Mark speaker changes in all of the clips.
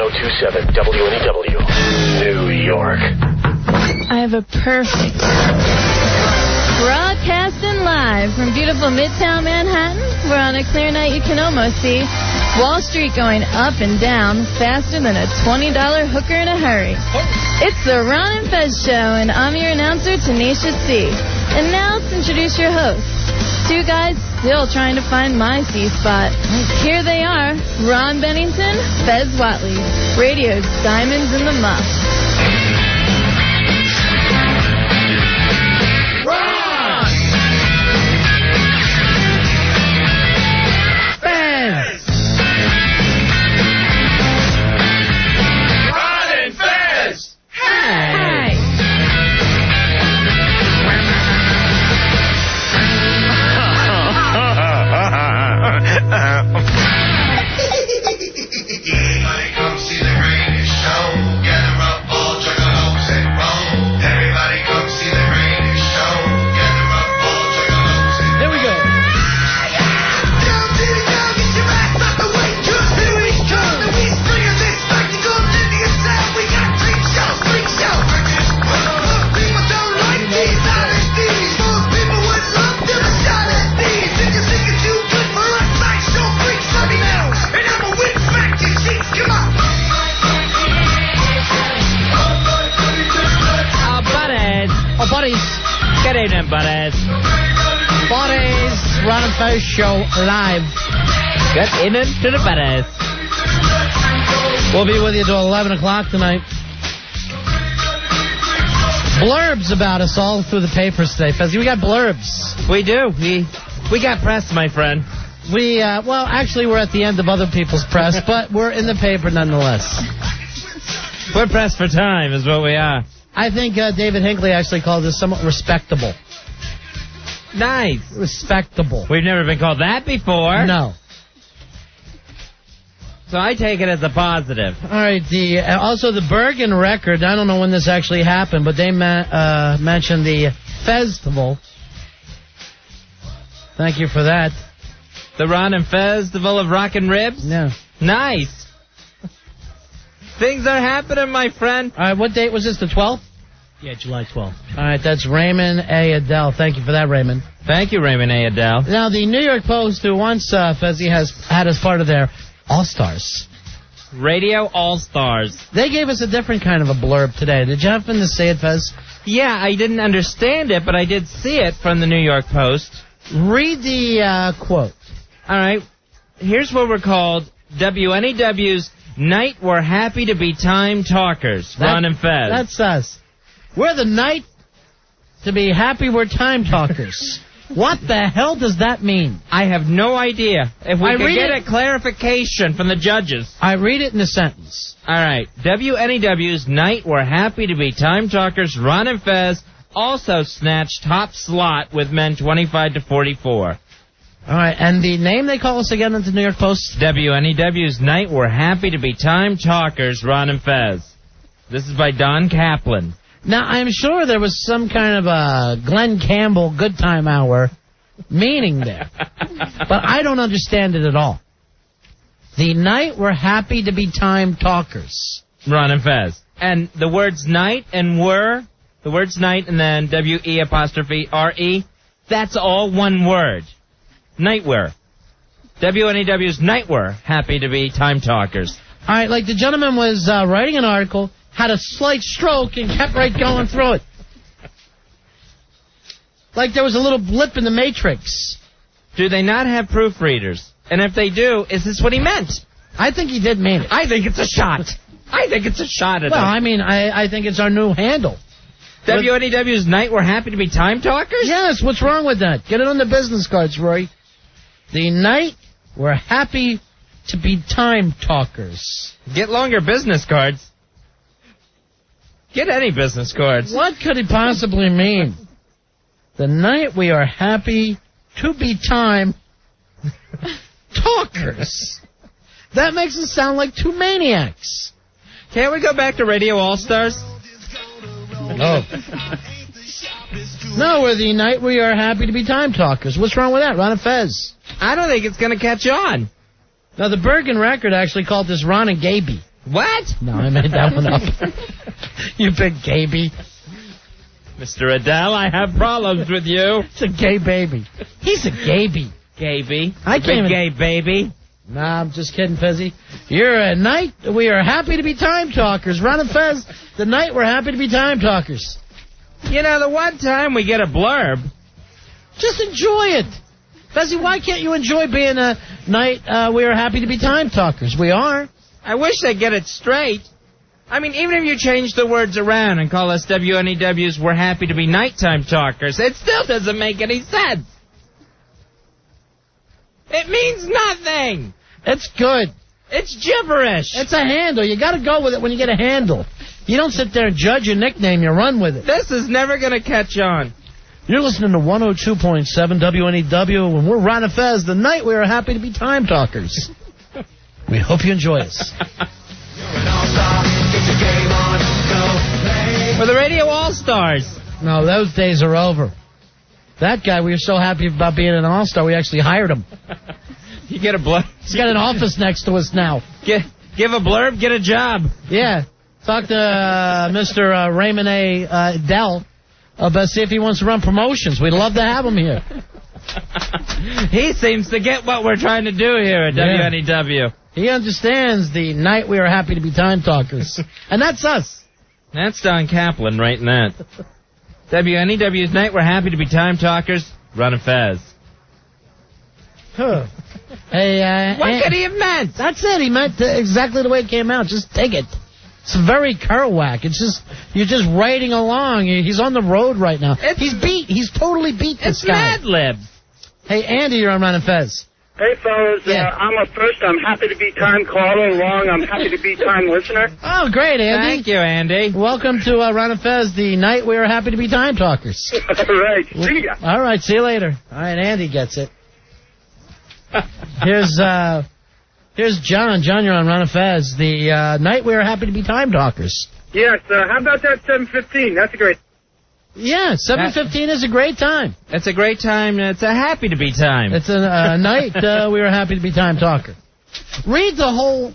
Speaker 1: 1027 WNEW, New York.
Speaker 2: I have a perfect broadcasting live from beautiful Midtown Manhattan, where on a clear night you can almost see Wall Street going up and down faster than a $20 hooker in a hurry. It's the Ron and Fez Show, and I'm your announcer, Tenacious C. And now let's introduce your hosts. Two guys still trying to find my C-spot. Here they are, Ron Bennington, Fez WNEW, radio's Diamonds in the Muff.
Speaker 3: Everybody come see the greatest show. Gather up all juggalos and roll. Everybody come see the greatest show. Gather up all juggalos and roll.
Speaker 4: Here we go.
Speaker 3: Down to the ground, get your ass out the way. 'Cause here we come. And we bring this spectacle to the sound. We got freak show. Most people don't like these honesties. Most people would love to have a shot at these. If you think it's too good for us, night show freaks, let me know. And I'ma whip smack your cheeks. Come on.
Speaker 4: Buddies. Good evening, buddies. Buddies, Ron and Fez Show live. Good evening to the buddies. We'll be with you till 11 o'clock tonight. Blurbs about us all through the papers today, Fez. We got blurbs.
Speaker 5: We do. We got press, my friend.
Speaker 4: Well, actually, we're at the end of other people's press, but we're in the paper nonetheless.
Speaker 5: We're pressed for time, is what we are.
Speaker 4: I think David Hinckley actually called us somewhat respectable.
Speaker 5: Nice.
Speaker 4: Respectable.
Speaker 5: We've never been called that before.
Speaker 4: No.
Speaker 5: So I take it as a positive.
Speaker 4: All right. Also, the Bergen record, I don't know when this actually happened, but they mentioned the festival. Thank you for that.
Speaker 5: The Ron and Festival of Rockin' Ribs?
Speaker 4: Yeah.
Speaker 5: Nice. Things are happening, my friend.
Speaker 4: All right, what date was this, the 12th? Yeah, July 12th. All right, that's Raymond A. Adele. Thank you for that, Raymond.
Speaker 5: Thank you, Raymond A. Adele.
Speaker 4: Now, the New York Post, who once Fezzy has had as part of their All-Stars.
Speaker 5: Radio All-Stars.
Speaker 4: They gave us a different kind of a blurb today. Did you happen to see it, Fez?
Speaker 5: Yeah, I didn't understand it, but I did see it from the New York Post.
Speaker 4: Read the quote.
Speaker 5: All right. Here's what we're called. WNEW's Night We're Happy to Be Time Talkers. Ron and Fez.
Speaker 4: That's us. We're the night to be happy we're time talkers. What the hell does that mean?
Speaker 5: I have no idea. If we could get a clarification from the judges.
Speaker 4: I read it in a sentence.
Speaker 5: All right. WNEW's Night We're Happy to Be Time Talkers. Ron and Fez also snatched top slot with men 25 to 44.
Speaker 4: All right, and the name they call us again at the New York Post?
Speaker 5: WNEW's Night We're Happy to Be Time Talkers, Ron and Fez. This is by Don Kaplan.
Speaker 4: Now, I'm sure there was some kind of a Glenn Campbell good time hour meaning there, but I don't understand it at all. The night we're happy to be time talkers.
Speaker 5: Ron and Fez. And the words night and were, the words night and then W-E-apostrophe-R-E, that's all one word. Nightwear. WNEW's Nightwear. Happy to be time talkers.
Speaker 4: All right, like the gentleman was writing an article, had a slight stroke, and kept right going through it. Like there was a little blip in the Matrix.
Speaker 5: Do they not have proofreaders? And if they do, is this what he meant?
Speaker 4: I think he did mean it.
Speaker 5: I think it's a shot. I think it's a shot at
Speaker 4: Well,
Speaker 5: him.
Speaker 4: I mean, I think it's our new handle.
Speaker 5: WNEW's Night We're Happy to Be Time Talkers?
Speaker 4: Yes, what's wrong with that? Get it on the business cards, Roy. The night we're happy to be time talkers.
Speaker 5: Get longer business cards. Get any business cards.
Speaker 4: What could it possibly mean? The night we are happy to be time talkers. That makes it sound like two maniacs.
Speaker 5: Can't we go back to Radio All-Stars?
Speaker 4: Oh. No, we're the night we are happy to be time talkers. What's wrong with that, Ron and Fez?
Speaker 5: I don't think it's going to catch on.
Speaker 4: Now, the Bergen record actually called this Ron and Gaby.
Speaker 5: What?
Speaker 4: No, I made that one up. You big gaby.
Speaker 5: Mr. Adele, I have problems with you.
Speaker 4: It's a gay baby. He's a gaby.
Speaker 5: Gaby.
Speaker 4: I can't
Speaker 5: Big gay baby.
Speaker 4: Nah, I'm just kidding, Fezzy. You're a night. We are happy to be time talkers. Ron and Fez, the night we're happy to be time talkers.
Speaker 5: You know, the one time we get a blurb.
Speaker 4: Just enjoy it. Fezzy, why can't you enjoy being a night we are happy to be time talkers? We are.
Speaker 5: I wish they'd get it straight. I mean, even if you change the words around and call us WNEWs, we're happy to be nighttime talkers, it still doesn't make any sense. It means nothing.
Speaker 4: It's good.
Speaker 5: It's gibberish.
Speaker 4: It's a handle. You got to go with it when you get a handle. You don't sit there and judge your nickname. You run with it.
Speaker 5: This is never going to catch on.
Speaker 4: You're listening to 102.7 WNEW, and we're Ron and Fez, the night we are happy to be time talkers. We hope you enjoy us.
Speaker 5: We're the Radio All-Stars.
Speaker 4: No, those days are over. That guy, we were so happy about being an all-star, we actually hired him.
Speaker 5: You get a blurb.
Speaker 4: He's got an office next to us now.
Speaker 5: Give a blurb, get a job.
Speaker 4: Yeah. Talk to Mr. Raymond A. Dell about see if he wants to run promotions. We'd love to have him here.
Speaker 5: He seems to get what we're trying to do here at WNEW.
Speaker 4: He understands the night we are happy to be time talkers. And that's us.
Speaker 5: That's Don Kaplan writing that. WNEW's night we're happy to be time talkers. Ron and Fez.
Speaker 4: Huh. Hey,
Speaker 5: What could he have meant?
Speaker 4: That's it. He meant exactly the way it came out. Just take it. It's very Kerouac. It's just, you're just writing along. He's on the road right now. He's beat. He's totally beat this guy.
Speaker 5: It's Mad Libs.
Speaker 4: Hey, Andy, you're on Ron and Fez.
Speaker 6: Hey, fellas,
Speaker 4: Yeah.
Speaker 6: I'm up first. I'm happy to be time caller along. I'm happy to be time listener.
Speaker 4: Oh, great, Andy.
Speaker 5: Thank you, Andy.
Speaker 4: Welcome to Ron and Fez, the night we are happy to be time talkers.
Speaker 6: All right. See ya.
Speaker 4: All right, see you later. All right, Andy gets it. Here's John. John, you're on Ron and Fez, the night we are happy to be time talkers.
Speaker 6: Yes, how about that 7:15? That's a great...
Speaker 4: Yeah, 7:15 is a great time.
Speaker 5: It's a great time. It's a happy to be time.
Speaker 4: It's a night we are happy to be time talker. Read the whole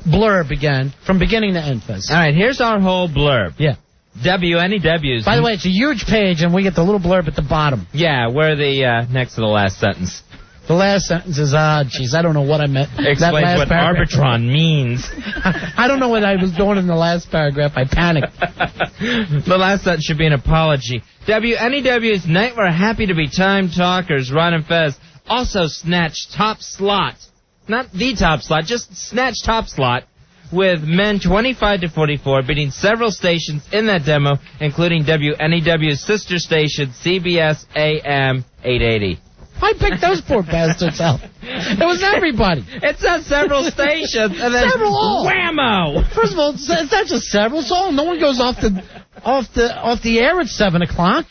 Speaker 4: blurb again, from beginning to end, Fez.
Speaker 5: All right, here's our whole blurb.
Speaker 4: Yeah.
Speaker 5: WNEW's.
Speaker 4: By the way, it's a huge page, and we get the little blurb at the bottom.
Speaker 5: Yeah, we're the next to the last sentence.
Speaker 4: The last sentence is, jeez, I don't know what I meant.
Speaker 5: Explains what Arbitron means.
Speaker 4: I don't know what I was doing in the last paragraph. I panicked.
Speaker 5: The last sentence should be an apology. WNEW's night we're happy to be time talkers. Ron and Fez also snatched top slot. Not the top slot, just snatched top slot. With men 25 to 44 beating several stations in that demo, including WNEW's sister station, CBS AM 880.
Speaker 4: I picked those poor bastards out. It was everybody.
Speaker 5: It says several stations, and then
Speaker 4: Several.
Speaker 5: whammo!
Speaker 4: First of all, it's not just several. It's all. No one goes off the air at 7 o'clock.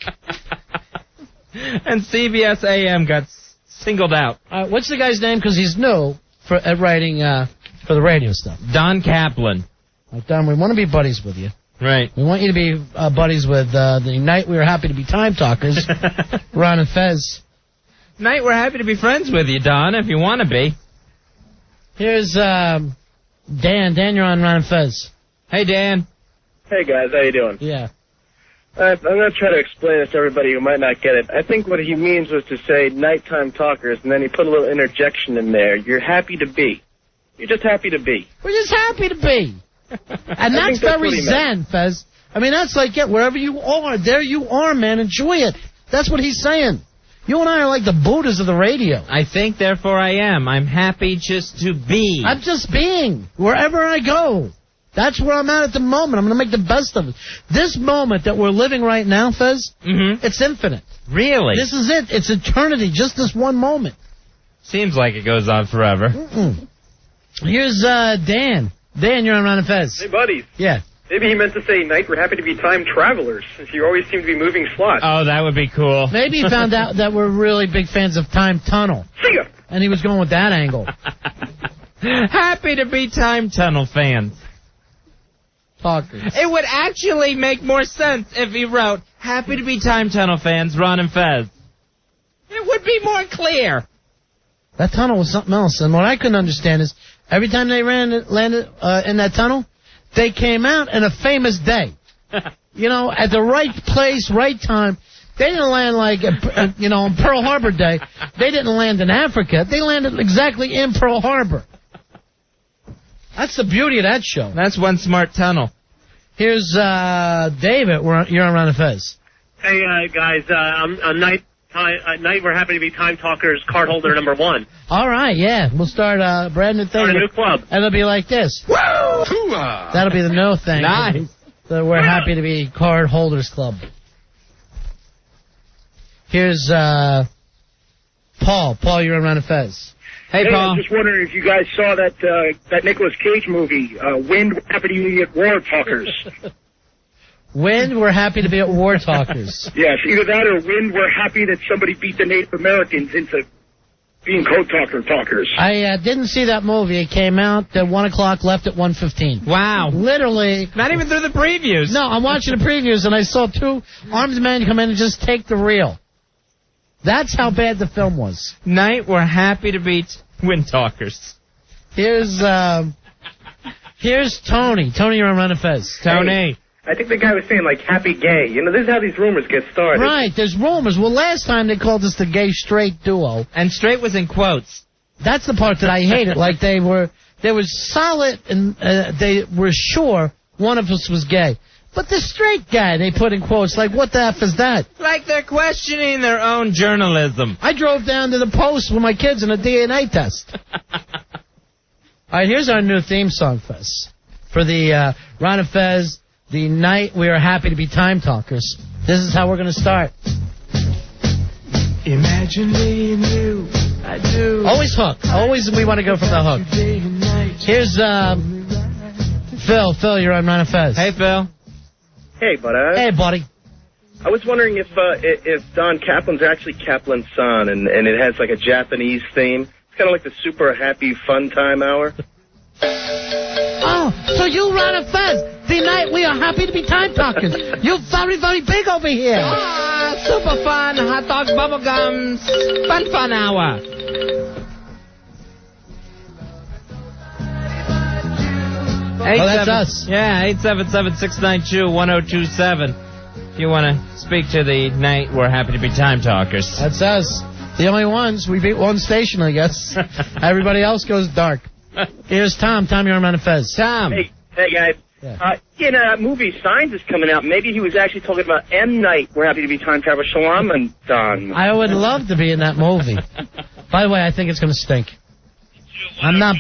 Speaker 5: And CBS AM got singled out.
Speaker 4: What's the guy's name? Because he's new at writing for the radio stuff.
Speaker 5: Don Kaplan.
Speaker 4: Don, we want to be buddies with you.
Speaker 5: Right.
Speaker 4: We want you to be buddies with the night we were happy to be time talkers, Ron and Fez.
Speaker 5: Night we're happy to be friends with you, Don, if you want to be.
Speaker 4: Here's Dan. Dan, you're on Ron and Fez.
Speaker 5: Hey, Dan.
Speaker 6: Hey, guys, how you doing?
Speaker 4: Yeah.
Speaker 6: I'm going to try to explain this to everybody who might not get it. I think what he means was to say nighttime talkers, and then he put a little interjection in there. You're happy to be. You're just happy to be.
Speaker 4: We're just happy to be. And that's
Speaker 6: that's
Speaker 4: very
Speaker 6: what he meant.
Speaker 4: zen, Fez. I mean, that's like, wherever you are, there you are, man. Enjoy it. That's what he's saying. You and I are like the Buddhas of the radio.
Speaker 5: I think, therefore I am. I'm happy just to be.
Speaker 4: I'm just being. Wherever I go. That's where I'm at the moment. I'm going to make the best of it. This moment that we're living right now, Fez, it's infinite.
Speaker 5: Really?
Speaker 4: This is it. It's eternity. Just this one moment.
Speaker 5: Seems like it goes on forever.
Speaker 4: Here's Dan. Dan, you're on Ron and Fez.
Speaker 6: Hey, buddies.
Speaker 4: Yeah.
Speaker 6: Maybe he meant to say night we're happy to be time travelers, since you always seem to be moving slots.
Speaker 5: Oh, that would be cool.
Speaker 4: Maybe he found out that we're really big fans of Time Tunnel.
Speaker 6: See ya!
Speaker 4: And he was going with that angle.
Speaker 5: Happy to be Time Tunnel fans.
Speaker 4: Talkers.
Speaker 5: It would actually make more sense if he wrote, happy to be Time Tunnel fans, Ron and Fez. It would be more clear.
Speaker 4: That tunnel was something else. And what I couldn't understand is every time they landed in that tunnel,
Speaker 7: They came out in a famous day. You know, at the right place, right time. They didn't land like, on Pearl Harbor Day. They didn't land in Africa. They landed exactly in Pearl Harbor. That's the beauty of that show.
Speaker 5: That's one smart tunnel.
Speaker 7: Here's David. You're on Ron and Fez.
Speaker 8: Hey, guys, on night we're happy to be Time Talkers card holder number 1.
Speaker 7: All right, yeah. We'll start a brand new thing.
Speaker 8: Start a new club.
Speaker 7: And it'll be like this. Woo! That'll be the new thing.
Speaker 5: Nice.
Speaker 7: So we're happy to be Card Holders Club. Here's Paul. Paul, you're on Ron and Fez.
Speaker 5: Hey, Paul.
Speaker 9: I was just wondering if you guys saw that Nicolas Cage movie, Wind, We're Happy to Be at War Talkers.
Speaker 7: Wind, we're happy to be at War Talkers.
Speaker 9: Yes, either that or Wind, we're happy that somebody beat the Native Americans into being code talkers.
Speaker 7: I didn't see that movie. It came out at 1 o'clock, left at 1:15.
Speaker 5: Wow.
Speaker 7: Literally.
Speaker 5: Not even through the previews.
Speaker 7: No, I'm watching the previews, and I saw 2 armed men come in and just take the reel. That's how bad the film was.
Speaker 5: Night, we're happy to be Wind Talkers.
Speaker 7: Here's Tony. Tony, you're on Ron and Fez.
Speaker 5: Tony.
Speaker 6: I think the guy was saying, like, happy gay. You know, this is how these rumors get started.
Speaker 7: Right, there's rumors. Well, last time they called us the gay-straight duo.
Speaker 5: And straight was in quotes.
Speaker 7: That's the part that I hated. Like, they were solid, and they were sure one of us was gay. But the straight guy, they put in quotes, like, what the F is that?
Speaker 5: Like they're questioning their own journalism.
Speaker 7: I drove down to the post with my kids in a DNA test. All right, here's our new theme song, Fez. For the Ron and Fez, the night we are happy to be Time Talkers. This is how we're going to start.
Speaker 3: Imagine me and you, I do.
Speaker 7: Always hook. Always we want to go from the hook. Here's Phil. Phil, you're on Ron and Fez.
Speaker 5: Hey, Phil.
Speaker 6: Hey, buddy.
Speaker 7: Hey, buddy.
Speaker 6: I was wondering if Don Kaplan's actually Kaplan's son, and it has like a Japanese theme. It's kind of like the super happy fun time hour.
Speaker 7: Oh, so you Ron and Fez, the night we are happy to be Time Talkers. You're very, very big over here.
Speaker 5: Ah, super fun, hot dog, bubble gums, fun hour.
Speaker 7: Oh, that's us.
Speaker 5: Yeah, 877-692-1027. If you want to speak to the night, we're happy to be Time Talkers.
Speaker 7: That's us. The only ones. We beat one station, I guess. Everybody else goes dark. Here's Tom. Tom, you're on Ron and Fez.
Speaker 5: Tom.
Speaker 6: Hey guys.
Speaker 7: Yeah.
Speaker 6: That movie Signs is coming out. Maybe he was actually talking about M. Night. We're happy to be Time Travel. Shalom and Don.
Speaker 7: I would love to be in that movie. By the way, I think it's going to stink. I'm not...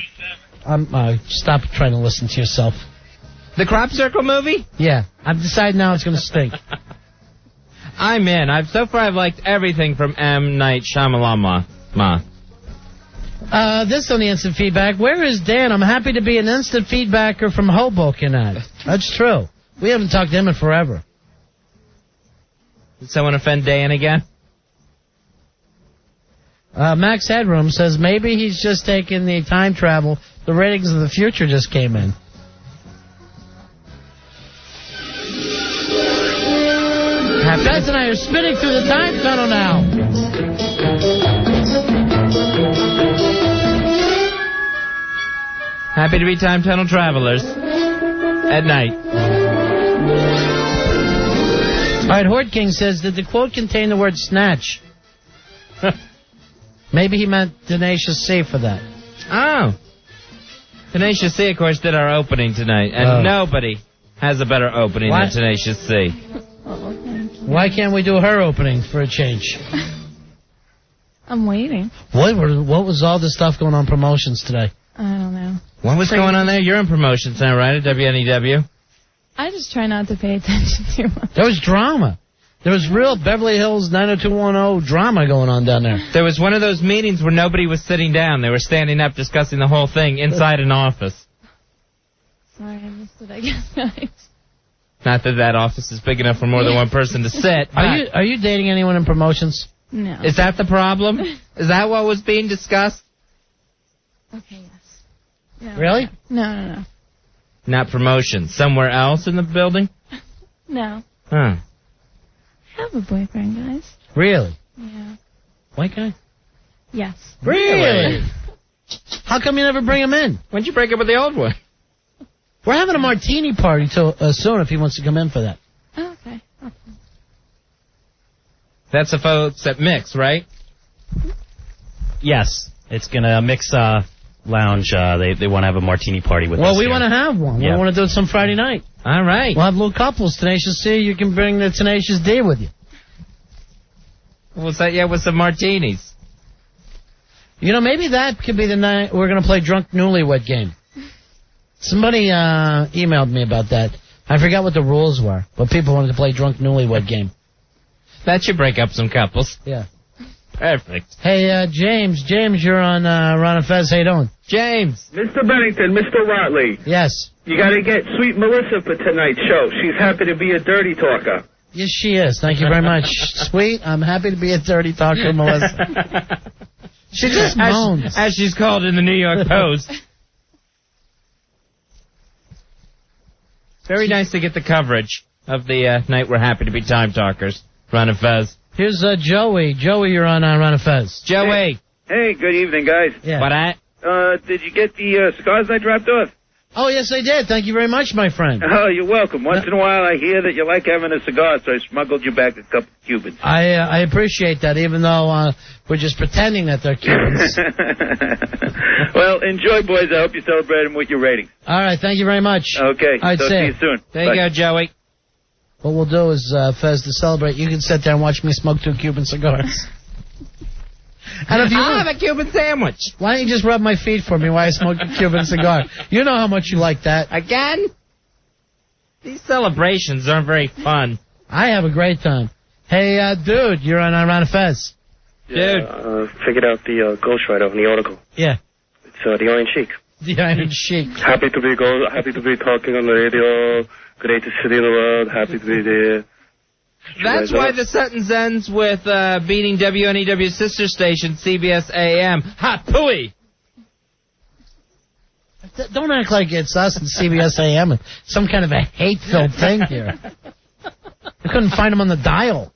Speaker 7: stop trying to listen to yourself.
Speaker 5: The Crop Circle movie?
Speaker 7: Yeah. I've decided now it's going to stink.
Speaker 5: I'm in. So far I've liked everything from M. Night Shyamalan.
Speaker 7: This on the instant feedback. Where is Dan? I'm happy to be an instant feedbacker from Hoboken. That's true. We haven't talked to him in forever.
Speaker 5: Did someone offend Dan again?
Speaker 7: Max Headroom says maybe he's just taking the time travel. The ratings of the future just came in. Fez and I are spinning through the time tunnel now.
Speaker 5: Happy to be time tunnel travelers at night.
Speaker 7: All right, Horde King says, did the quote contain the word snatch? Maybe he meant Tenacious C for that.
Speaker 5: Oh. Tenacious C, of course, did our opening tonight, and nobody has a better opening than Tenacious C.
Speaker 7: Why can't we do her opening for a change?
Speaker 2: I'm waiting.
Speaker 7: What was all this stuff going on promotions today?
Speaker 2: I don't know.
Speaker 5: What was going on there? You're in promotions now, right, at WNEW?
Speaker 2: I just try not to pay attention too much.
Speaker 7: There was drama. There was real Beverly Hills 90210 drama going on down there.
Speaker 5: There was one of those meetings where nobody was sitting down. They were standing up discussing the whole thing inside an office.
Speaker 2: Sorry, I missed it, I guess, guys.
Speaker 5: Not that office is big enough for more than one person to sit.
Speaker 7: Are you dating anyone in promotions?
Speaker 2: No.
Speaker 5: Is that the problem? Is that what was being discussed?
Speaker 2: Okay, yes. No,
Speaker 7: Really?
Speaker 2: No.
Speaker 5: Not promotions. Somewhere else in the building?
Speaker 2: No.
Speaker 5: Huh.
Speaker 2: I have a boyfriend, guys.
Speaker 7: Really?
Speaker 2: Yeah.
Speaker 7: White guy?
Speaker 2: Yes.
Speaker 7: Really? How come you never bring him in?
Speaker 5: When'd you break up with the old one?
Speaker 7: We're having a martini party soon if he wants to come in for that.
Speaker 2: Oh, okay.
Speaker 5: That's the folks at Mix, right?
Speaker 10: Yes, it's gonna Mix Lounge. They want to have a martini party with us.
Speaker 7: Well, we
Speaker 10: here.
Speaker 7: want to have one.
Speaker 10: Yeah.
Speaker 7: We want to do it some Friday night.
Speaker 5: All right.
Speaker 7: We'll have little couples, Tenacious C. You can bring the Tenacious D with you.
Speaker 5: What's that? Yeah, with some martinis.
Speaker 7: You know, maybe that could be the night we're going to play Drunk Newlywed Game. Somebody emailed me about that. I forgot what the rules were, but people wanted to play Drunk Newlywed Game.
Speaker 5: That should break up some couples.
Speaker 7: Yeah.
Speaker 5: Perfect.
Speaker 7: Hey, James. James, you're on Ron and Fez. How you doing?
Speaker 5: James.
Speaker 6: Mr. Bennington, Mr. Watley,
Speaker 7: Yes.
Speaker 6: you got to get Sweet Melissa for tonight's show. She's happy to be a dirty talker.
Speaker 7: Yes, she is. Thank you very much. Sweet. I'm happy to be a dirty talker, Melissa. She just moans.
Speaker 5: As she's called in the New York Post. Very nice to get the coverage of the night we're happy to be time talkers. Ron and Fez.
Speaker 7: Here's Joey. Joey, you're on Ron and Fez.
Speaker 5: Joey.
Speaker 6: Hey, good evening, guys.
Speaker 7: Yeah.
Speaker 5: What at?
Speaker 6: Did you get the cigars I dropped off?
Speaker 7: Oh, yes, I did. Thank you very much, my friend.
Speaker 6: Oh, you're welcome. Once in a while I hear that you like having a cigar, so I smuggled you back a couple of Cubans.
Speaker 7: I appreciate that, even though we're just pretending that they're Cubans.
Speaker 6: Well, enjoy, boys. I hope you celebrate them with your ratings.
Speaker 7: All right, thank you very much.
Speaker 6: Okay,
Speaker 7: I'd
Speaker 6: so
Speaker 7: say
Speaker 6: see you soon.
Speaker 5: There
Speaker 6: Bye.
Speaker 5: you go, Joey.
Speaker 7: What we'll do is, Fez, to celebrate, you can sit there and watch me smoke 2 Cuban cigars. And if you
Speaker 5: I'll
Speaker 7: want,
Speaker 5: have a Cuban sandwich.
Speaker 7: why don't you just rub my feet for me while I smoke a Cuban cigar? You know how much you like that.
Speaker 5: Again? These celebrations aren't very fun.
Speaker 7: I have a great time. Hey, dude, you're on Ron and Fez.
Speaker 5: Dude.
Speaker 6: Figured out the ghostwriter in the article.
Speaker 7: Yeah.
Speaker 6: It's the Iron Sheik.
Speaker 7: The Iron Sheik.
Speaker 6: Happy to be talking on the radio. Greatest city in the world. Happy to be there.
Speaker 5: That's why the sentence ends with beating WNEW's sister station, CBS AM. Hot pooey!
Speaker 7: Don't act like it's us and CBS AM. Some kind of a hate-filled thing here. I couldn't find him on the dial.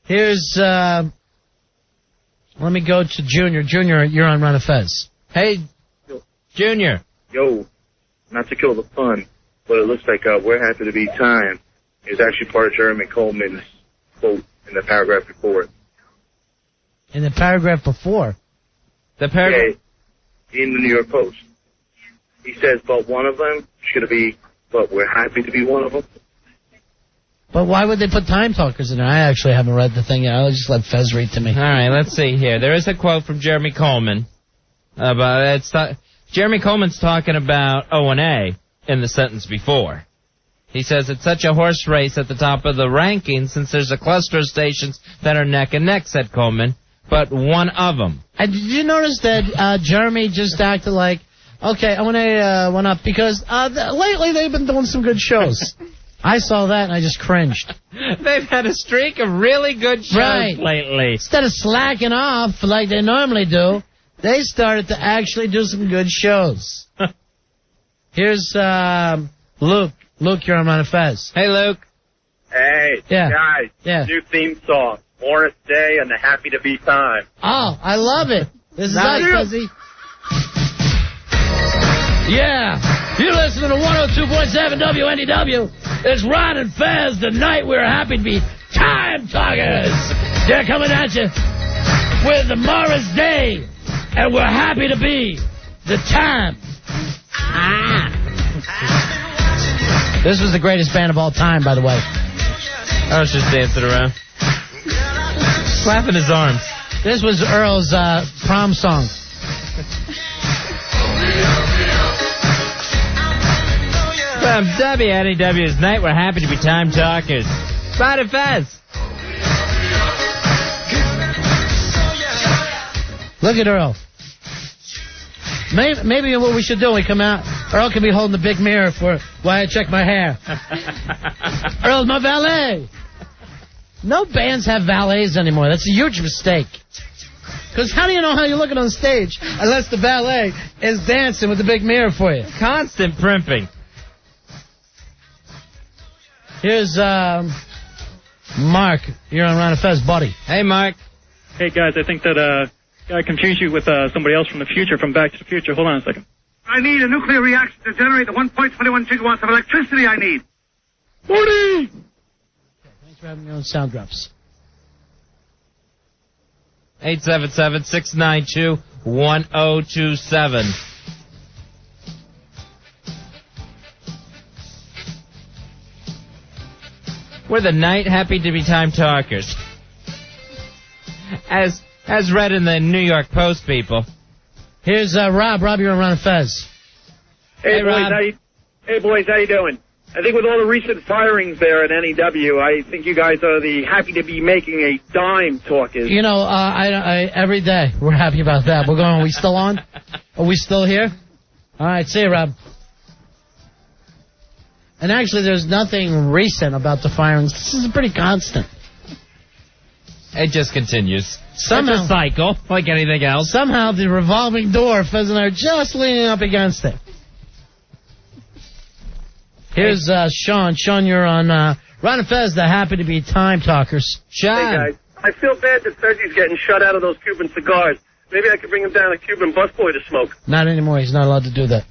Speaker 7: Here's, let me go to Junior. Junior, you're on Ron and Fez.
Speaker 5: Hey, Junior.
Speaker 9: Yo, not to kill the fun, but it looks like we're happy to be time is actually part of Jeremy Coleman's quote in the paragraph before it.
Speaker 7: In the paragraph before.
Speaker 5: The paragraph.
Speaker 9: Yeah, in the New York Post. He says, but one of them should be, but we're happy to be one of them.
Speaker 7: But why would they put time talkers in there? I actually haven't read the thing yet. I'll just let Fez read to me.
Speaker 5: All right, let's see here. There is a quote from Jeremy Coleman. Jeremy Coleman's talking about O&A in the sentence before. He says it's such a horse race at the top of the rankings since there's a cluster of stations that are neck and neck, said Coleman, but one of them.
Speaker 7: And did you notice that Jeremy just acted like, okay, O&A went up because lately they've been doing some good shows. I saw that and I just cringed.
Speaker 5: They've had a streak of really good shows lately.
Speaker 7: Instead of slacking off like they normally do, they started to actually do some good shows. Here's Luke. Luke, you're on Ron and Fez.
Speaker 5: Hey, Luke.
Speaker 9: Hey,
Speaker 7: Yeah.
Speaker 9: guys,
Speaker 7: Yeah.
Speaker 9: new theme song, Morris Day and the Happy to Be Time.
Speaker 7: Oh, I love it. This is us, Fuzzy. Yeah. You're listening to 102.7 WNEW. It's Ron and Fez. Tonight we're happy to be time talkers. They're coming at you with the Morris Day. And we're happy to be the time. This was the greatest band of all time, by the way.
Speaker 5: I was just dancing around. Slapping his arms.
Speaker 7: This was Earl's prom song.
Speaker 5: From WNEW's Night, we're happy to be time talkers. Ron and Fez.
Speaker 7: Look at Earl. Maybe what we should do when we come out, Earl can be holding the big mirror for while I check my hair. Earl's my valet. No bands have valets anymore. That's a huge mistake. Because how do you know how you're looking on stage unless the valet is dancing with the big mirror for you?
Speaker 5: Constant primping.
Speaker 7: Here's Mark. You're on Ron and Fez, buddy.
Speaker 5: Hey, Mark.
Speaker 8: Hey, guys, I think that I confused you with somebody else from the future, from Back to the Future. Hold on a second.
Speaker 3: I need a nuclear reaction to generate the 1.21 gigawatts of electricity I need.
Speaker 7: Morty! Thanks for having your own sound drops.
Speaker 5: 877-692-1027. We're the night happy to be time talkers. As read in the New York Post, people.
Speaker 7: Here's Rob. Rob, you're on Ron and Fez.
Speaker 6: Hey, boys,
Speaker 5: Rob.
Speaker 6: how you doing? I think with all the recent firings there at NEW, I think you guys are the happy to be making a dime talkers.
Speaker 7: You know, every day we're happy about that. We're going, are we still on? Are we still here? All right, see you, Rob. And actually, there's nothing recent about the firings. This is pretty constant.
Speaker 5: It just continues.
Speaker 7: Somehow,
Speaker 5: It's a cycle, like anything else.
Speaker 7: Somehow, the revolving door, Fez and I are just leaning up against it. Here's Sean. Sean, you're on Ron and Fez, the happy to be time talkers.
Speaker 5: Sean.
Speaker 6: Hey, guys. I feel bad that Fezzi's getting shut out of those Cuban cigars. Maybe I could bring him down a Cuban busboy to smoke.
Speaker 7: Not anymore. He's not allowed to do that.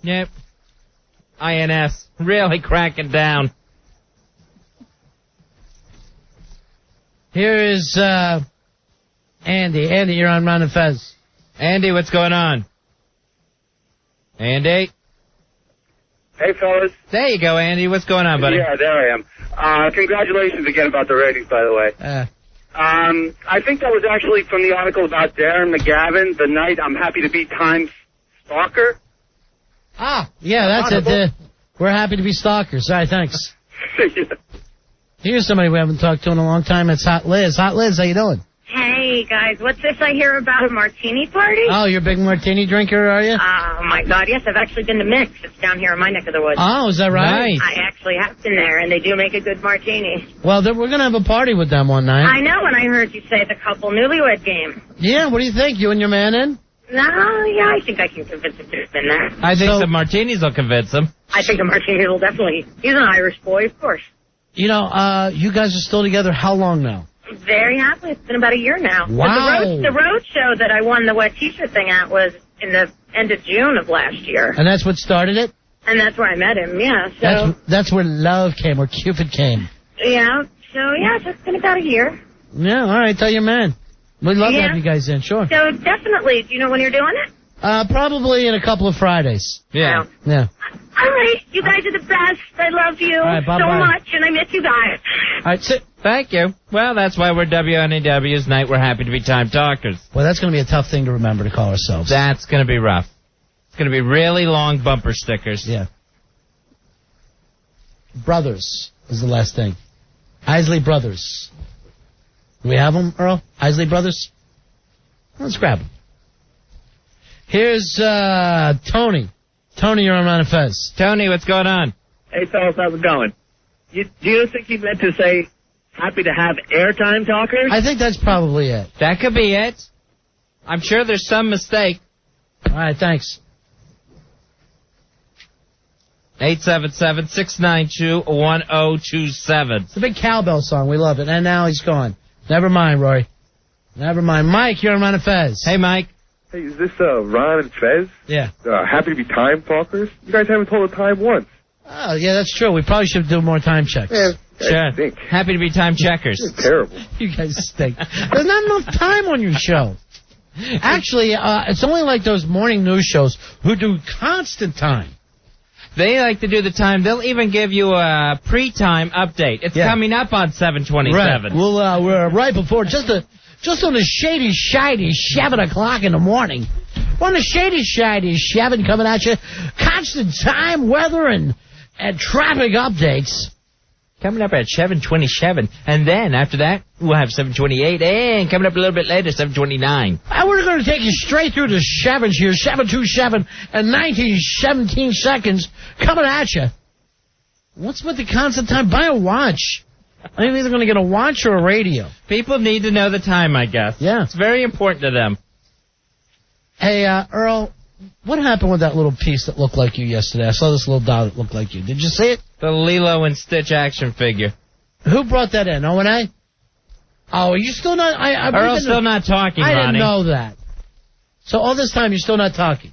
Speaker 5: Yep. INS. Really cracking down.
Speaker 7: Here is Andy. Andy, you're on Ron and Fez.
Speaker 5: Andy, what's going on? Andy?
Speaker 6: Hey, fellas.
Speaker 5: There you go, Andy. What's going on, buddy?
Speaker 6: Yeah, there I am. Congratulations again about the ratings, by the way. I think that was actually from the article about Darren McGavin, the night I'm happy to be time stalker.
Speaker 7: Yeah, that's it. We're happy to be stalkers. All right, thanks. Here's somebody we haven't talked to in a long time. It's Hot Liz. Hot Liz, how you doing?
Speaker 11: Hey, guys, what's this I hear about a martini party?
Speaker 7: Oh, you're a big martini drinker, are you?
Speaker 11: Oh, my God, yes, I've actually been to Mix. It's down here in my neck of the woods.
Speaker 7: Oh, is that right?
Speaker 11: I actually have been there, and they do make a good martini.
Speaker 7: Well, we're going to have a party with them one night.
Speaker 11: I know, and I heard you say the couple newlywed game.
Speaker 7: Yeah, what do you think? You and your man in?
Speaker 11: No, yeah, I think I can convince him to have been there.
Speaker 5: I think some martinis will convince him.
Speaker 11: I think the martini will definitely. He's an Irish boy, of course.
Speaker 7: You know, you guys are still together how long now?
Speaker 11: Very happily. It's been about a year now.
Speaker 7: Wow.
Speaker 11: But the road show that I won the wet t-shirt thing at was in the end of June of last year.
Speaker 7: And that's what started it?
Speaker 11: And that's where I met him, yeah. So
Speaker 7: That's where love came, where Cupid came.
Speaker 11: yeah, so it's been about a year.
Speaker 7: Yeah, all right, tell your man. We'd love to have you guys in, sure.
Speaker 11: So definitely, do you know when you're doing it?
Speaker 7: Probably in a couple of Fridays.
Speaker 5: Yeah.
Speaker 7: Yeah.
Speaker 11: All right, you guys are the best. I love you
Speaker 7: right,
Speaker 11: so
Speaker 7: bye-bye.
Speaker 11: much, and I miss you guys.
Speaker 7: All right, sit.
Speaker 5: Thank you. Well, that's why we're WNEW's night. We're happy to be time talkers.
Speaker 7: Well, that's going to be a tough thing to remember to call ourselves.
Speaker 5: That's going to be rough. It's going to be really long bumper stickers.
Speaker 7: Yeah. Brothers is the last thing. Isley Brothers. Do we have them, Earl? Isley Brothers? Let's grab them. Here's Tony. Tony, you're on Ron and Fez.
Speaker 5: Tony, what's going on?
Speaker 6: Hey, fellas, how's it going? Do you think you meant to say happy to have airtime talkers?
Speaker 7: I think that's probably it.
Speaker 5: That could be it. I'm sure there's some mistake.
Speaker 7: All right, thanks.
Speaker 5: 877-692-1027.
Speaker 7: It's a big cowbell song. We love it. And now he's gone. Never mind, Rory. Never mind. Mike, you're on Ron and Fez.
Speaker 5: Hey, Mike.
Speaker 12: Hey, is this Ron and Fez?
Speaker 7: Yeah.
Speaker 12: Happy to be time talkers? You guys haven't told the time once.
Speaker 7: Oh, yeah, that's true. We probably should do more time checks.
Speaker 12: Yeah,
Speaker 5: Sure.
Speaker 12: stink.
Speaker 5: Happy to be time checkers.
Speaker 12: It's terrible.
Speaker 7: You guys stink. There's not enough time on your show. Actually, it's only like those morning news shows who do constant time.
Speaker 5: They like to do the time. They'll even give you a pre-time update. It's coming up on 7:27.
Speaker 7: Right. Well, we're right before, just on the shady 7 o'clock in the morning. We're on the shady 7 coming at you. Constant time, weather, and traffic updates.
Speaker 5: Coming up at 7:27, and then after that we'll have 7:28, and coming up a little bit later, 7:29.
Speaker 7: And we're going to take you straight through the 7s here, 7:27 and 17 seconds coming at you. What's with the constant time? Buy a watch. I'm either going to get a watch or a radio.
Speaker 5: People need to know the time, I guess.
Speaker 7: Yeah.
Speaker 5: It's very important to them.
Speaker 7: Hey, Earl, what happened with that little piece that looked like you yesterday? I saw this little doll that looked like you. Did you see it?
Speaker 5: The Lilo and Stitch action figure.
Speaker 7: Who brought that in? O&A? Oh, are you still not?
Speaker 5: Earl's still not talking,
Speaker 7: I
Speaker 5: Ronnie.
Speaker 7: didn't know that. So all this time, you're still not talking.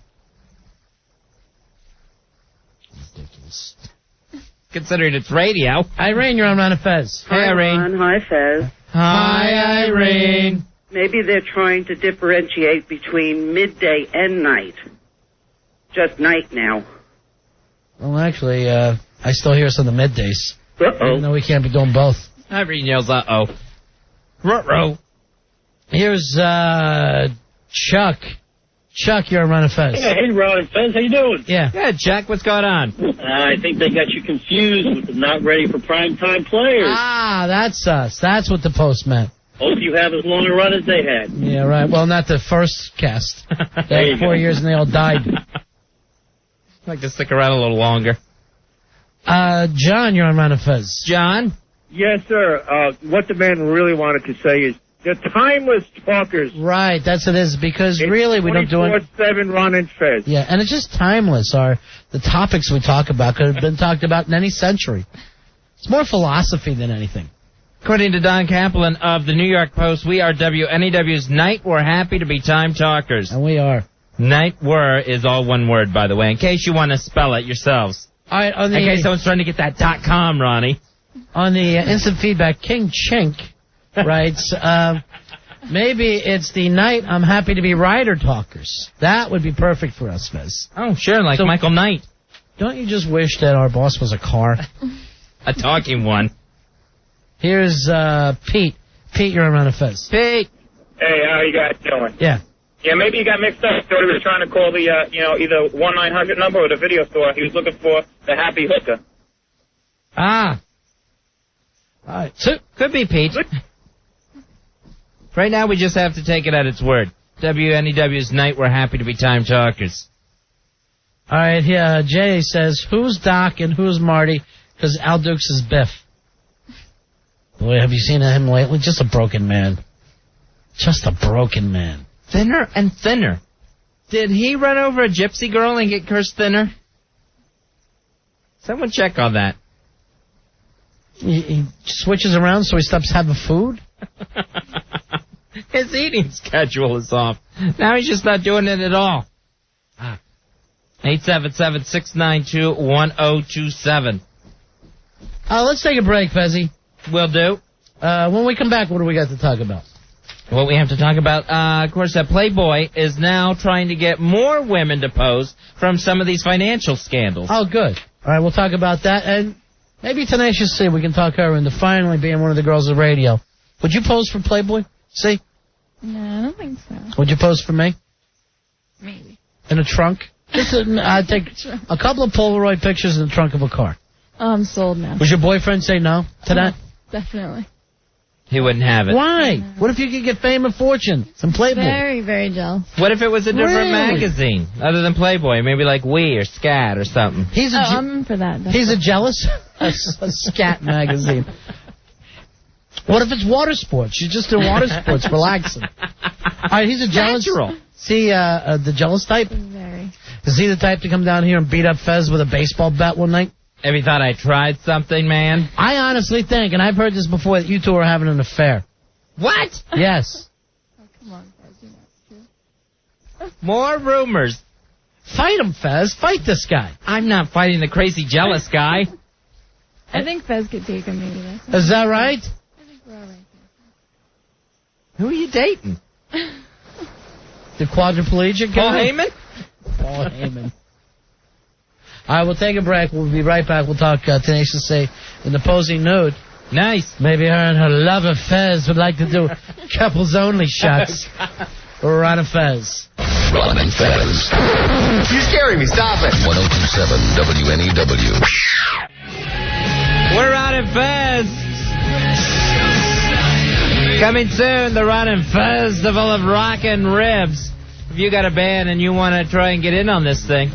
Speaker 7: Ridiculous.
Speaker 5: Considering it's radio.
Speaker 7: Irene, you're on Ron and Fez.
Speaker 5: Hey, Irene.
Speaker 13: Hi, Fez.
Speaker 5: Hi, Irene.
Speaker 13: Maybe they're trying to differentiate between midday and night. Just night now.
Speaker 7: Well, actually, I still hear us on the middays.
Speaker 13: Uh-oh.
Speaker 7: No, we can't be doing both.
Speaker 5: Irene yells, uh-oh. Ruh-roh.
Speaker 7: Here's Chuck. Chuck, you're on Ron and Fez.
Speaker 14: Hey, Ron and Fez, how you doing?
Speaker 7: Yeah.
Speaker 5: Yeah, Chuck, what's going on?
Speaker 14: I think they got you confused with the not ready for primetime players.
Speaker 7: Ah, that's us. That's what the post meant.
Speaker 14: Hope you have as long a run as they had.
Speaker 7: Yeah, right. Well, not the first cast. They had 4 years and they all died.
Speaker 5: I'd like to stick around a little longer.
Speaker 7: John, you're on Ron and Fez.
Speaker 5: John?
Speaker 12: Yes, sir. What the man really wanted to say is the timeless talkers.
Speaker 7: Right, that's what it is, because really we don't do it.
Speaker 12: 24/7 Ron and Fez.
Speaker 7: Yeah, and it's just timeless. The topics we talk about could have been talked about in any century. It's more philosophy than anything.
Speaker 5: According to Don Kaplan of the New York Post, we are WNEW's Night We're Happy to Be Time Talkers.
Speaker 7: And we are.
Speaker 5: Night We're is all one word, by the way, in case you want to spell it yourselves.
Speaker 7: All right,
Speaker 5: in case someone's trying to get that .com, Ronnie.
Speaker 7: On the instant feedback, King Chink writes, maybe it's the night I'm happy to be rider talkers. That would be perfect for us, Fez.
Speaker 5: Oh, sure, like
Speaker 7: So-
Speaker 5: Michael Knight.
Speaker 7: Don't you just wish that our boss was a car?
Speaker 5: A talking one.
Speaker 7: Here's Pete. Pete, you're on Ron and Fez.
Speaker 5: Pete.
Speaker 15: Hey, how you guys doing?
Speaker 7: Yeah.
Speaker 15: Yeah, maybe he got mixed up. Thought he was trying to call the, either 1-900 number or the video store. He was looking for the happy hooker.
Speaker 7: Ah. All right. So,
Speaker 5: could be Pete. Right now, we just have to take it at its word. WNEW's Night We're Happy to Be Time Talkers.
Speaker 7: all right, here, Jay says, who's Doc and who's Marty? Because Al Dukes is Biff. Boy, have you seen him lately? Just a broken man. Just a broken man.
Speaker 5: Thinner and thinner. Did he run over a gypsy girl and get cursed thinner? Someone check on that.
Speaker 7: He switches around so he stops having food?
Speaker 5: His eating schedule is off. Now he's just not doing it at all. 877-692-1027.
Speaker 7: Let's take a break, Fezzy.
Speaker 5: Will do.
Speaker 7: When we come back, what do we got to talk about?
Speaker 5: What we have to talk about, of course, that Playboy is now trying to get more women to pose from some of these financial scandals.
Speaker 7: Oh, good. All right, we'll talk about that. And maybe Tenacious C, we can talk her into finally being one of the girls of radio. Would you pose for Playboy? See?
Speaker 2: No, I don't think so.
Speaker 7: Would you pose for me?
Speaker 2: Maybe.
Speaker 7: In a trunk? Just I'd take a couple of Polaroid pictures in the trunk of a car.
Speaker 2: Oh, I'm sold now.
Speaker 7: Would your boyfriend say no to that?
Speaker 2: Definitely.
Speaker 5: He wouldn't have it.
Speaker 7: Why? What if you could get fame and fortune from Playboy?
Speaker 2: Very, very jealous.
Speaker 5: What if it was a different
Speaker 7: Really?
Speaker 5: magazine other than Playboy? Maybe like We or Scat or something.
Speaker 2: I'm in for that.
Speaker 7: He's a jealous? a scat magazine. What if it's water sports? You just do water sports, relaxing. All right, he's a jealous.
Speaker 5: Natural.
Speaker 7: See, the jealous type?
Speaker 2: Very.
Speaker 7: Is he the type to come down here and beat up Fez with a baseball bat one night?
Speaker 5: Have you thought I tried something, man?
Speaker 7: I honestly think, and I've heard this before, that you two are having an affair.
Speaker 5: What?
Speaker 7: Yes.
Speaker 2: Come on, Fez. You know it's true.
Speaker 5: More rumors.
Speaker 7: Fight him, Fez. Fight this guy.
Speaker 5: I'm not fighting the crazy jealous guy.
Speaker 2: I think Fez could take him maybe.
Speaker 7: Is that right?
Speaker 2: I think we're all right.
Speaker 5: Who are you dating?
Speaker 7: The quadriplegic
Speaker 5: Paul
Speaker 7: guy?
Speaker 5: Heyman?
Speaker 7: Paul Heyman. All right, we'll take a break. We'll be right back. We'll talk Tenacious C in the posing nude.
Speaker 5: Nice.
Speaker 7: Maybe her and her lover Fez would like to do couples only shots. Ron and Fez.
Speaker 16: Ron and Fez. You're scaring me. Stop it. 1027 WNEW.
Speaker 5: We're Ron and Fez. Coming soon, the Ron and Festival of Rockin' Ribs. If you got a band and you want to try and get in on this thing,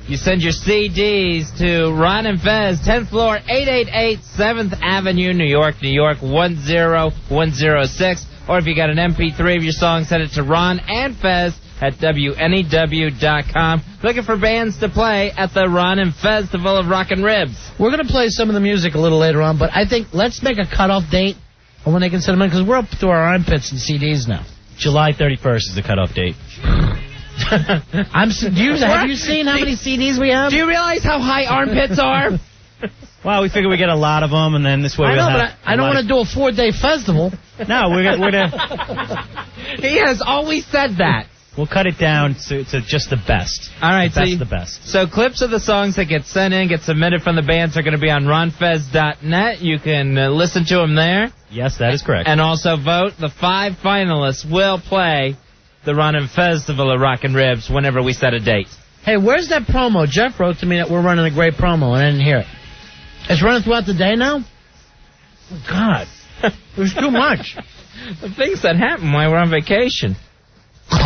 Speaker 5: you send your CDs to Ron and Fez, 10th floor, 888 7th Avenue, New York, 10106. Or if you got an MP3 of your song, send it to Ron and Fez at WNEW.com. Looking for bands to play at the Ron and Festival of Rockin' Ribs.
Speaker 7: We're going to play some of the music a little later on, but I think let's make a cutoff date on when they can send them in, because we're up to our armpits in CDs now.
Speaker 10: July 31st is the cutoff date.
Speaker 7: Have you seen how many CDs we have?
Speaker 5: Do you realize how high armpits are?
Speaker 10: Well, we figure we get a lot of them, and then this way
Speaker 7: I
Speaker 10: we'll
Speaker 7: know,
Speaker 10: have...
Speaker 7: but I don't want to do a 4-day festival.
Speaker 10: No, we're gonna...
Speaker 5: He has always said that.
Speaker 10: We'll cut it down to just the best.
Speaker 5: All right,
Speaker 10: the best.
Speaker 5: So clips of the songs that get sent in, get submitted from the bands are going to be on ronfez.net. You can listen to them there.
Speaker 10: Yes, that is correct.
Speaker 5: And also vote. The 5 finalists will play the Ron and Festival of Rockin' Ribs whenever we set a date.
Speaker 7: Hey, where's that promo? Jeff wrote to me that we're running a great promo, and I didn't hear it. It's running throughout the day now? Oh, God. There's too much.
Speaker 5: The things that happen while we're on vacation.
Speaker 1: Coming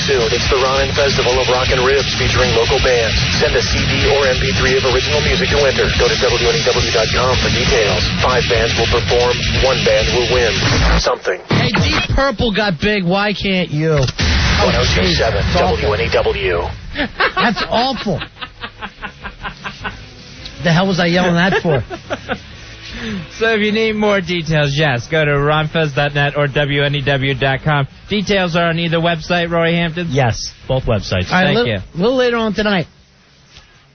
Speaker 1: soon, it's the Ron and Festival of Rockin' Ribs featuring local bands. Send a CD or MP3 of original music to enter. Go to WNEW.com for details. 5 bands will perform. 1 band will win something.
Speaker 7: Hey, Deep Purple got big. Why can't you?
Speaker 1: 1027 WNEW.
Speaker 7: That's awful. The hell was I yelling that for?
Speaker 5: So if you need more details, yes, go to ronfez.net or WNEW.com. Details are on either website, Roy Hampton?
Speaker 10: Yes, both websites.
Speaker 7: All right,
Speaker 5: Thank you.
Speaker 7: A little later on tonight,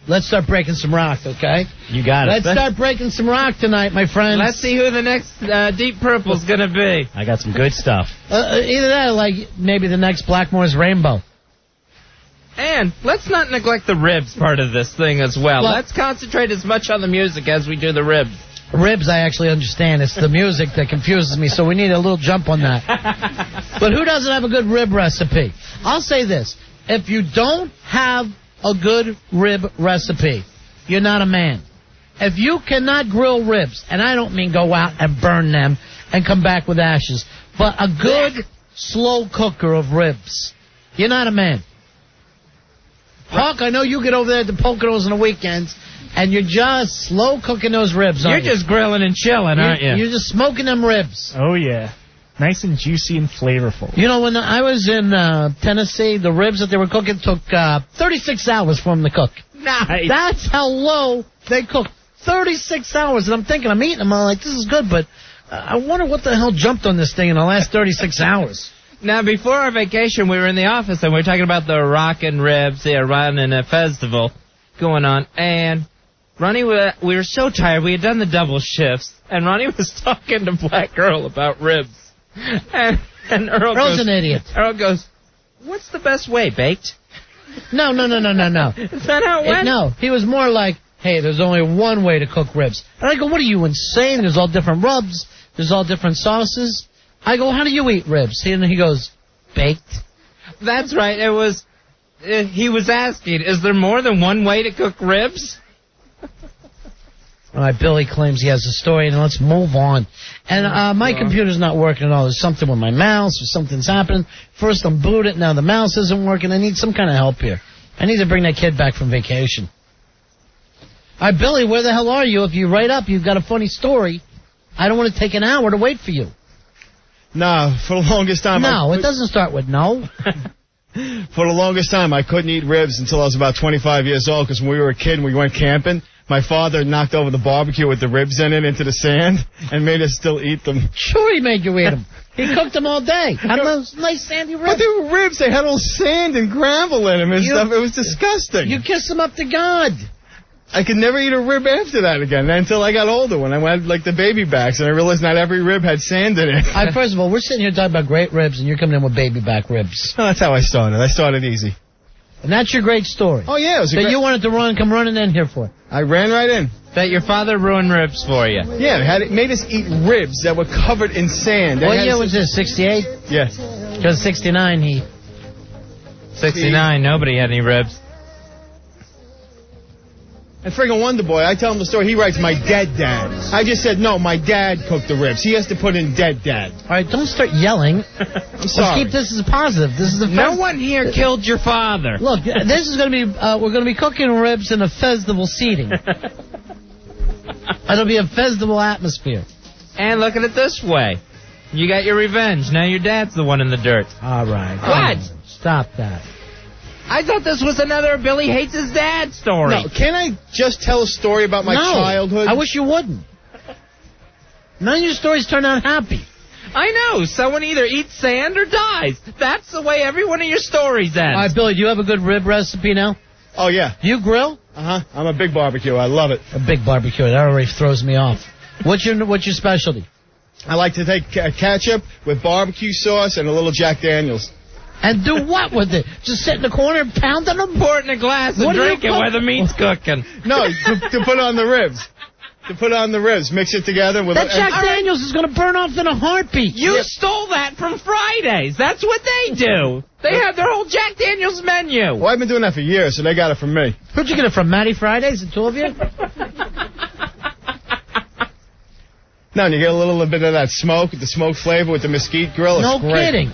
Speaker 7: let's start breaking some rock, okay?
Speaker 10: You got it.
Speaker 7: Let's start breaking some rock tonight, my friends.
Speaker 5: Let's see who the next Deep Purple's going to be.
Speaker 10: I got some good stuff.
Speaker 7: Either that or like maybe the next Blackmore's Rainbow.
Speaker 5: And let's not neglect the ribs part of this thing as well. Let's concentrate as much on the music as we do the ribs.
Speaker 7: Ribs, I actually understand. It's the music that confuses me, so we need a little jump on that. But who doesn't have a good rib recipe? I'll say this. If you don't have a good rib recipe, you're not a man. If you cannot grill ribs, and I don't mean go out and burn them and come back with ashes, but a good slow cooker of ribs, you're not a man. Hawk, I know you get over there at the Poconos on the weekends, and you're just slow cooking those ribs, aren't you?
Speaker 5: You're just grilling and chilling, aren't you?
Speaker 7: You're just smoking them ribs.
Speaker 17: Oh, yeah. Nice and juicy and flavorful.
Speaker 7: You know, when I was in Tennessee, the ribs that they were cooking took 36 hours for them to cook.
Speaker 5: Nice.
Speaker 7: That's how low they cook. 36 hours. And I'm thinking, I'm eating them. I'm like, this is good, but I wonder what the hell jumped on this thing in the last 36 hours.
Speaker 5: Now, before our vacation, we were in the office, and we were talking about the Rockin' Ribs, the Ron and a Festival going on, and Ronnie, we were so tired. We had done the double shifts, and Ronnie was talking to Black Earl about ribs. And
Speaker 7: Earl's an idiot.
Speaker 5: Earl goes, what's the best way, baked?
Speaker 7: No.
Speaker 5: Is that how it went?
Speaker 7: No, he was more like, hey, there's only one way to cook ribs. And I go, what are you, insane? There's all different rubs. There's all different sauces. I go, how do you eat ribs? And he goes, baked.
Speaker 5: That's right. It was, he was asking, is there more than one way to cook ribs?
Speaker 7: All right, Billy claims he has a story, and let's move on. And my computer's not working at all. There's something with my mouse, or something's happening. First I'm booted, now the mouse isn't working. I need some kind of help here. I need to bring that kid back from vacation. All right, Billy, where the hell are you? If you write up, you've got a funny story. I don't want to take an hour to wait for you.
Speaker 18: Nah, for the longest time.
Speaker 7: No, it doesn't start with no.
Speaker 18: For the longest time, I couldn't eat ribs until I was about 25 years old, because when we were a kid and we went camping, my father knocked over the barbecue with the ribs in it into the sand and made us still eat them.
Speaker 7: Sure he made you eat them. He cooked them all day. On those nice sandy ribs.
Speaker 18: But they were ribs. They had all sand and gravel in them and stuff. It was disgusting.
Speaker 7: You kissed them up to God.
Speaker 18: I could never eat a rib after that again until I got older, when I went like the baby backs, and I realized not every rib had sand in it.
Speaker 7: First of all, we're sitting here talking about great ribs, and you're coming in with baby back ribs.
Speaker 18: No, that's how I started. I started easy.
Speaker 7: And that's your great story.
Speaker 18: Oh, yeah. It was
Speaker 7: that you wanted to come running in here for.
Speaker 18: I ran right in.
Speaker 5: That your father ruined ribs for you.
Speaker 18: Yeah, it made us eat ribs that were covered in sand.
Speaker 7: What year was this, 68?
Speaker 18: Yeah.
Speaker 7: Because 69,
Speaker 5: 69, nobody had any ribs.
Speaker 18: And friggin' Wonder Boy, I tell him the story, he writes, my dead dad. I just said, no, my dad cooked the ribs. He has to put in dead dad.
Speaker 7: All right, don't start yelling.
Speaker 18: I'm sorry.
Speaker 7: Let's keep this as positive. This is the
Speaker 5: No one here killed your father.
Speaker 7: Look, this is going to be, we're going to be cooking ribs in a festival seating. It'll be a festival atmosphere.
Speaker 5: And look at it this way. You got your revenge. Now your dad's the one in the dirt.
Speaker 7: All right.
Speaker 5: What?
Speaker 7: Stop that.
Speaker 5: I thought this was another Billy hates his dad story.
Speaker 18: No, can I just tell a story about my childhood?
Speaker 7: I wish you wouldn't. None of your stories turn out happy.
Speaker 5: I know. Someone either eats sand or dies. That's the way every one of your stories ends.
Speaker 7: All right, Billy, do you have a good rib recipe now?
Speaker 18: Oh, yeah.
Speaker 7: You grill?
Speaker 18: Uh-huh. I'm a big barbecue. I love it.
Speaker 7: A big barbecue. That already throws me off. What's your specialty?
Speaker 18: I like to take ketchup with barbecue sauce and a little Jack Daniels.
Speaker 7: And do what with it? Just sit in the corner and pound on them?
Speaker 5: Pour it in a glass and drink it while the meat's cooking.
Speaker 18: No, to put on the ribs. To put on the ribs. Mix it together with...
Speaker 7: That Jack Daniels is going to burn off in a heartbeat.
Speaker 5: You stole that from Fridays. That's what they do. They have their whole Jack Daniels menu.
Speaker 18: Well, I've been doing that for years, so they got it from me.
Speaker 7: Where'd you get it from, Matty Fridays, the two of you?
Speaker 18: No, and you get a little bit of that smoke, the smoke flavor with the mesquite grill. It's
Speaker 7: No
Speaker 18: great.
Speaker 7: kidding.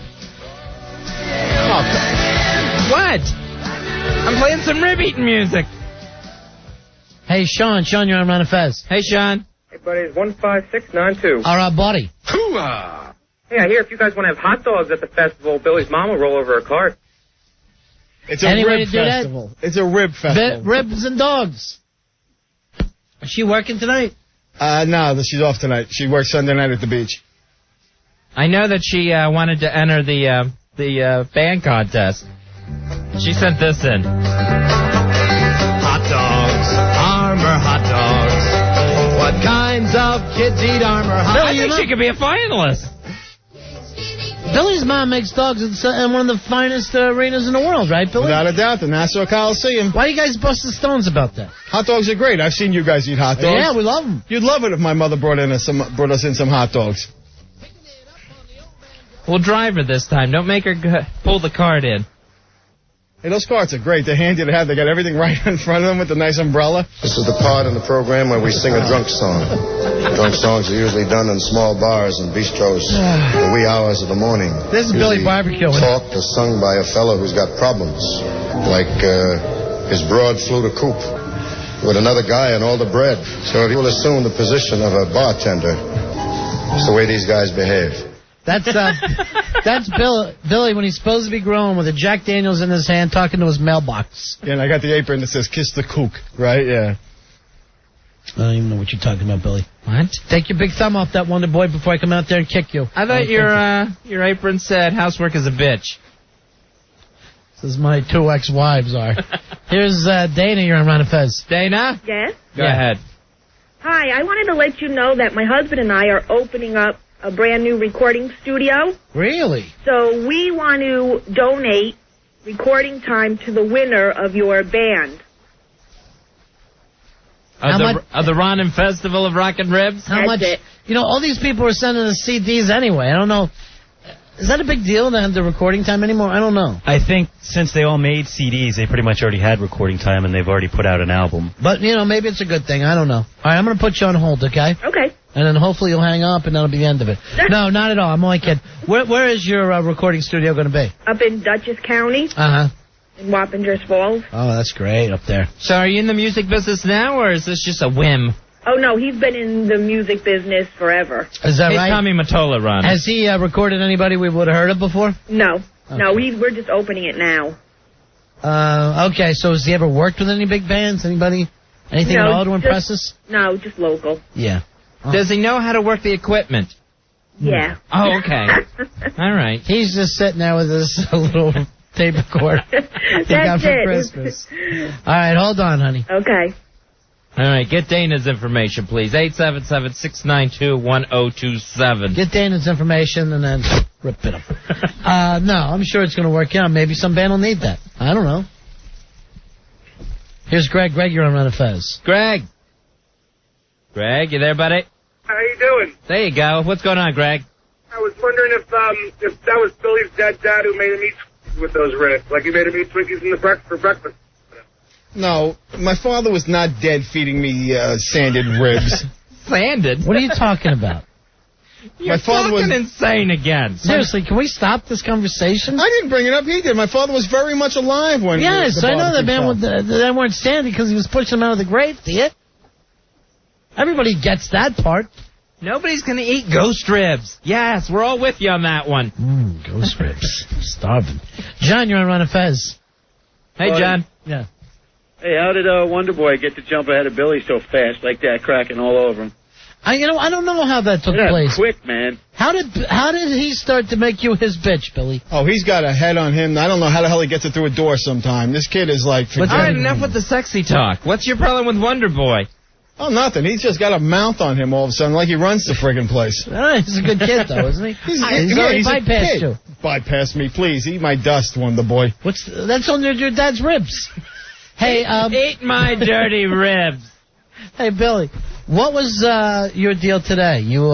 Speaker 5: What? I'm playing some rib-eating music.
Speaker 7: Hey, Sean, you're on Ron and Fez.
Speaker 5: Hey, Sean.
Speaker 19: Hey, buddy, it's 15692.
Speaker 7: All right, buddy.
Speaker 19: Hoo-ah! Hey, I hear if you guys want to have hot dogs at the festival, Billy's mom will roll over a cart.
Speaker 18: It's a
Speaker 7: Any way
Speaker 18: rib
Speaker 7: to do that?
Speaker 18: festival. It's a rib festival.
Speaker 7: Ribs and dogs. Is she working tonight?
Speaker 18: No, she's off tonight. She works Sunday night at the beach.
Speaker 5: I know that she wanted to enter the band contest. She sent this in.
Speaker 3: Hot dogs, Armour hot dogs. What kinds of kids eat Armour hot dogs?
Speaker 5: I think she could be a finalist.
Speaker 7: Billy's mom makes dogs in one of the finest arenas in the world, right, Billy?
Speaker 18: Without a doubt, the Nassau Coliseum.
Speaker 7: Why do you guys bust the stones about that?
Speaker 18: Hot dogs are great. I've seen you guys eat hot dogs.
Speaker 7: Yeah, we love them.
Speaker 18: You'd love it if my mother brought us in some hot dogs.
Speaker 5: We'll drive her this time. Don't make her pull the cart in.
Speaker 18: Hey, those carts are great. They're handy to have. They got everything right in front of them with the nice umbrella.
Speaker 20: This is the part in the program where we sing a drunk song. Drunk songs are usually done in small bars and bistros in the wee hours of the morning.
Speaker 7: This is Billy Barbecue.
Speaker 20: Talked or sung by a fellow who's got problems, like his broad flew to coop with another guy and all the bread. So he will assume the position of a bartender. It's the way these guys behave.
Speaker 7: That's Billy when he's supposed to be growing with a Jack Daniels in his hand talking to his mailbox.
Speaker 18: Yeah, and I got the apron that says "Kiss the Kook," right? Yeah.
Speaker 7: I don't even know what you're talking about, Billy.
Speaker 5: What?
Speaker 7: Take your big thumb off that Wonder Boy before I come out there and kick you.
Speaker 5: I thought your apron said housework is a bitch.
Speaker 7: This is my two ex-wives are. Here's Dana. You're on Ron and Fez.
Speaker 5: Dana?
Speaker 11: Yes?
Speaker 5: Go ahead.
Speaker 11: Hi, I wanted to let you know that my husband and I are opening up a brand new recording studio.
Speaker 7: Really?
Speaker 11: So we want to donate recording time to the winner of your band.
Speaker 5: Of the Ron and Festival of Rock and Ribs?
Speaker 7: How much? You know, all these people are sending us CDs anyway. I don't know. Is that a big deal to have the recording time anymore? I don't know.
Speaker 10: I think since they all made CDs, they pretty much already had recording time, and they've already put out an album.
Speaker 7: But, you know, maybe it's a good thing. I don't know. All right, I'm going to put you on hold, okay?
Speaker 11: Okay.
Speaker 7: And then hopefully you'll hang up, and that'll be the end of it. No, not at all. I'm only kidding. Where is your recording studio going to be?
Speaker 11: Up in Dutchess County.
Speaker 7: Uh-huh.
Speaker 11: In Wappingers Falls.
Speaker 7: Oh, that's great up there.
Speaker 5: So are you in the music business now, or is this just a whim?
Speaker 11: Oh, no, he's been in the music business forever.
Speaker 7: Is that
Speaker 5: Hey,
Speaker 7: right?
Speaker 5: Tommy Mottola, Ron.
Speaker 7: Has he recorded anybody we would have heard of before?
Speaker 11: No. No, we're just opening it now.
Speaker 7: Okay, so has he ever worked with any big bands? Anybody? Anything
Speaker 11: No,
Speaker 7: at all to impress
Speaker 11: just-
Speaker 7: us?
Speaker 11: No, just local.
Speaker 7: Yeah.
Speaker 5: Does he know how to work the equipment?
Speaker 11: Yeah.
Speaker 5: Oh, okay. All right.
Speaker 7: He's just sitting there with his little tape recorder he got for Christmas. All right, hold on, honey.
Speaker 11: Okay.
Speaker 5: All right, get Dana's information, please. 877-692-1027.
Speaker 7: Get Dana's information and then rip it up. No, I'm sure it's going to work out. Maybe some band will need that. I don't know. Here's Greg. Greg, you're on Run of Fez.
Speaker 5: Greg, you there, buddy?
Speaker 21: How you doing?
Speaker 5: There you go. What's going on, Greg?
Speaker 21: I was wondering if that was Billy's dead dad who made him eat with those ribs, like he made him eat Twinkies for breakfast.
Speaker 18: No, my father was not dead feeding me sanded ribs.
Speaker 5: Sanded?
Speaker 7: What are you talking about?
Speaker 5: You're
Speaker 18: My father
Speaker 5: fucking
Speaker 18: was-
Speaker 5: insane again.
Speaker 7: Seriously, can we stop this conversation?
Speaker 18: I didn't bring it up. He did. My father was very much alive when.
Speaker 7: Yes,
Speaker 18: the
Speaker 7: I know that
Speaker 18: barbecue
Speaker 7: man
Speaker 18: fell.
Speaker 7: they weren't standing because he was pushing them out of the grave, see it? Everybody gets that part.
Speaker 5: Nobody's going to eat ghost ribs. Yes, we're all with you on that one.
Speaker 7: Ghost ribs. I'm starving. John, you're on Run of Fez.
Speaker 5: Hey, John.
Speaker 7: Yeah.
Speaker 14: Hey, how did Wonder Boy get to jump ahead of Billy so fast like that, cracking all over him?
Speaker 7: I don't know how that took place.
Speaker 14: Quick, man.
Speaker 7: How did he start to make you his bitch, Billy?
Speaker 18: Oh, he's got a head on him. I don't know how the hell he gets it through a door sometime. This kid is like...
Speaker 5: All right, enough with the sexy talk. What's your problem with Wonder Boy?
Speaker 18: Oh, nothing. He's just got a mouth on him all of a sudden, like he runs the friggin' place.
Speaker 7: He's a good kid, though, isn't he? He's already bypassed you.
Speaker 18: Bypass me, please. Eat my dust, Wonder Boy.
Speaker 7: That's on your dad's ribs. Hey,
Speaker 5: Eat my dirty ribs.
Speaker 7: Hey, Billy, what was your deal today? You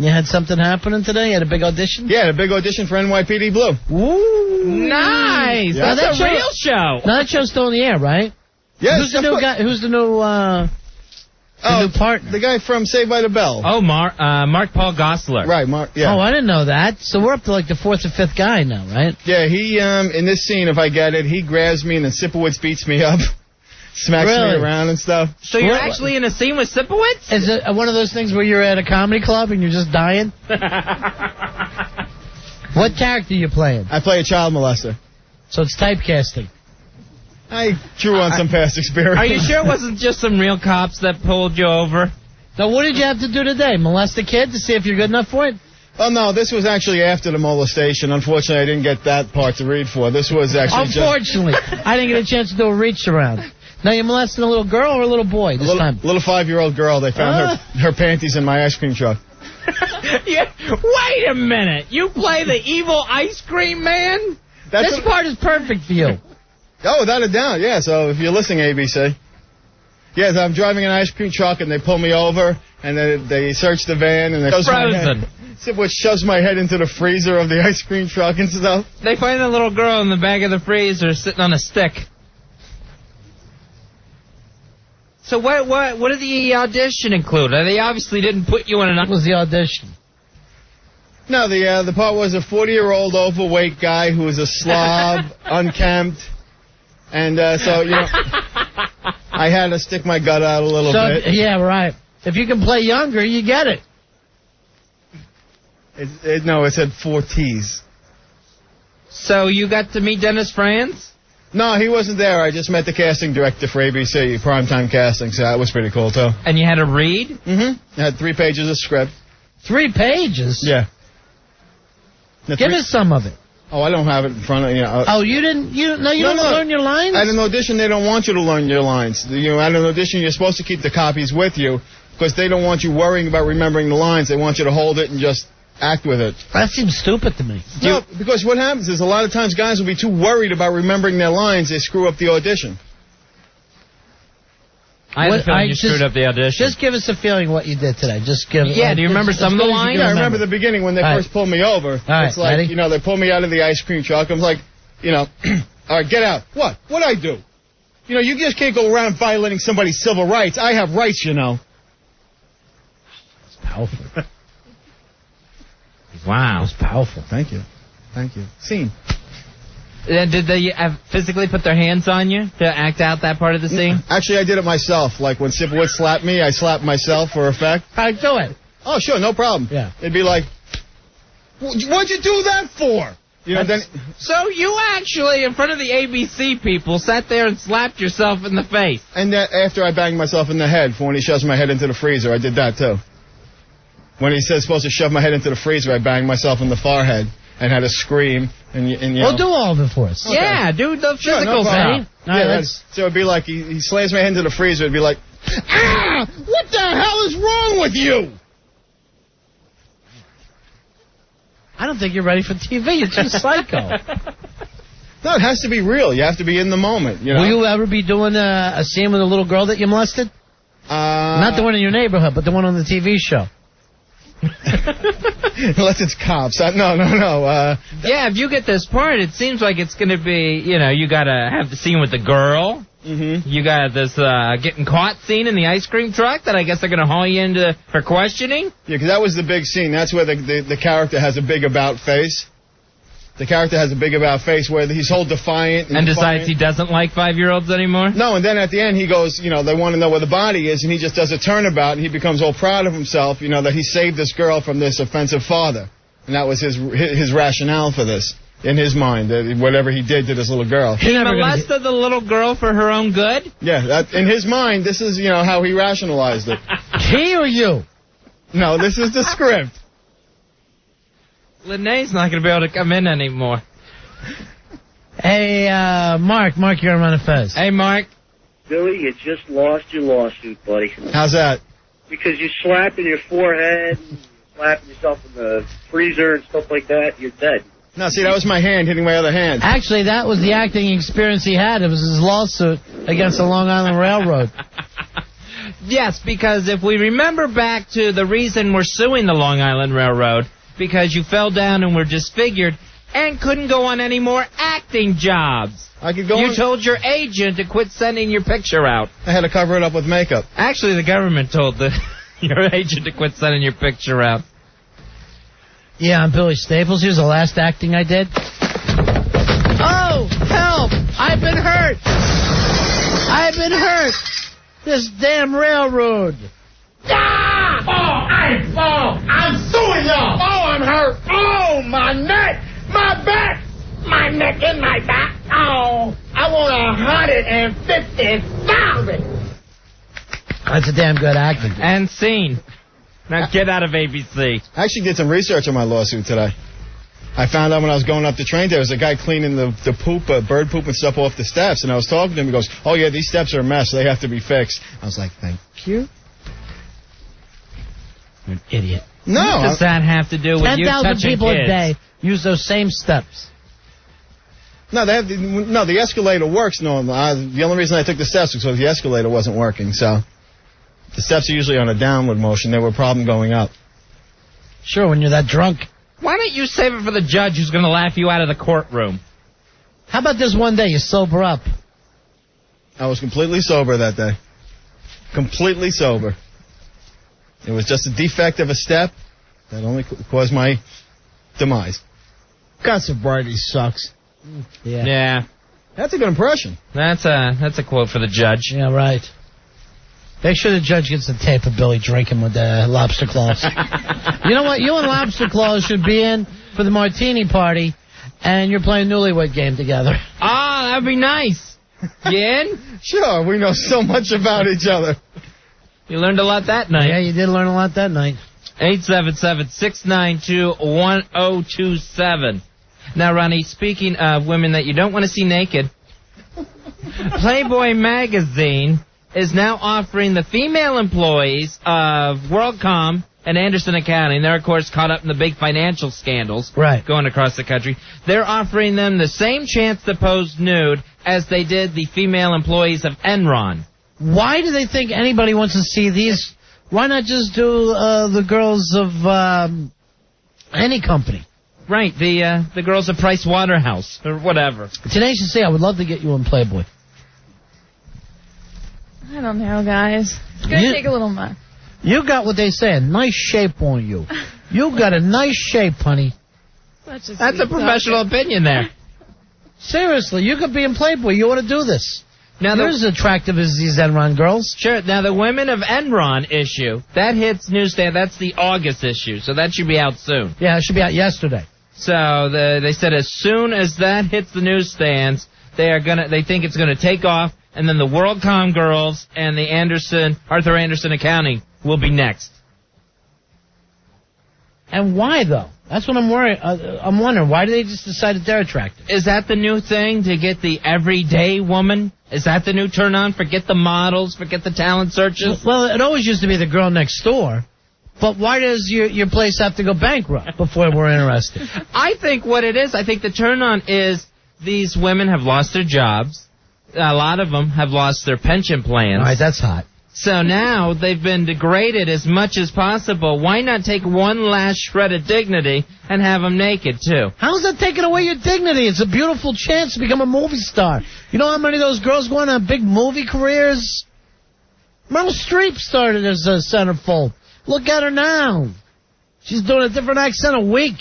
Speaker 7: had something happening today? You had a big audition?
Speaker 18: Yeah, a big audition for NYPD Blue.
Speaker 7: Ooh.
Speaker 5: Nice.
Speaker 18: Yeah.
Speaker 5: That's a real show.
Speaker 7: Now, that show's still in the air, right?
Speaker 18: Yes.
Speaker 7: Who's the new guy? Who's the new... new partner.
Speaker 18: The guy from Saved by the Bell.
Speaker 5: Oh, Mark Paul Gosselaar.
Speaker 18: Right, Mark. Yeah.
Speaker 7: Oh, I didn't know that. So we're up to like the 4th or 5th guy now, right?
Speaker 18: Yeah, he in this scene, if I get it, he grabs me and then Sipowicz beats me up, smacks me around and stuff.
Speaker 5: So you're actually in a scene with Sipowicz?
Speaker 7: Is it one of those things where you're at a comedy club and you're just dying? What character are you playing?
Speaker 18: I play a child molester.
Speaker 7: So it's typecasting.
Speaker 18: I drew on some past experience.
Speaker 5: Are you sure it wasn't just some real cops that pulled you over?
Speaker 7: Now, what did you have to do today? Molest a kid to see if you're good enough for it?
Speaker 18: Oh, no, this was actually after the molestation. Unfortunately, I didn't get that part to read for. This was actually
Speaker 7: Unfortunately, I didn't get a chance to do a reach around. Now, you're molesting a little girl or a little boy this time?
Speaker 18: Little 5-year-old girl. They found her panties in my ice cream truck.
Speaker 5: Wait a minute. You play the evil ice cream man?
Speaker 7: This part is perfect for you.
Speaker 18: Oh, without a doubt, yeah. So if you're listening, ABC. Yes, I'm driving an ice cream truck, and they pull me over, and they search the van, and they which shoves my head into the freezer of the ice cream truck and stuff.
Speaker 5: They find a little girl in the back of the freezer sitting on a stick. So what did the audition include? They obviously didn't put you in an...
Speaker 7: What was the audition?
Speaker 18: No, the part was a 40-year-old overweight guy who was a slob, unkempt. And so, I had to stick my gut out a little bit.
Speaker 7: Yeah, right. If you can play younger, you get it.
Speaker 18: No, it said 4 T's.
Speaker 5: So you got to meet Dennis Franz?
Speaker 18: No, he wasn't there. I just met the casting director for ABC, primetime casting, so that was pretty cool, too.
Speaker 5: And you had to read?
Speaker 18: Mm-hmm. I had 3 pages of script.
Speaker 7: 3 pages?
Speaker 18: Yeah.
Speaker 7: Give us some of it.
Speaker 18: Oh, I don't have it in front of you.
Speaker 7: Oh, you don't learn your lines?
Speaker 18: At an audition, they don't want you to learn your lines. At an audition, you're supposed to keep the copies with you because they don't want you worrying about remembering the lines. They want you to hold it and just act with it.
Speaker 7: That seems stupid to me.
Speaker 18: No, because what happens is a lot of times guys will be too worried about remembering their lines, they screw up the audition.
Speaker 5: I had a feeling you screwed up the audition.
Speaker 7: Just give us a feeling what you did today. Just give.
Speaker 5: Yeah, do you remember some of the lines?
Speaker 18: Yeah, I remember the beginning when they first pulled me over. It's like,
Speaker 7: ready?
Speaker 18: They pulled me out of the ice cream truck. I'm like, all right, get out. What? What'd I do? You just can't go around violating somebody's civil rights. I have rights,
Speaker 7: It's powerful.
Speaker 5: Wow.
Speaker 7: It's powerful.
Speaker 18: Thank you. Scene.
Speaker 5: Did they physically put their hands on you to act out that part of the scene?
Speaker 18: Actually, I did it myself. Like when Sipowicz slapped me, I slapped myself for effect.
Speaker 7: All right, do it.
Speaker 18: Oh, sure, no problem.
Speaker 7: Yeah.
Speaker 18: It'd be like, what'd you do that for?
Speaker 5: So you actually, in front of the ABC people, sat there and slapped yourself in the face.
Speaker 18: And after I banged myself in the head for when he shoves my head into the freezer, I did that too. When he says supposed to shove my head into the freezer, I banged myself in the forehead and had to scream.
Speaker 7: Well, do all of it for us.
Speaker 5: Okay. Yeah, do the physical stuff.
Speaker 18: So it'd be like he slams my head into the freezer. It'd be like, what the hell is wrong with you?
Speaker 7: I don't think you're ready for TV. You're too psycho.
Speaker 18: No, it has to be real. You have to be in the moment.
Speaker 7: Will you ever be doing a scene with a little girl that you molested? Not the one in your neighborhood, but the one on the TV show.
Speaker 18: Unless it's cops. No.
Speaker 5: Yeah, if you get this part, it seems like it's going to be, you got to have the scene with the girl. Mm-hmm. You got this getting caught scene in the ice cream truck that I guess they're going to haul you into for questioning.
Speaker 18: Yeah, because that was the big scene. That's where the character has a big about face. The character has a big about face where he's all defiant.
Speaker 5: And decides he doesn't like 5-year-olds anymore?
Speaker 18: No, and then at the end he goes, they want to know where the body is, and he just does a turnabout, and he becomes all proud of himself, that he saved this girl from this offensive father. And that was his rationale for this, in his mind, whatever he did to this little girl.
Speaker 5: He molested the little girl for her own good?
Speaker 18: Yeah, in his mind, this is, how he rationalized it.
Speaker 7: He or you?
Speaker 18: No, this is the script.
Speaker 5: Linnae's not going to be able to come in anymore.
Speaker 7: Hey, Mark, you're on Ron and Fez.
Speaker 5: Hey, Mark.
Speaker 14: Billy, you just lost your lawsuit, buddy.
Speaker 18: How's that?
Speaker 14: Because you're slapping your forehead, slapping yourself in the freezer and stuff like that, you're dead.
Speaker 18: No, see, that was my hand hitting my other hand.
Speaker 7: Actually, that was the acting experience he had. It was his lawsuit against the Long Island Railroad.
Speaker 5: Yes, because if we remember back to the reason we're suing the Long Island Railroad, because you fell down and were disfigured and couldn't go on any more acting jobs.
Speaker 18: I could go
Speaker 5: You
Speaker 18: on.
Speaker 5: told your agent to quit sending your picture out.
Speaker 18: I had to cover it up with makeup.
Speaker 5: Actually, the government told your agent to quit sending your picture out.
Speaker 7: Yeah, I'm Billy Staples. Here's the last acting I did. Oh, help! I've been hurt! I've been hurt! This damn railroad.
Speaker 3: Ah! I'm suing y'all! Oh, I'm hurt! Oh, my neck! My back! My neck and my back! Oh, I want $150,000!
Speaker 7: That's a damn good acting.
Speaker 5: And scene. Now get out of ABC.
Speaker 18: I actually did some research on my lawsuit today. I found out when I was going up the train, there was a guy cleaning the poop, bird poop and stuff off the steps, and I was talking to him. He goes, "Oh yeah, these steps are a mess. They have to be fixed." I was like, "Thank you."
Speaker 5: You're an idiot.
Speaker 18: No.
Speaker 5: What does that have to do with you
Speaker 7: 10,000
Speaker 5: touching
Speaker 7: people
Speaker 5: kids?
Speaker 7: a day use those same steps.
Speaker 18: No, the escalator works normally. The only reason I took the steps was because the escalator wasn't working. So the steps are usually on a downward motion. There were a problem going up.
Speaker 7: Sure, when you're that drunk.
Speaker 5: Why don't you save it for the judge who's going to laugh you out of the courtroom?
Speaker 7: How about this one day you sober up?
Speaker 18: I was completely sober that day. Completely sober. It was just a defect of a step that only caused my demise.
Speaker 7: God, sobriety sucks.
Speaker 5: Yeah.
Speaker 18: That's a good impression.
Speaker 5: That's a quote for the judge.
Speaker 7: Yeah, right. Make sure the judge gets the tape of Billy drinking with the lobster claws. You know what? You and Lobster Claws should be in for the martini party, and you're playing Newlywed Game together.
Speaker 5: Ah, that'd be nice. You in?
Speaker 18: Sure, we know so much about each other.
Speaker 5: You learned a lot that night.
Speaker 7: Yeah, you did learn a lot that night.
Speaker 5: 877-692-1027. Now, Ronnie, speaking of women that you don't want to see naked, Playboy magazine is now offering the female employees of WorldCom and Anderson Accounting, they're, of course, caught up in the big financial scandals going across the country. They're offering them the same chance to pose nude as they did the female employees of Enron.
Speaker 7: Why do they think anybody wants to see these? Why not just do the girls of any company?
Speaker 5: Right, the girls of Price Waterhouse or whatever.
Speaker 7: Tenacious C, I would love to get you in Playboy.
Speaker 2: I don't know, guys. It's going to take a little more.
Speaker 7: You got what they say, a nice shape on you. You got a nice shape, honey.
Speaker 2: That's
Speaker 5: a professional opinion there.
Speaker 7: Seriously, you could be in Playboy. You want to do this.
Speaker 5: Now
Speaker 7: you're as attractive as these Enron girls.
Speaker 5: Sure. Now, the Women of Enron issue, that hits newsstand. That's the August issue, so that should be out soon.
Speaker 7: Yeah, it should be out yesterday.
Speaker 5: So they said as soon as that hits the newsstands, they think it's gonna take off, and then the WorldCom girls and the Arthur Anderson Accounting will be next.
Speaker 7: And why though? That's what I'm worried. I'm wondering why do they just decide that they're attractive?
Speaker 5: Is that the new thing to get the everyday woman? Is that the new turn on? Forget the models, forget the talent searches.
Speaker 7: Well, it always used to be the girl next door. But why does your place have to go bankrupt before we're interested?
Speaker 5: I think what it is, I think the turn on is these women have lost their jobs. A lot of them have lost their pension plans.
Speaker 7: All right, that's hot.
Speaker 5: So now they've been degraded as much as possible. Why not take one last shred of dignity and have them naked, too?
Speaker 7: How's that taking away your dignity? It's a beautiful chance to become a movie star. You know how many of those girls go on to big movie careers? Meryl Streep started as a centerfold. Look at her now. She's doing a different accent a week.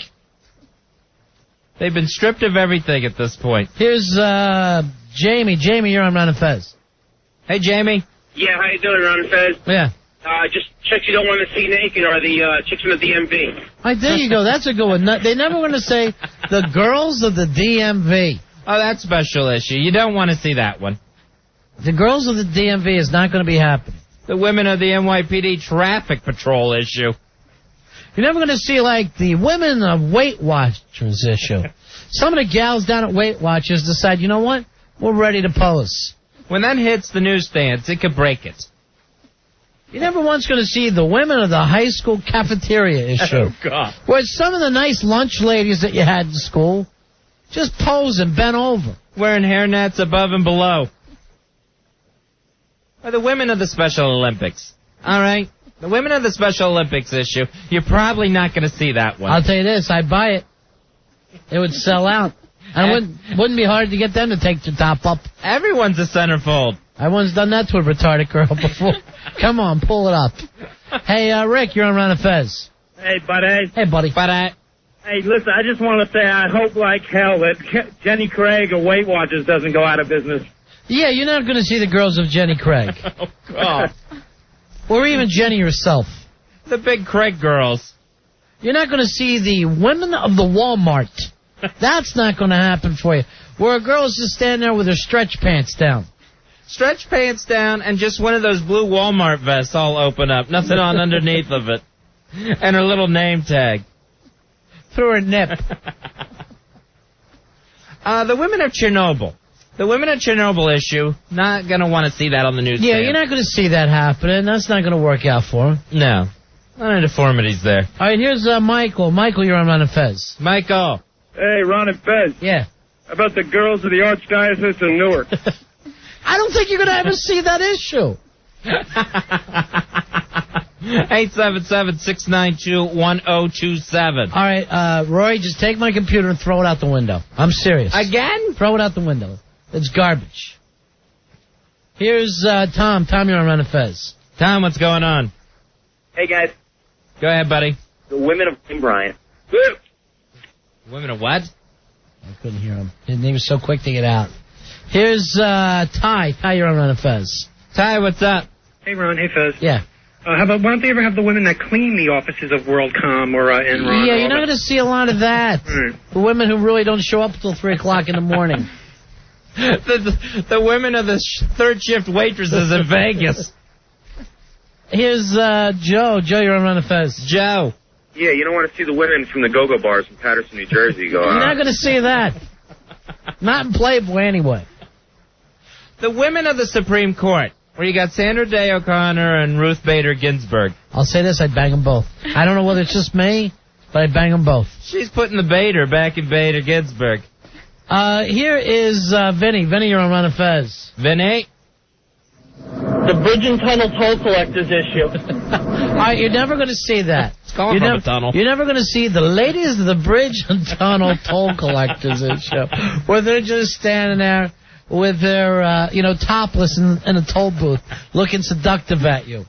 Speaker 5: They've been stripped of everything at this point.
Speaker 7: Here's Jamie. Jamie, you're on Ron and Fez.
Speaker 5: Hey, Jamie.
Speaker 8: Yeah, how you doing, Ron Fez?
Speaker 7: Yeah.
Speaker 8: Just chicks you don't want to see naked are the chicks from the DMV.
Speaker 7: All right, there you go. That's a good one. They never want to say the girls of the DMV.
Speaker 5: Oh, that's a special issue. You don't want to see that one.
Speaker 7: The girls of the DMV is not going to be happening.
Speaker 5: The women of the NYPD traffic patrol issue.
Speaker 7: You're never going to see, like, the women of Weight Watchers issue. Some of the gals down at Weight Watchers decide, you know what? We're ready to pose.
Speaker 5: When that hits the newsstands, it could break it.
Speaker 7: You're never once going to see the women of the high school cafeteria issue.
Speaker 5: Oh, God.
Speaker 7: Where some of the nice lunch ladies that you had in school just pose and bent over.
Speaker 5: Wearing hairnets above and below. Or the women of the Special Olympics. All right? The women of the Special Olympics issue, you're probably not going to see that one.
Speaker 7: I'll tell you this, I'd buy it. It would sell out. And it wouldn't be hard to get them to take the top up.
Speaker 5: Everyone's a centerfold.
Speaker 7: I once done that to a retarded girl before. Come on, pull it up. Hey, Rick, you're on Ron and Fez.
Speaker 12: Hey, buddy.
Speaker 7: Hey, buddy.
Speaker 5: Buddy.
Speaker 12: Hey, listen, I just want to say I hope like hell that Jenny Craig of Weight Watchers doesn't go out of business.
Speaker 7: Yeah, you're not going to see the girls of Jenny Craig.
Speaker 5: Oh, God.
Speaker 7: Or even Jenny herself.
Speaker 5: The big Craig girls.
Speaker 7: You're not going to see the women of the Walmart. That's not going to happen for you. Where a girl's just standing there with her stretch pants down.
Speaker 5: Stretch pants down and just one of those blue Walmart vests all open up. Nothing on underneath of it. And her little name tag.
Speaker 7: Through her nip.
Speaker 5: The women of Chernobyl. The women of Chernobyl issue, not going to want to see that on the news.
Speaker 7: Yeah, you're not going to see that happening. That's not going to work out for him.
Speaker 5: No. Not any deformities there.
Speaker 7: All right, here's Michael. Michael, you're on Ron and Fez.
Speaker 5: Michael.
Speaker 12: Hey, Ron and Fez.
Speaker 7: Yeah.
Speaker 12: How about the girls of the Archdiocese of Newark?
Speaker 7: I don't think you're going to ever see that issue.
Speaker 5: 877-692-1027.
Speaker 7: All right, Roy, just take my computer and throw it out the window. I'm serious.
Speaker 5: Again?
Speaker 7: Throw it out the window. It's garbage. Here's Tom. Tom, you're on Ron and Fez.
Speaker 5: Tom, what's going on?
Speaker 4: Hey, guys.
Speaker 5: Go ahead, buddy.
Speaker 4: The women of Tim Bryant.
Speaker 5: Women of what?
Speaker 7: I couldn't hear him. He was so quick to get out. Here's Ty. Ty, you're on Ron and Fez.
Speaker 5: Ty, what's up?
Speaker 8: Hey, Ron. Hey, Fez.
Speaker 7: Yeah.
Speaker 8: How about, why don't they ever have the women that clean the offices of WorldCom or Enron?
Speaker 7: Yeah, you're not going to see a lot of that. The women who really don't show up until 3 o'clock in the morning.
Speaker 5: The women of the third shift waitresses in Vegas.
Speaker 7: Here's Joe. Joe, you're on Ron and Fez.
Speaker 5: Joe.
Speaker 9: Yeah, you don't want to see the women from the go-go bars in Patterson, New Jersey go
Speaker 7: You're
Speaker 9: out.
Speaker 7: not going to see that. Not in Playboy, anyway.
Speaker 5: The women of the Supreme Court, where you got Sandra Day O'Connor and Ruth Bader Ginsburg.
Speaker 7: I'll say this, I'd bang them both. I don't know whether it's just me, but I'd bang them both.
Speaker 5: She's putting the Bader back in Bader Ginsburg.
Speaker 7: Here is Vinny. Vinny, you're on Ron and Fez.
Speaker 5: Vinny?
Speaker 22: The bridge and tunnel toll collectors issue.
Speaker 7: All right, you're never going to see that.
Speaker 5: It's calling from a tunnel.
Speaker 7: You're never going to see the ladies of the bridge and tunnel toll collectors issue, where they're just standing there with their, topless in a toll booth, looking seductive at you.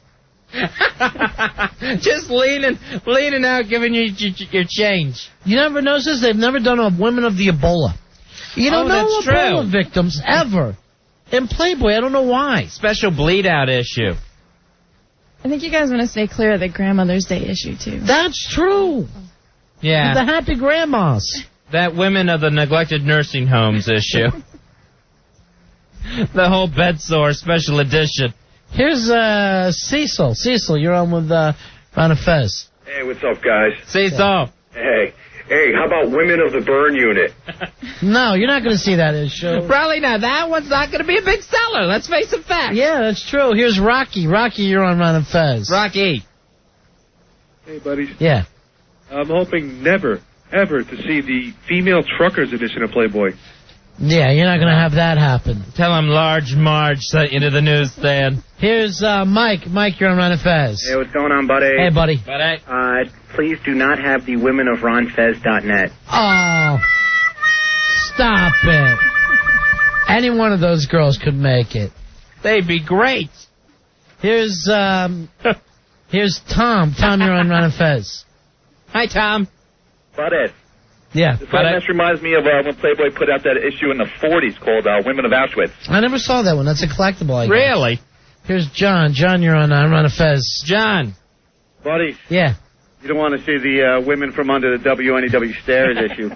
Speaker 5: Just leaning out, giving you your change.
Speaker 7: You never notice this? They've never done a Women of the Ebola. You don't know
Speaker 5: that's
Speaker 7: Ebola
Speaker 5: true.
Speaker 7: victims ever. In Playboy, I don't know why.
Speaker 5: Special bleed-out issue.
Speaker 2: I think you guys want to stay clear of the Grandmother's Day issue, too.
Speaker 7: That's true.
Speaker 5: Yeah.
Speaker 7: The happy grandmas.
Speaker 5: That women of the neglected nursing homes issue. The whole bed sore special edition.
Speaker 7: Here's Cecil. Cecil, you're on with Ron and Fez.
Speaker 21: Hey, what's up, guys?
Speaker 5: Cecil.
Speaker 21: Hey, how about women of the burn unit?
Speaker 7: No, you're not going to see that issue.
Speaker 5: Probably not. That one's not going to be a big seller. Let's face the facts.
Speaker 7: Yeah, that's true. Here's Rocky. Rocky, you're on Ron and Fez.
Speaker 5: Rocky.
Speaker 23: Hey, buddies.
Speaker 7: Yeah.
Speaker 23: I'm hoping never, ever to see the female truckers edition of Playboy.
Speaker 7: Yeah, you're not going to have that happen.
Speaker 5: Tell him Large Marge sent you to the newsstand.
Speaker 7: Here's Mike. Mike, you're on Ron and Fez.
Speaker 4: Hey, what's going on, buddy?
Speaker 7: Hey, buddy.
Speaker 4: Please do not have the women of RonFez.net.
Speaker 7: Oh, stop it. Any one of those girls could make it.
Speaker 5: They'd be great.
Speaker 7: Here's Tom. Tom, you're on Ron and Fez.
Speaker 5: Hi, Tom.
Speaker 9: Butthead.
Speaker 7: Yeah.
Speaker 9: This reminds me of when Playboy put out that issue in the 40s called Women of Auschwitz.
Speaker 7: I never saw that one. That's a collectible, I guess.
Speaker 5: Really?
Speaker 7: Here's John. John, you're on Ron and Fez.
Speaker 5: John.
Speaker 12: Buddy.
Speaker 7: Yeah.
Speaker 12: You don't want to see the women from under the WNEW stairs issue.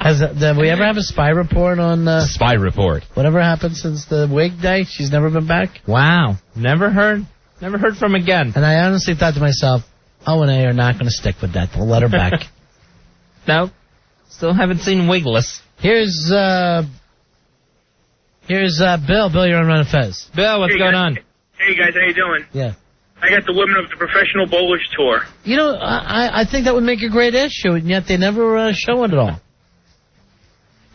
Speaker 7: Did we ever have a spy report on...
Speaker 5: Spy report.
Speaker 7: Whatever happened since the wig day? She's never been back?
Speaker 5: Wow. Never heard from again.
Speaker 7: And I honestly thought to myself, O&A are not going to stick with that. They'll let her back.
Speaker 5: No. Still haven't seen Wigless.
Speaker 7: Here's Bill. Bill, you're on Run and Fez.
Speaker 5: Bill, what's going on?
Speaker 21: Hey, guys, how you doing?
Speaker 7: Yeah.
Speaker 21: I got the Women of the Professional Bowlers Tour.
Speaker 7: You know, I think that would make a great issue, and yet they never show it at all.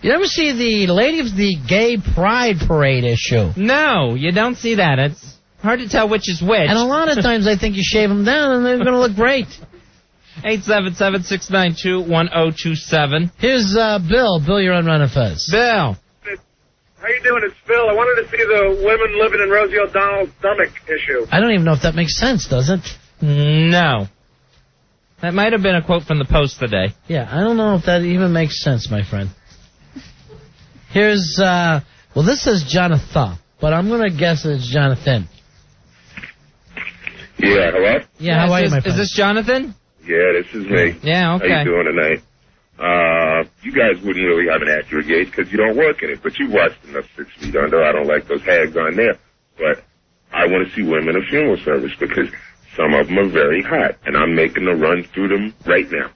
Speaker 7: You never see the Lady of the Gay Pride Parade issue.
Speaker 5: No, you don't see that. It's hard to tell which is which.
Speaker 7: And a lot of times I think you shave them down and they're going to look great.
Speaker 5: 877-692-1027.
Speaker 7: Here's Bill. Bill, you're on Run and Fez.
Speaker 5: Bill.
Speaker 21: How you doing? It's Phil. I wanted to see the women living in Rosie O'Donnell's stomach issue.
Speaker 7: I don't even know if that makes sense, does it?
Speaker 5: No. That might have been a quote from the Post today.
Speaker 7: Yeah, I don't know if that even makes sense, my friend. Here's, well, this says Jonathan, but I'm going to guess it's Jonathan.
Speaker 6: Yeah, hello?
Speaker 7: Yeah, how are you, my friend?
Speaker 5: Is this Jonathan?
Speaker 6: Yeah, this is me.
Speaker 5: Yeah, okay.
Speaker 6: How you doing tonight? You guys wouldn't really have an accurate gauge because you don't work in it, but you watched enough 6 Feet Under. I don't like those hags on there. But I want to see women in funeral service because some of them are very hot, and I'm making a run through them right now.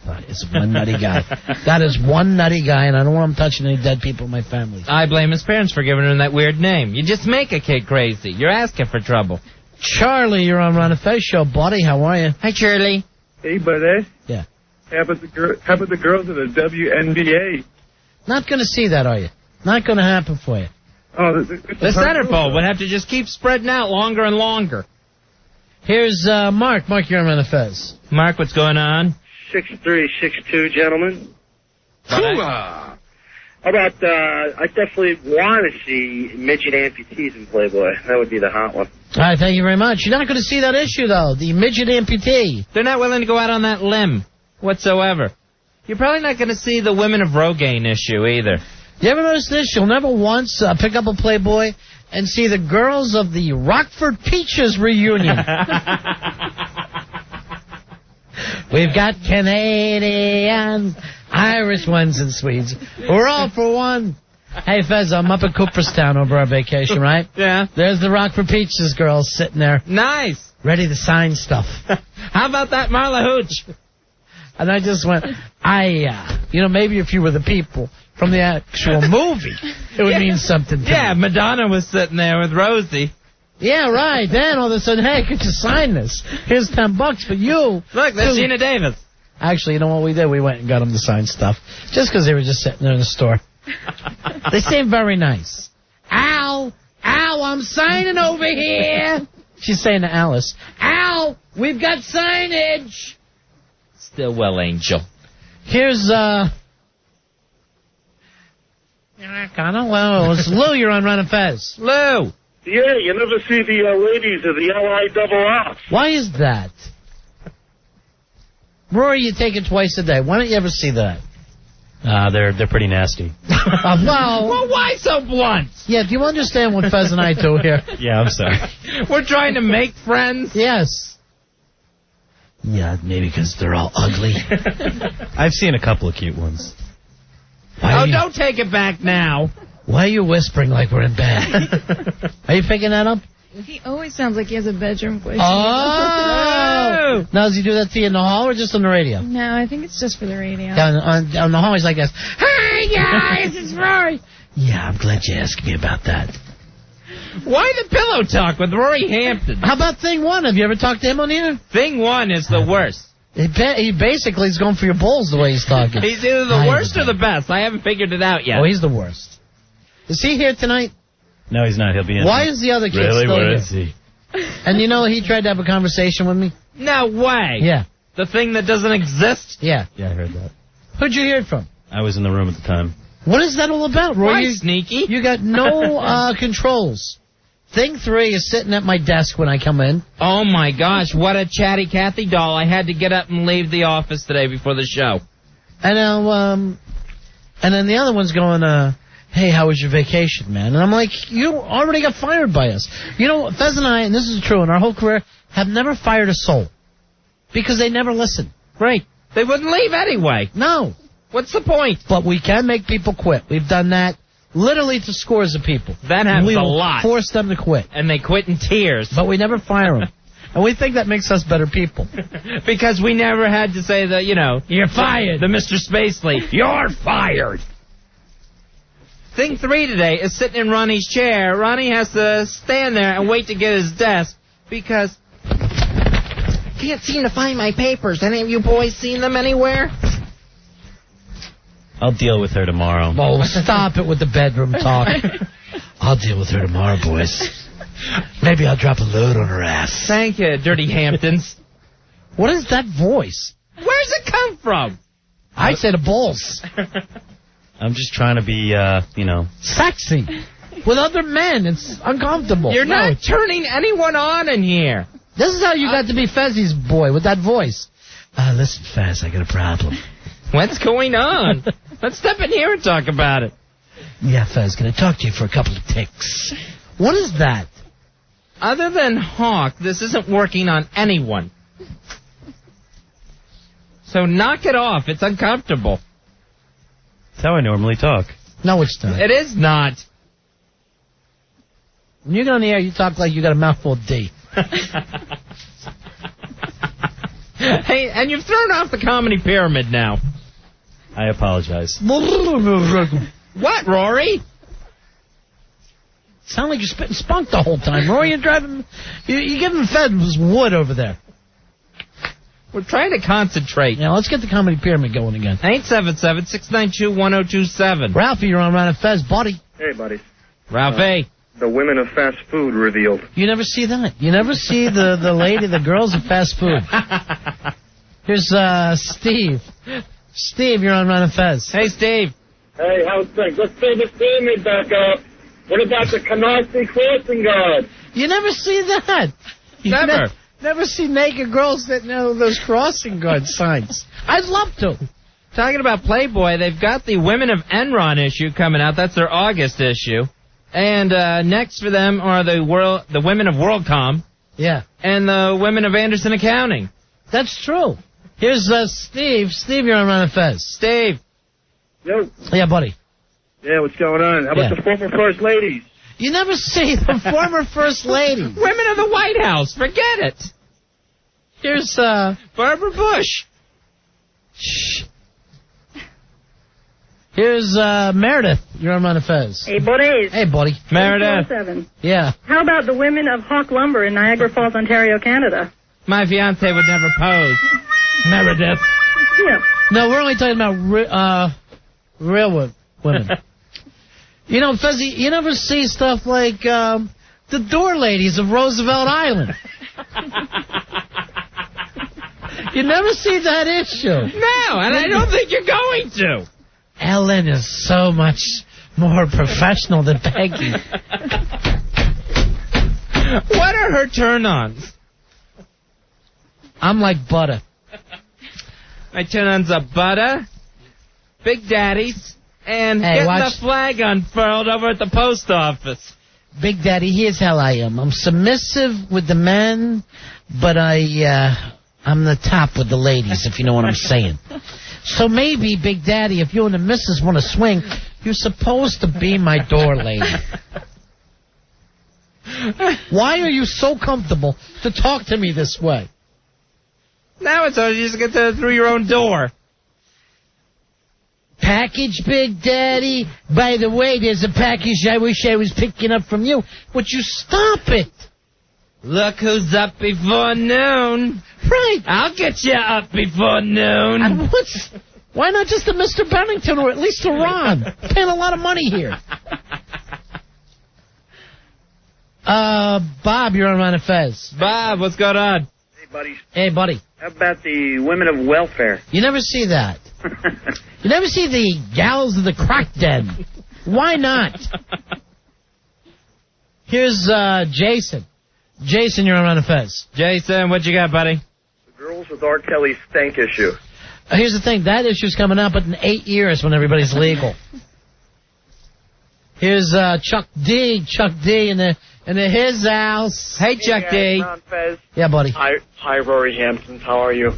Speaker 7: That is one nutty guy. That is one nutty guy, and I don't want him touching any dead people in my family.
Speaker 5: I blame his parents for giving him that weird name. You just make a kid crazy. You're asking for trouble.
Speaker 7: Charlie, you're on Ron and Fez show, buddy. How are you?
Speaker 5: Hi, Charlie.
Speaker 12: Hey, buddy.
Speaker 7: Yeah.
Speaker 12: How about the girls in the WNBA?
Speaker 7: Not going to see that, are you? Not going to happen for you.
Speaker 12: Oh,
Speaker 5: The Center Bowl would have to just keep spreading out longer and longer.
Speaker 7: Here's Mark. Mark, you're on Ron and Fez.
Speaker 5: Mark, what's going on?
Speaker 14: 6'3", 6'2", gentlemen.
Speaker 5: How
Speaker 14: about, I definitely want to see midget amputees in Playboy. That would be the hot one.
Speaker 7: All right, thank you very much. You're not going to see that issue, though, the midget amputee.
Speaker 5: They're not willing to go out on that limb whatsoever. You're probably not going to see the Women of Rogaine issue either.
Speaker 7: You ever notice this? You'll never once pick up a Playboy and see the girls of the Rockford Peaches reunion. We've got Canadians, Irish ones, and Swedes. We're all for one. Hey, Fez, I'm up at Cooperstown over our vacation, right?
Speaker 5: Yeah.
Speaker 7: There's the Rockford Peaches girls sitting there.
Speaker 5: Nice.
Speaker 7: Ready to sign stuff.
Speaker 5: How about that Marla Hooch?
Speaker 7: And I just went, maybe if you were the people from the actual movie, it would mean something to
Speaker 5: Yeah,
Speaker 7: me.
Speaker 5: Madonna was sitting there with Rosie.
Speaker 7: Yeah, right. Then all of a sudden, hey, could you sign this? Here's $10 for you.
Speaker 5: Look, there's Gina Davis.
Speaker 7: Actually, you know what we did? We went and got them to sign stuff. Just because they were just sitting there in the store. They seem very nice. Al, I'm signing over here. She's saying to Alice, Al, we've got signage.
Speaker 5: Stillwell Angel.
Speaker 7: Here's, it's Lou, you're on Ron and Fez.
Speaker 5: Lou.
Speaker 21: Yeah, you never see the ladies of the LIRR.
Speaker 7: Why is that? Rory, you take it twice a day. Why don't you ever see that?
Speaker 10: They're pretty nasty.
Speaker 7: Well,
Speaker 5: why so blunt?
Speaker 7: Yeah, do you understand what Fez and I do here?
Speaker 10: Yeah, I'm sorry.
Speaker 5: We're trying to make friends?
Speaker 7: Yes. Yeah, maybe because they're all ugly.
Speaker 10: I've seen a couple of cute ones.
Speaker 5: Don't take it back now.
Speaker 7: Why are you whispering like we're in bed? Are you picking that up?
Speaker 2: He always sounds like he has a bedroom voice.
Speaker 7: Oh! Now, does he do that to you in the hall or just on the radio?
Speaker 2: No, I think it's just for the radio.
Speaker 7: On the hall, he's like this. Hey, guys, it's Rory. Yeah, I'm glad you asked me about that.
Speaker 5: Why the pillow talk with Rory Hampton?
Speaker 7: How about Thing One? Have you ever talked to him on here?
Speaker 5: Thing One is the worst.
Speaker 7: He basically is going for your balls the way he's talking.
Speaker 5: He's either the worst or the best. I haven't figured it out yet.
Speaker 7: Oh, he's the worst. Is he here tonight?
Speaker 10: No, he's not. He'll be in.
Speaker 7: Why is the other kid
Speaker 10: really?
Speaker 7: still
Speaker 10: Where
Speaker 7: here?
Speaker 10: is he?
Speaker 7: And you know, he tried to have a conversation with me.
Speaker 5: No way.
Speaker 7: Yeah.
Speaker 5: The thing that doesn't exist?
Speaker 7: Yeah.
Speaker 10: Yeah, I heard that.
Speaker 7: Who'd you hear it from?
Speaker 10: I was in the room at the time.
Speaker 7: What is that all about, Roy?
Speaker 5: Why sneaky?
Speaker 7: You got no controls. Thing 3 is sitting at my desk when I come in.
Speaker 5: Oh, my gosh. What a chatty Cathy doll. I had to get up and leave the office today before the show.
Speaker 7: And then the other one's going, hey, how was your vacation, man? And I'm like, you already got fired by us. You know, Fez and I, and this is true, in our whole career, have never fired a soul. Because they never listen.
Speaker 5: Right. They wouldn't leave anyway.
Speaker 7: No.
Speaker 5: What's the point?
Speaker 7: But we can make people quit. We've done that literally to scores of people.
Speaker 5: That happens
Speaker 7: we
Speaker 5: a
Speaker 7: will
Speaker 5: lot.
Speaker 7: Force them to quit.
Speaker 5: And they quit in tears.
Speaker 7: But we never fire them. And we think that makes us better people.
Speaker 5: Because we never had to say the,
Speaker 7: you're fired.
Speaker 5: The Mr. Spacely, you're fired. Thing 3 today is sitting in Ronnie's chair. Ronnie has to stand there and wait to get his desk because can't seem to find my papers. Any of you boys seen them anywhere?
Speaker 10: I'll deal with her tomorrow.
Speaker 7: Oh, stop it with the bedroom talk. I'll deal with her tomorrow, boys. Maybe I'll drop a load on her ass.
Speaker 5: Thank you, Dirty Hamptons.
Speaker 7: What is that voice?
Speaker 5: Where's it come from?
Speaker 7: I said a balls.
Speaker 10: I'm just trying to be,
Speaker 7: sexy. With other men, it's uncomfortable.
Speaker 5: You're not turning anyone on in here.
Speaker 7: This is how you got to be Fezzi's boy, with that voice. Listen, Fez, I got a problem.
Speaker 5: What's going on? Let's step in here and talk about it.
Speaker 7: Yeah, Fez, can I talk to you for a couple of ticks? What is that?
Speaker 5: Other than Hawk, this isn't working on anyone. So knock it off. It's uncomfortable.
Speaker 10: That's how I normally talk.
Speaker 7: No, it's not.
Speaker 5: It is not.
Speaker 7: When you get on the air, you talk like you got a mouthful of D.
Speaker 5: Hey, and you've thrown off the comedy pyramid now.
Speaker 10: I apologize.
Speaker 5: What, Rory?
Speaker 7: Sound like you're spitting spunk the whole time. Rory, you're driving... You're giving Fez wood over there.
Speaker 5: We're trying to concentrate.
Speaker 7: Yeah, let's get the comedy pyramid going again.
Speaker 5: 877-692-1027.
Speaker 7: Ralphie, you're on Ron and Fez. Buddy.
Speaker 9: Hey, buddy.
Speaker 5: Ralphie.
Speaker 9: The women of fast food revealed.
Speaker 7: You never see that. You never see the girls of fast food. Here's Steve. Steve, you're on Ron and Fez.
Speaker 5: Hey, Steve.
Speaker 14: Hey, how's things? Let's fill this pyramid back up. What about the Canarsie Crossing Guard?
Speaker 7: You never see that.
Speaker 5: Never.
Speaker 7: Never see naked girls that know those crossing guard signs. I'd love to.
Speaker 5: Talking about Playboy, they've got the Women of Enron issue coming out. That's their August issue. And next for them are the Women of WorldCom.
Speaker 7: Yeah.
Speaker 5: And the Women of Anderson Accounting.
Speaker 7: That's true. Here's Steve. Steve, you're on Ron and Fez.
Speaker 5: Steve.
Speaker 12: Yo.
Speaker 7: Yeah, buddy.
Speaker 12: Yeah, what's going on? How about the former first ladies?
Speaker 7: You never see the former first lady.
Speaker 5: Women of the White House. Forget it.
Speaker 7: Here's
Speaker 5: Barbara Bush.
Speaker 7: Shh. Here's Meredith. You're on Ron and Fez.
Speaker 11: Hey, buddies.
Speaker 7: Hey, buddy.
Speaker 5: Meredith.
Speaker 11: 407.
Speaker 7: Yeah.
Speaker 11: How about the women of Hawk Lumber in Niagara Falls, Ontario, Canada?
Speaker 5: My fiance would never pose.
Speaker 7: Meredith.
Speaker 11: Yeah.
Speaker 7: No, we're only talking about real women. You know, Fezzy, you never see stuff like the door ladies of Roosevelt Island. You never see that issue.
Speaker 5: No, and I don't think you're going to.
Speaker 7: Ellen is so much more professional than Peggy.
Speaker 5: What are her turn-ons?
Speaker 7: I'm like butter.
Speaker 5: My turn-ons are butter, Big Daddies, and getting the flag unfurled over at the post office.
Speaker 7: Big Daddy, here's how I am. I'm submissive with the men, but I'm the top with the ladies, if you know what I'm saying. So maybe, Big Daddy, if you and the missus want to swing, you're supposed to be my door lady. Why are you so comfortable to talk to me this way?
Speaker 5: Now it's all you just get through your own door.
Speaker 7: Package, Big Daddy. By the way, there's a package I wish I was picking up from you. Would you stop it?
Speaker 5: Look who's up before noon.
Speaker 7: Right.
Speaker 5: I'll get you up before noon.
Speaker 7: Why not just a Mr. Bennington or at least a Ron? Paying a lot of money here. Bob, you're on Ron and Fez.
Speaker 5: Bob, what's going on?
Speaker 9: Hey, buddy.
Speaker 7: Hey, buddy.
Speaker 9: How about the women of welfare?
Speaker 7: You never see that. You never see the gals of the crack den. Why not? Here's Jason. Jason, you're on Ron and Fez.
Speaker 5: Jason, what you got, buddy?
Speaker 9: The girls with R. Kelly's stank issue.
Speaker 7: Here's the thing. That issue's coming out, but in 8 years when everybody's legal. Here's Chuck D. Chuck D. in his house.
Speaker 5: Hey, Chuck D.
Speaker 9: Ron Fez.
Speaker 7: Yeah, buddy.
Speaker 14: Hi, Rory Hamptons. How are you?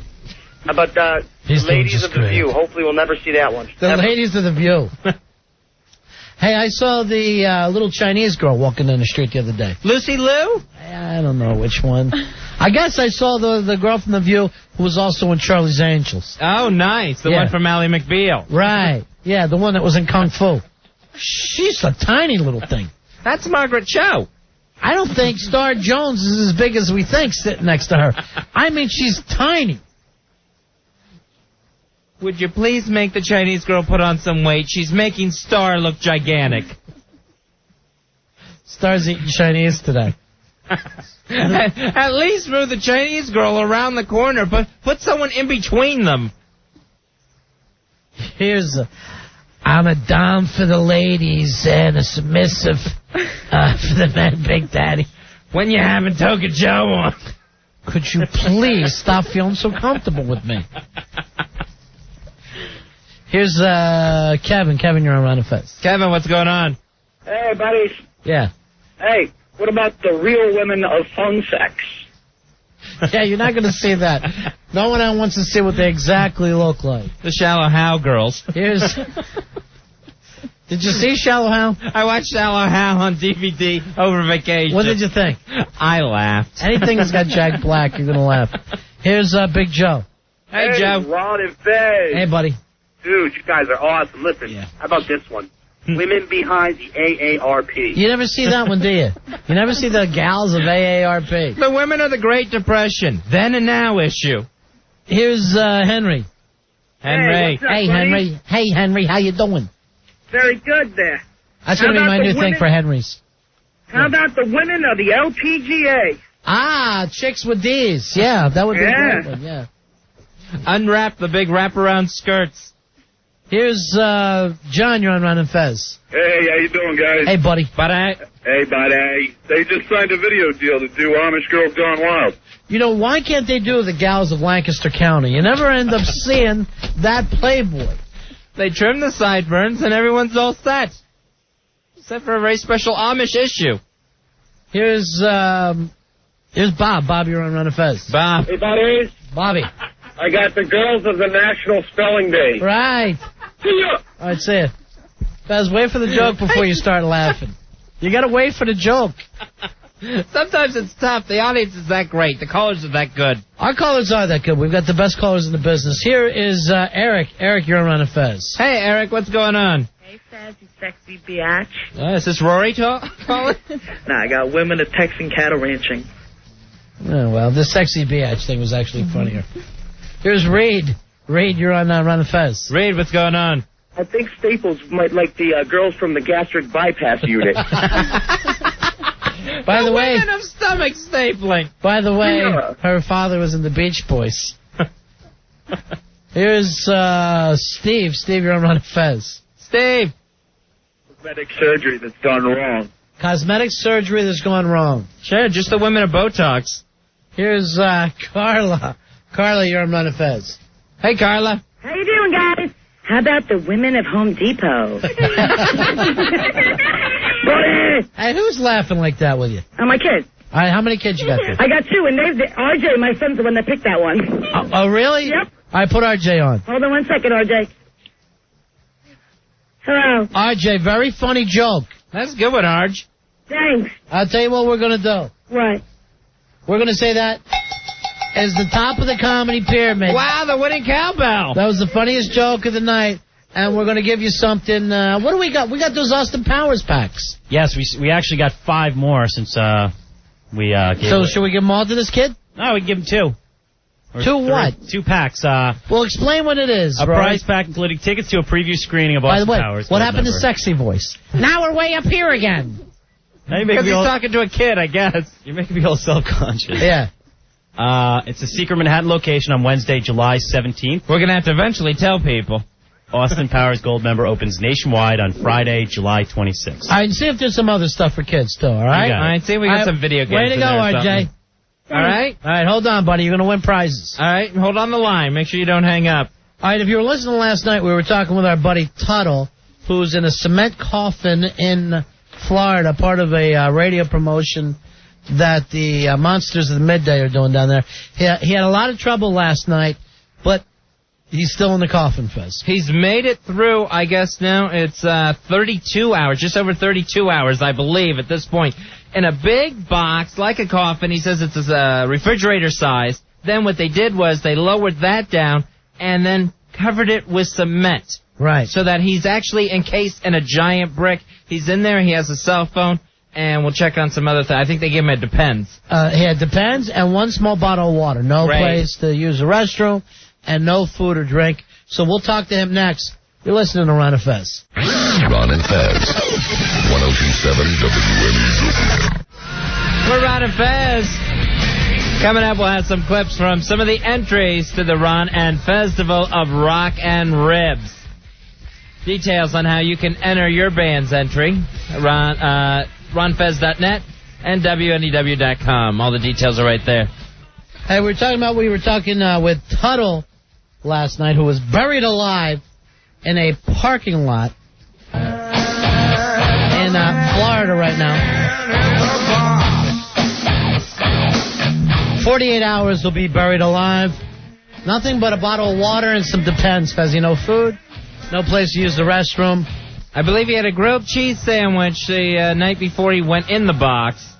Speaker 14: How about the
Speaker 7: He's doing
Speaker 14: Ladies
Speaker 7: just
Speaker 14: of the
Speaker 7: great.
Speaker 14: View? Hopefully we'll never see that one.
Speaker 7: The
Speaker 14: Never.
Speaker 7: Ladies of the View. Hey, I saw the little Chinese girl walking down the street the other day.
Speaker 5: Lucy Liu?
Speaker 7: I don't know which one. I guess I saw the girl from The View who was also in Charlie's Angels.
Speaker 5: Oh, nice. The
Speaker 7: Yeah.
Speaker 5: one from Ally McBeal.
Speaker 7: Right. Yeah, the one that was in Kung Fu. She's a tiny little thing.
Speaker 5: That's Margaret Cho.
Speaker 7: I don't think Star Jones is as big as we think sitting next to her. I mean, she's tiny.
Speaker 5: Would you please make the Chinese girl put on some weight? She's making Star look gigantic.
Speaker 7: Star's eating Chinese today.
Speaker 5: At least move the Chinese girl around the corner, but put someone in between them.
Speaker 7: I'm a dom for the ladies and a submissive for the men, Big Daddy.
Speaker 5: When you having Toka Joe on?
Speaker 7: Could you please stop feeling so comfortable with me? Here's Kevin. Kevin, you're on Ron and Fez.
Speaker 5: Kevin, what's going on?
Speaker 14: Hey, buddies.
Speaker 7: Yeah.
Speaker 14: Hey, what about the real women of phone sex?
Speaker 7: Yeah, you're not going to see that. No one wants to see what they exactly look like.
Speaker 5: The Shallow How girls.
Speaker 7: Did you see Shallow How?
Speaker 5: I watched Shallow How on DVD over vacation.
Speaker 7: What did you think?
Speaker 5: I laughed.
Speaker 7: Anything that's got Jack Black, you're going to laugh. Here's Big Joe.
Speaker 5: Hey, Joe.
Speaker 14: Ron and Fez.
Speaker 7: Hey, buddy.
Speaker 14: Dude, you guys are awesome. Listen, how about this one? Women behind the AARP.
Speaker 7: You never see that one, do you? You never see the gals of AARP.
Speaker 5: The women of the Great Depression, then and now issue.
Speaker 7: Here's Henry.
Speaker 5: Henry.
Speaker 14: what's up,
Speaker 7: Hey,
Speaker 14: buddy?
Speaker 7: Henry. Hey, Henry, how you doing?
Speaker 14: Very good there.
Speaker 7: That's
Speaker 14: How
Speaker 7: going to be
Speaker 14: about
Speaker 7: my
Speaker 14: the
Speaker 7: new thing
Speaker 14: women-
Speaker 7: for Henry's.
Speaker 14: How about the women of the LPGA?
Speaker 7: Ah, chicks with D's. Yeah, that would be a
Speaker 14: Yeah.
Speaker 7: great one, yeah.
Speaker 5: Unwrap the big wraparound skirts.
Speaker 7: Here's John, you're on Ron and Fez.
Speaker 6: Hey, how you doing, guys?
Speaker 7: Hey, buddy.
Speaker 6: Hey, buddy. They just signed a video deal to do Amish Girls Gone Wild.
Speaker 7: You know, why can't they do the gals of Lancaster County? You never end up seeing that Playboy.
Speaker 5: They trim the sideburns and everyone's all set. Except for a very special Amish issue.
Speaker 7: Here's Bob. Bob, you're on Ron and Fez.
Speaker 5: Bob.
Speaker 14: Hey, buddies.
Speaker 7: Bobby.
Speaker 14: I got the girls of the National Spelling Bee.
Speaker 7: Right.
Speaker 14: See ya.
Speaker 7: All right, see ya. Fez, wait for the joke before you start laughing. You got to wait for the joke.
Speaker 5: Sometimes it's tough. The audience is that great. The callers are that good.
Speaker 7: Our callers are that good. We've got the best callers in the business. Here is Eric. Eric, you're on Ron and Fez.
Speaker 5: Hey, Eric, what's going on?
Speaker 11: Hey, Fez, you sexy biatch.
Speaker 5: Is this Rory calling?
Speaker 14: Nah, I got women of Texan cattle ranching.
Speaker 7: Oh, well, this sexy biatch thing was actually funnier. Here's Reed. Reed, you're on Ron and Fez.
Speaker 5: Reed, what's going on?
Speaker 14: I think Staples might like the girls from the gastric bypass unit.
Speaker 7: By the way,
Speaker 5: women of stomach stapling.
Speaker 7: By the way,
Speaker 14: Yeah.
Speaker 7: her father was in the Beach Boys. Here's Steve. Steve, you're on Ron and Fez.
Speaker 5: Steve.
Speaker 12: Cosmetic surgery that's gone wrong.
Speaker 7: Cosmetic surgery that's gone wrong.
Speaker 5: Sure, just the women of Botox.
Speaker 7: Here's Carla. Carla, you're on Ron and Fez.
Speaker 5: Hey, Carla.
Speaker 11: How you doing, guys? How about the women of Home Depot?
Speaker 7: Hey, who's laughing like that with you?
Speaker 11: Oh, my kids.
Speaker 7: All right, how many kids you got there?
Speaker 11: I got two, and RJ, my son's the one that picked that one.
Speaker 7: Oh, really?
Speaker 11: Yep.
Speaker 7: All right, put RJ on.
Speaker 11: Hold on one second, RJ. Hello.
Speaker 7: RJ, very funny joke.
Speaker 5: That's a good one, Arj.
Speaker 11: Thanks.
Speaker 7: I'll tell you what we're going to do.
Speaker 11: What?
Speaker 7: We're going to say that is the top of the comedy pyramid.
Speaker 5: Wow, the winning cowbell.
Speaker 7: That was the funniest joke of the night. And we're going to give you something. What do we got? We got those Austin Powers packs.
Speaker 10: Yes, we actually got 5 more since we gave
Speaker 7: So
Speaker 10: away.
Speaker 7: should we give them all to this kid?
Speaker 10: No, we can give him 2. Or
Speaker 7: 2 what?
Speaker 10: 2 packs.
Speaker 7: Well, explain what it is.
Speaker 10: A
Speaker 7: Roy.
Speaker 10: prize pack including tickets to a preview screening of
Speaker 7: By the
Speaker 10: Austin
Speaker 7: way,
Speaker 10: Powers.
Speaker 7: what
Speaker 10: Gold
Speaker 7: happened to
Speaker 10: member.
Speaker 7: Sexy Voice? Now we're way up here again.
Speaker 10: Now you make
Speaker 5: Because
Speaker 10: me
Speaker 5: he's
Speaker 10: all,
Speaker 5: talking to a kid, I guess.
Speaker 10: you're making me all self-conscious.
Speaker 7: Yeah.
Speaker 10: It's a secret Manhattan location on Wednesday, July 17th.
Speaker 5: We're going to have to eventually tell people.
Speaker 10: Austin Powers Gold member opens nationwide on Friday, July 26th.
Speaker 7: All right, and see if there's some other stuff for kids, too, all right?
Speaker 10: You got it.
Speaker 5: All right, see, we got
Speaker 7: All right,
Speaker 5: some video games.
Speaker 7: Way to
Speaker 5: in
Speaker 7: go,
Speaker 5: there or
Speaker 7: RJ.
Speaker 5: something. All right?
Speaker 7: All right, hold on, buddy. You're going to win prizes.
Speaker 5: All right, hold on the line. Make sure you don't hang up.
Speaker 7: All right, if you were listening last night, we were talking with our buddy Tuddle, who's in a cement coffin in Florida, part of a radio promotion that the Monsters of the Midday are doing down there. He had a lot of trouble last night But he's still in the coffin, Fez.
Speaker 5: He's made it through, I guess now it's 32 hours, just over 32 hours, I believe, at this point. In a big box, like a coffin. He says it's refrigerator size. Then what they did was they lowered that down and then covered it with cement.
Speaker 7: Right.
Speaker 5: So that he's actually encased in a giant brick. He's in there, he has a cell phone, and we'll check on some other things. I think they gave him a Depends.
Speaker 7: He Depends and one small bottle of water. No place to use the restroom and no food or drink. So we'll talk to him next. You're listening to Ron and Fez.
Speaker 3: Ron and Fez. 102.7 WNEW.
Speaker 5: We're Ron and Fez. Coming up, we'll have some clips from some of the entries to the Ron and Festival of Rock and Ribs. Details on how you can enter your band's entry, ronfez.net and WNEW.com. All the details are right there.
Speaker 7: Hey, we were talking with Tuddle last night, who was buried alive in a parking lot in Florida right now. 48 hours will be buried alive. Nothing but a bottle of water and some Depends, because no food, no place to use the restroom.
Speaker 5: I believe he had a grilled cheese sandwich the night before he went in the box,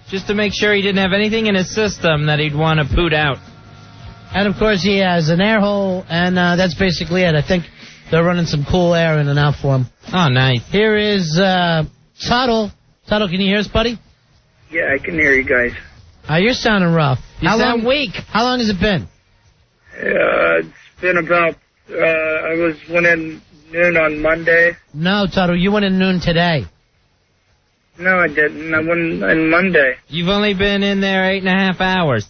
Speaker 5: just to make sure he didn't have anything in his system that he'd want to poot out.
Speaker 7: And, of course, he has an air hole, and that's basically it. I think they're running some cool air in and out for him.
Speaker 5: Oh, nice.
Speaker 7: Here is Tuddle. Tuddle, can you hear us, buddy?
Speaker 13: Yeah, I can hear you guys.
Speaker 7: You're sounding rough.
Speaker 5: You sound weak.
Speaker 7: How long has it been?
Speaker 13: It's been about, I went in noon on Monday.
Speaker 7: No, Tuddle, you went in noon today.
Speaker 13: No, I didn't. I went in Monday.
Speaker 5: You've only been in there 8.5 hours.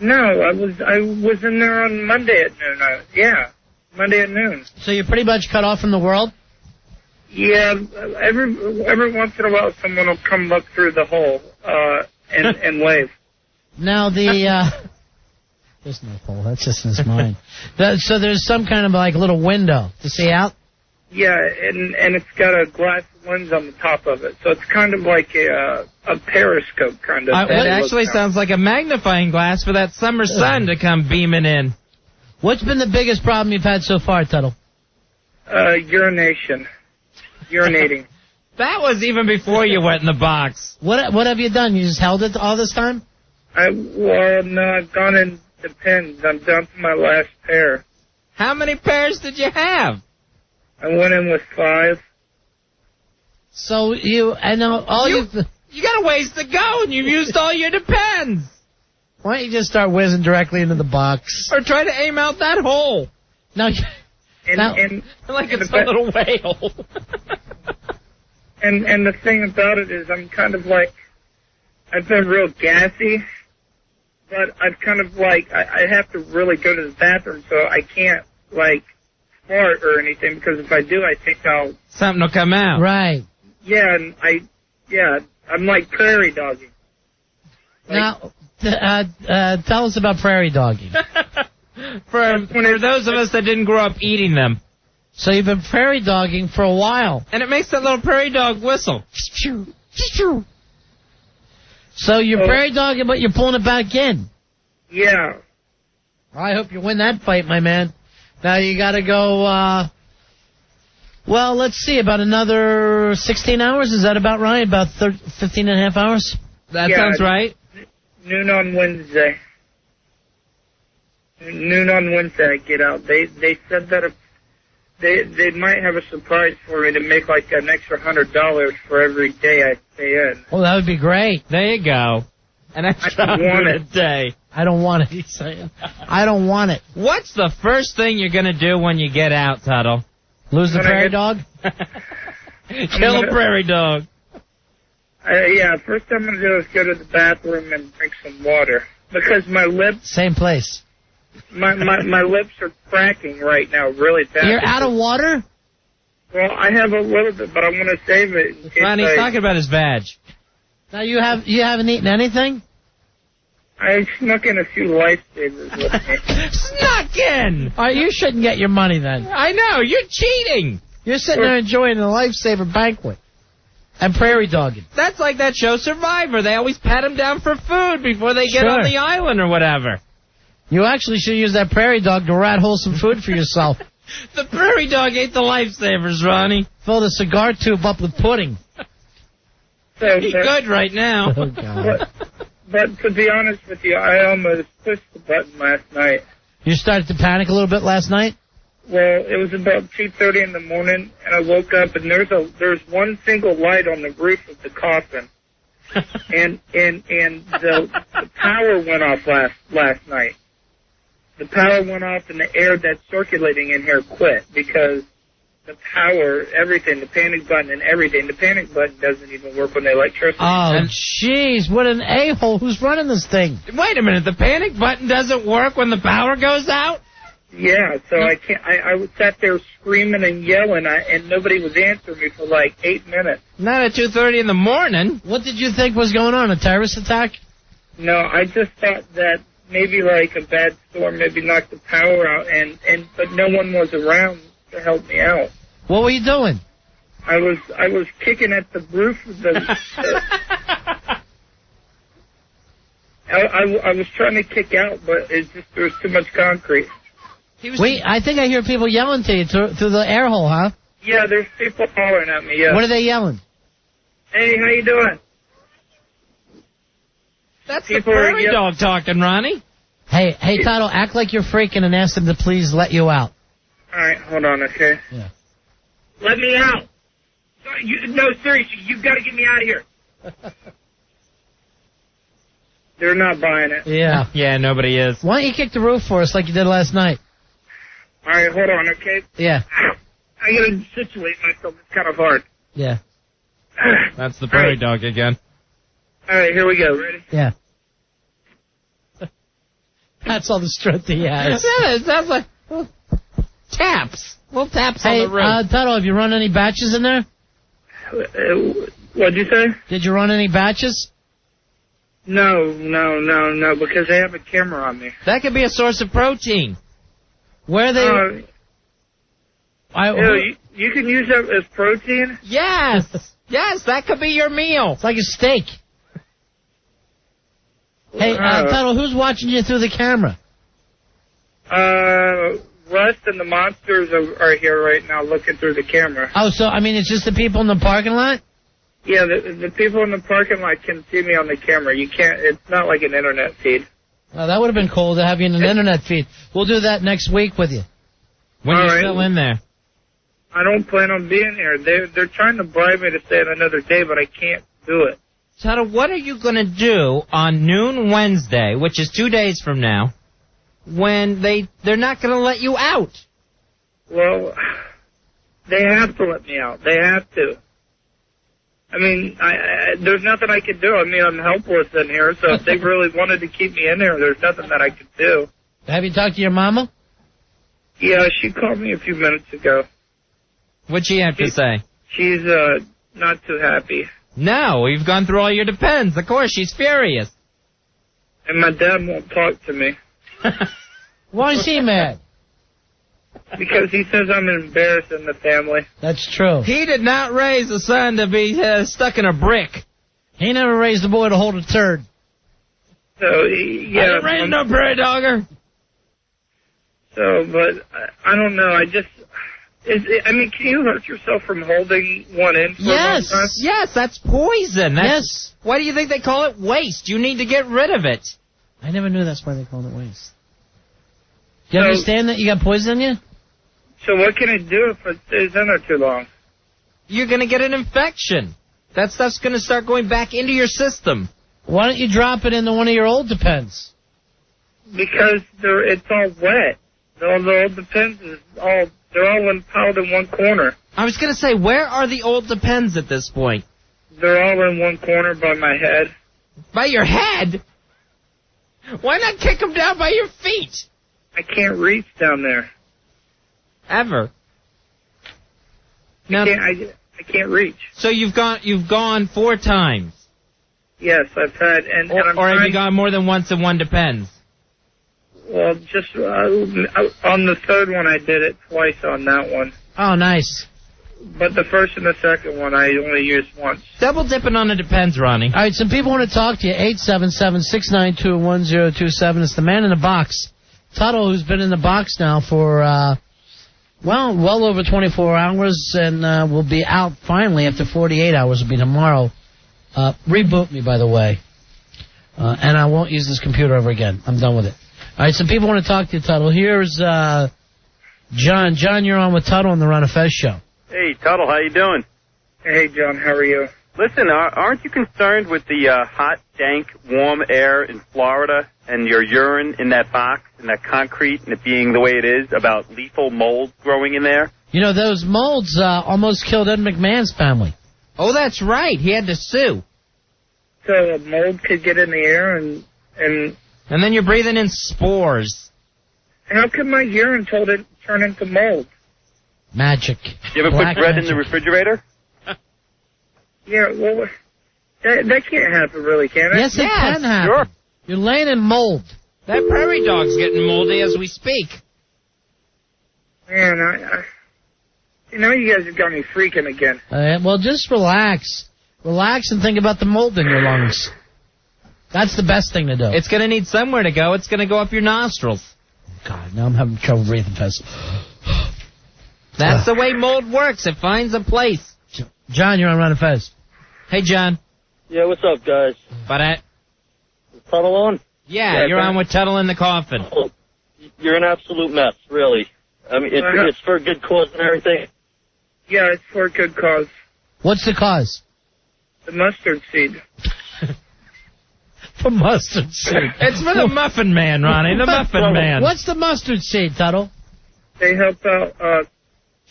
Speaker 13: No, I was in there on Monday at noon. Monday at noon.
Speaker 7: So you're pretty much cut off from the world?
Speaker 13: Yeah, every once in a while someone will come look through the hole and wave.
Speaker 7: Now there's no hole. That's just in his mind. So there's some kind of like little window to see out?
Speaker 13: Yeah, and it's got a glass lens on the top of it, so it's kind of like a periscope kind of.
Speaker 5: It actually sounds like a magnifying glass for that summer sun to come beaming in.
Speaker 7: What's been the biggest problem you've had so far, Tuddle?
Speaker 13: Urination. Urinating.
Speaker 5: That was even before you went in the box.
Speaker 7: What have you done? You just held it all this time?
Speaker 13: No, I've gone in Depends. I'm down to my last pair.
Speaker 5: How many pairs did you have?
Speaker 13: I went in with 5.
Speaker 7: So you got
Speaker 5: a ways to go, and you've used all your Depends.
Speaker 7: Why don't you just start whizzing directly into the box?
Speaker 5: Or try to aim out that hole.
Speaker 7: No,
Speaker 5: like it's a little whale.
Speaker 13: And the thing about it is I'm kind of like, I've been real gassy, but I've kind of like, I have to really go to the bathroom, so I can't, like, fart or anything, because if I do, I think
Speaker 5: something will come out.
Speaker 7: Right.
Speaker 13: Yeah, and I'm like prairie dogging.
Speaker 7: Now, tell us about prairie dogging.
Speaker 5: For those of us that didn't grow up eating them.
Speaker 7: So you've been prairie dogging for a while.
Speaker 5: And it makes that little prairie dog whistle.
Speaker 7: So you're prairie dogging, but you're pulling it back in.
Speaker 13: Yeah.
Speaker 7: I hope you win that fight, my man. Now you got to go, well, let's see, about another 16 hours? Is that about right? About 15 and a half hours?
Speaker 5: That sounds right.
Speaker 13: Noon on Wednesday. Noon on Wednesday I get out. They said that if they might have a surprise for me to make like an extra $100 for every day I stay in.
Speaker 7: Well, that would be great.
Speaker 5: There you go. An extra $100 a day.
Speaker 7: I don't want it, he's saying. I don't want it.
Speaker 5: What's the first thing you're going to do when you get out, Tuddle?
Speaker 7: Lose the prairie dog?
Speaker 5: Kill a prairie dog.
Speaker 13: Yeah, first thing I'm going to do is go to the bathroom and drink some water. Because my lips...
Speaker 7: Same place.
Speaker 13: My lips are cracking right now really bad.
Speaker 7: You're out of water?
Speaker 13: Well, I have a little bit, but I want to save it.
Speaker 5: Ron, he's talking about his vag.
Speaker 7: Now you haven't eaten anything?
Speaker 13: I snuck in a few lifesavers with me.
Speaker 5: Snuck in!
Speaker 7: All right, you shouldn't get your money then.
Speaker 5: I know, you're cheating.
Speaker 7: You're sitting there enjoying a lifesaver banquet. And prairie dogging.
Speaker 5: That's like that show Survivor. They always pat him down for food before they get on the island or whatever.
Speaker 7: You actually should use that prairie dog to rat hole some food for yourself.
Speaker 5: The prairie dog ate the lifesavers, Ronnie.
Speaker 7: Fill the cigar tube up with pudding.
Speaker 5: He's good right now.
Speaker 7: Oh, God.
Speaker 13: But to be honest with you, I almost pushed the button last night.
Speaker 7: You started to panic a little bit last night?
Speaker 13: Well, it was about 2:30 in the morning, and I woke up, and there's one single light on the roof of the coffin, and the power went off last night. The power went off, and the air that's circulating in here quit because the power, everything, the panic button and everything. The panic button doesn't even work when the electricity.
Speaker 7: Oh, jeez, what an a-hole. Who's running this thing?
Speaker 5: Wait a minute, the panic button doesn't work when the power goes out?
Speaker 13: Yeah, so I can't. I sat there screaming and yelling, and nobody was answering me for like 8 minutes.
Speaker 5: Not at 2:30 in the morning.
Speaker 7: What did you think was going on, a terrorist attack?
Speaker 13: No, I just thought that maybe like a bad storm maybe knocked the power out, but no one was around to help me out.
Speaker 7: What were you doing?
Speaker 13: I was kicking at the roof of the. I was trying to kick out, but there was too much concrete.
Speaker 7: Wait, I think I hear people yelling to you through the air hole, huh?
Speaker 13: Yeah, there's people hollering at me. Yeah.
Speaker 7: What are they yelling?
Speaker 13: Hey, how you doing?
Speaker 5: That's the prairie dog talking, Ronnie.
Speaker 7: Hey, Tuddle, act like you're freaking and ask them to please let you out.
Speaker 13: All right, hold on, okay?
Speaker 7: Yeah.
Speaker 13: Let me out. No, seriously, you've got to get me out of here. They're not buying it.
Speaker 7: Yeah.
Speaker 5: Yeah, nobody is.
Speaker 7: Why don't you kick the roof for us like you did last night?
Speaker 13: All right, hold on, okay?
Speaker 7: Yeah.
Speaker 13: I got to situate myself. It's kind of hard.
Speaker 7: Yeah.
Speaker 5: That's the prairie dog again.
Speaker 13: All right, here we go. Ready?
Speaker 7: Yeah. That's all the strength he has.
Speaker 5: Yeah, it sounds like taps. Little taps on the roof.
Speaker 7: Hey, Tuddle, have you run any batches in there?
Speaker 13: What'd you say?
Speaker 7: Did you run any batches?
Speaker 13: No, because they have a camera on me.
Speaker 5: That could be a source of protein.
Speaker 7: Where are they?
Speaker 13: You can use that as protein?
Speaker 5: Yes. Yes, that could be your meal.
Speaker 7: It's like a steak. Hey, Tuddle, who's watching you through the camera?
Speaker 13: Rust and the monsters are here right now looking through the camera.
Speaker 7: Oh, so, I mean, it's just the people in the parking lot?
Speaker 13: Yeah, the people in the parking lot can see me on the camera. You can't, it's not like an internet feed.
Speaker 7: Oh, that would have been cool to have you in an internet feed. We'll do that next week with you.
Speaker 5: When you're still in there.
Speaker 13: I don't plan on being here. They're trying to bribe me to stay another day, but I can't do it.
Speaker 5: Tuddle, what are you going to do on noon Wednesday, which is 2 days from now, when they're not going to let you out?
Speaker 13: Well, they have to let me out. They have to. I mean, there's nothing I can do. I mean, I'm helpless in here, so if they really wanted to keep me in there, there's nothing that I could do.
Speaker 7: Have you talked to your mama?
Speaker 13: Yeah, she called me a few minutes ago.
Speaker 5: What'd she have to say?
Speaker 13: She's not too happy.
Speaker 5: No, we've gone through all your depends. Of course, she's furious.
Speaker 13: And my dad won't talk to me.
Speaker 7: Why is he mad?
Speaker 13: Because he says I'm embarrassing the family.
Speaker 7: That's true.
Speaker 5: He did not raise a son to be stuck in a brick.
Speaker 7: He never raised a boy to hold a turd.
Speaker 13: So, yeah.
Speaker 5: I didn't raise no prairie dogger.
Speaker 13: So, but I don't know. I mean, can you hurt yourself from holding one in for a long time?
Speaker 5: Yes, that's poison.
Speaker 7: Yes.
Speaker 5: Why do you think they call it waste? You need to get rid of it.
Speaker 7: I never knew that's why they called it waste. Do you understand that you got poison in you?
Speaker 13: So what can it do if it stays in there too long?
Speaker 5: You're going to get an infection. That stuff's going to start going back into your system.
Speaker 7: Why don't you drop it into one of your old Depends?
Speaker 13: Because it's all wet. The old Depends they're all piled in one corner.
Speaker 5: I was going to say, where are the old Depends at this point?
Speaker 13: They're all in one corner by my head.
Speaker 5: By your head? Why not kick them down by your feet?
Speaker 13: I can't reach down there.
Speaker 5: Ever. Now,
Speaker 13: I can't reach.
Speaker 5: So you've gone 4 times.
Speaker 13: Yes, I've had,
Speaker 5: or have you gone more than once in one Depends?
Speaker 13: Well, just on the third one, I did it twice on that one.
Speaker 7: Oh, nice.
Speaker 13: But the first and the second one, I only used once.
Speaker 5: Double dipping on the Depends, Ronnie.
Speaker 7: All right, some people want to talk to you. 877-692-1027. It's the man in the box. Tuddle, who's been in the box now for, well over 24 hours and will be out finally after 48 hours. Will be tomorrow. Reboot me, by the way. And I won't use this computer ever again. I'm done with it. All right, some people want to talk to you, Tuddle. Here's John. John, you're on with Tuddle on the Ron and Fez show.
Speaker 1: Hey, Tuddle, how you doing?
Speaker 13: Hey, John, how are you?
Speaker 1: Listen, aren't you concerned with the hot, dank, warm air in Florida and your urine in that box and that concrete and it being the way it is about lethal mold growing in there?
Speaker 7: You know, those molds almost killed Ed McMahon's family.
Speaker 5: Oh, that's right. He had to sue.
Speaker 13: So a mold could get in the air and
Speaker 5: then you're breathing in spores.
Speaker 13: How could my urine turn into mold?
Speaker 7: Magic.
Speaker 1: You ever
Speaker 7: Black
Speaker 1: put bread
Speaker 7: magic.
Speaker 1: in the refrigerator?
Speaker 13: Yeah, well, that can't happen, really, can it?
Speaker 7: Yes, it can happen.
Speaker 1: Sure.
Speaker 7: You're laying in mold.
Speaker 5: That prairie dog's getting moldy as we speak.
Speaker 13: Man, you know, you guys have got me freaking again.
Speaker 7: Well, just relax. Relax and think about the mold in your lungs. That's the best thing to do.
Speaker 5: It's going to need somewhere to go. It's going to go up your nostrils.
Speaker 7: God, now I'm having trouble breathing fast.
Speaker 5: That's the way mold works. It finds a place.
Speaker 7: John, you're on Ron and Fez.
Speaker 5: Hey, John.
Speaker 22: Yeah, what's up, guys?
Speaker 5: But
Speaker 22: Tuddle on?
Speaker 5: Yeah, you're on with Tuddle in the coffin.
Speaker 22: Oh, you're an absolute mess, really. I mean, it's for a good cause and everything.
Speaker 13: Yeah, it's for a good cause.
Speaker 7: What's the cause?
Speaker 13: The mustard seed.
Speaker 7: The mustard seed.
Speaker 5: It's for the Muffin Man, Ronnie, the Muffin Man.
Speaker 7: What's the mustard seed, Tuddle?
Speaker 13: They help out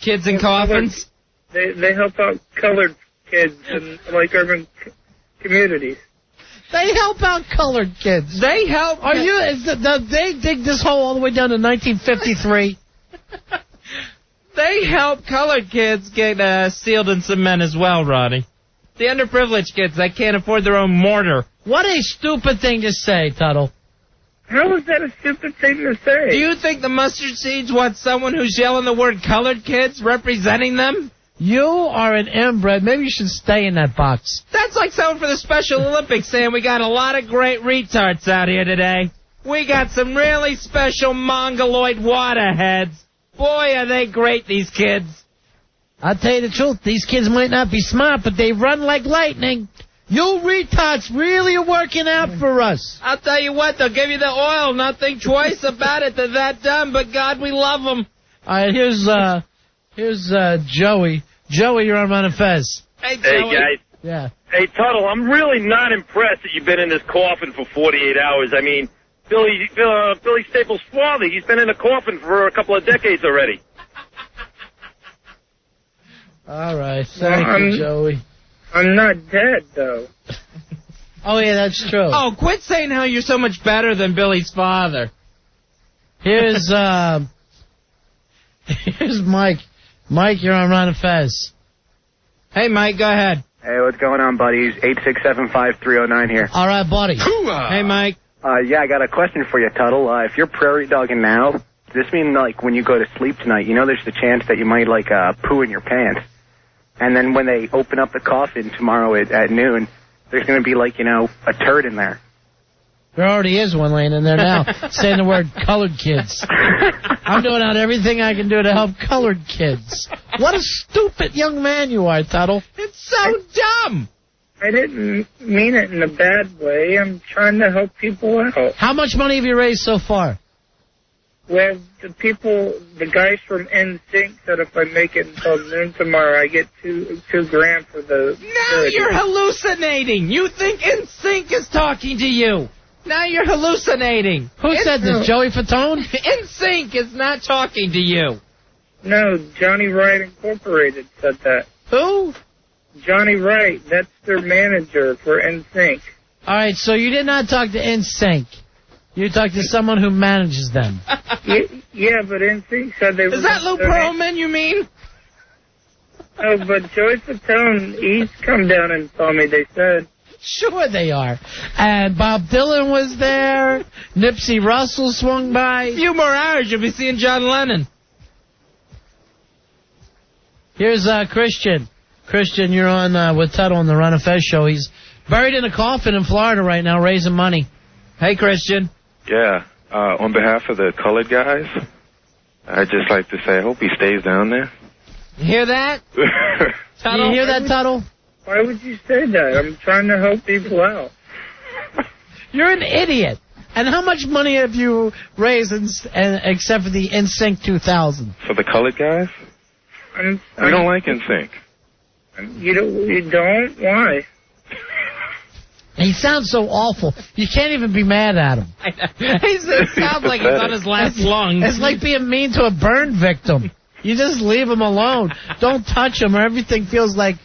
Speaker 5: kids in coffins?
Speaker 13: They help out colored kids in, like, urban communities.
Speaker 7: They help out colored kids.
Speaker 5: They help.
Speaker 7: Are you? They dig this hole all the way down to 1953.
Speaker 5: They help colored kids get sealed in cement as well, Ronnie. The underprivileged kids that can't afford their own mortar.
Speaker 7: What a stupid thing to say, Tuddle.
Speaker 13: How is that a stupid thing to say?
Speaker 5: Do you think the mustard seeds want someone who's yelling the word colored kids representing them?
Speaker 7: You are an inbred. Maybe you should stay in that box.
Speaker 5: That's like someone for the Special Olympics saying we got a lot of great retards out here today. We got some really special mongoloid waterheads. Boy, are they great, these kids.
Speaker 7: I'll tell you the truth. These kids might not be smart, but they run like lightning. You retards really are working out for us.
Speaker 5: I'll tell you what, they'll give you the oil. Not think twice about it. They're that dumb, but God, we love them.
Speaker 7: All right, here's Joey. Joey, you're on Ron and Fez.
Speaker 5: Hey, Joey.
Speaker 1: Hey, guys.
Speaker 7: Yeah.
Speaker 1: Hey, Tuddle, I'm really not impressed that you've been in this coffin for 48 hours. I mean, Billy Staples' father, he's been in a coffin for a couple of decades already.
Speaker 7: All right, thank you, Joey.
Speaker 13: I'm not dead, though.
Speaker 7: Oh, yeah, that's true.
Speaker 5: Oh, quit saying how you're so much better than Billy's father.
Speaker 7: Here's Mike. Mike, you're on Ron and Fez.
Speaker 5: Hey, Mike, go ahead.
Speaker 4: Hey, what's going on, buddies? 8675309 here.
Speaker 7: All right, buddy.
Speaker 5: Hey, Mike.
Speaker 4: Yeah, I got a question for you, Tuddle. If you're prairie dogging now, does this mean, like, when you go to sleep tonight, you know there's the chance that you might, like, poo in your pants? And then when they open up the coffin tomorrow at noon, there's going to be, like, you know, a turd in there.
Speaker 7: There already is one laying in there now, saying the word colored kids. I'm doing out everything I can do to help colored kids. What a stupid young man you are, Tuddle.
Speaker 5: It's so dumb.
Speaker 13: I didn't mean it in a bad way. I'm trying to help people out.
Speaker 7: How much money have you raised so far?
Speaker 13: Well, the guys from NSYNC said if I make it until noon tomorrow, I get $2,000 for the...
Speaker 5: Now you're hallucinating. You think NSYNC is talking to you. Now you're hallucinating.
Speaker 7: Who said this, Joey Fatone?
Speaker 5: NSYNC is not talking to you.
Speaker 13: No, Johnny Wright Incorporated said that.
Speaker 7: Who?
Speaker 13: Johnny Wright. That's their manager for NSYNC.
Speaker 7: All right, so you did not talk to NSYNC. You talked to someone who manages them.
Speaker 13: Yeah, but NSYNC said they were...
Speaker 5: Is that Lou Pearlman, you mean?
Speaker 13: No, but Joey Fatone, he's come down and told me, they said...
Speaker 7: Sure they are. And Bob Dylan was there. Nipsey Russell swung by.
Speaker 5: A few more hours, you'll be seeing John Lennon.
Speaker 7: Here's Christian. Christian, you're on with Tuddle on the Ron and Fez show. He's buried in a coffin in Florida right now, raising money. Hey, Christian.
Speaker 15: Yeah.
Speaker 23: On behalf of the colored guys, I'd just like to say I hope he stays down there.
Speaker 5: You hear that?
Speaker 7: Tuddle? You hear that, Tuddle?
Speaker 13: Why would you say that? I'm trying to help people out.
Speaker 7: You're an idiot. And how much money have you raised except for the NSYNC 2000?
Speaker 23: For the colored guys? We don't like NSYNC.
Speaker 13: You don't? Why?
Speaker 7: He sounds so awful. You can't even be mad at him.
Speaker 5: It sounds like he's on his last lungs.
Speaker 7: It's like being mean to a burn victim. You just leave him alone. Don't touch him or everything feels like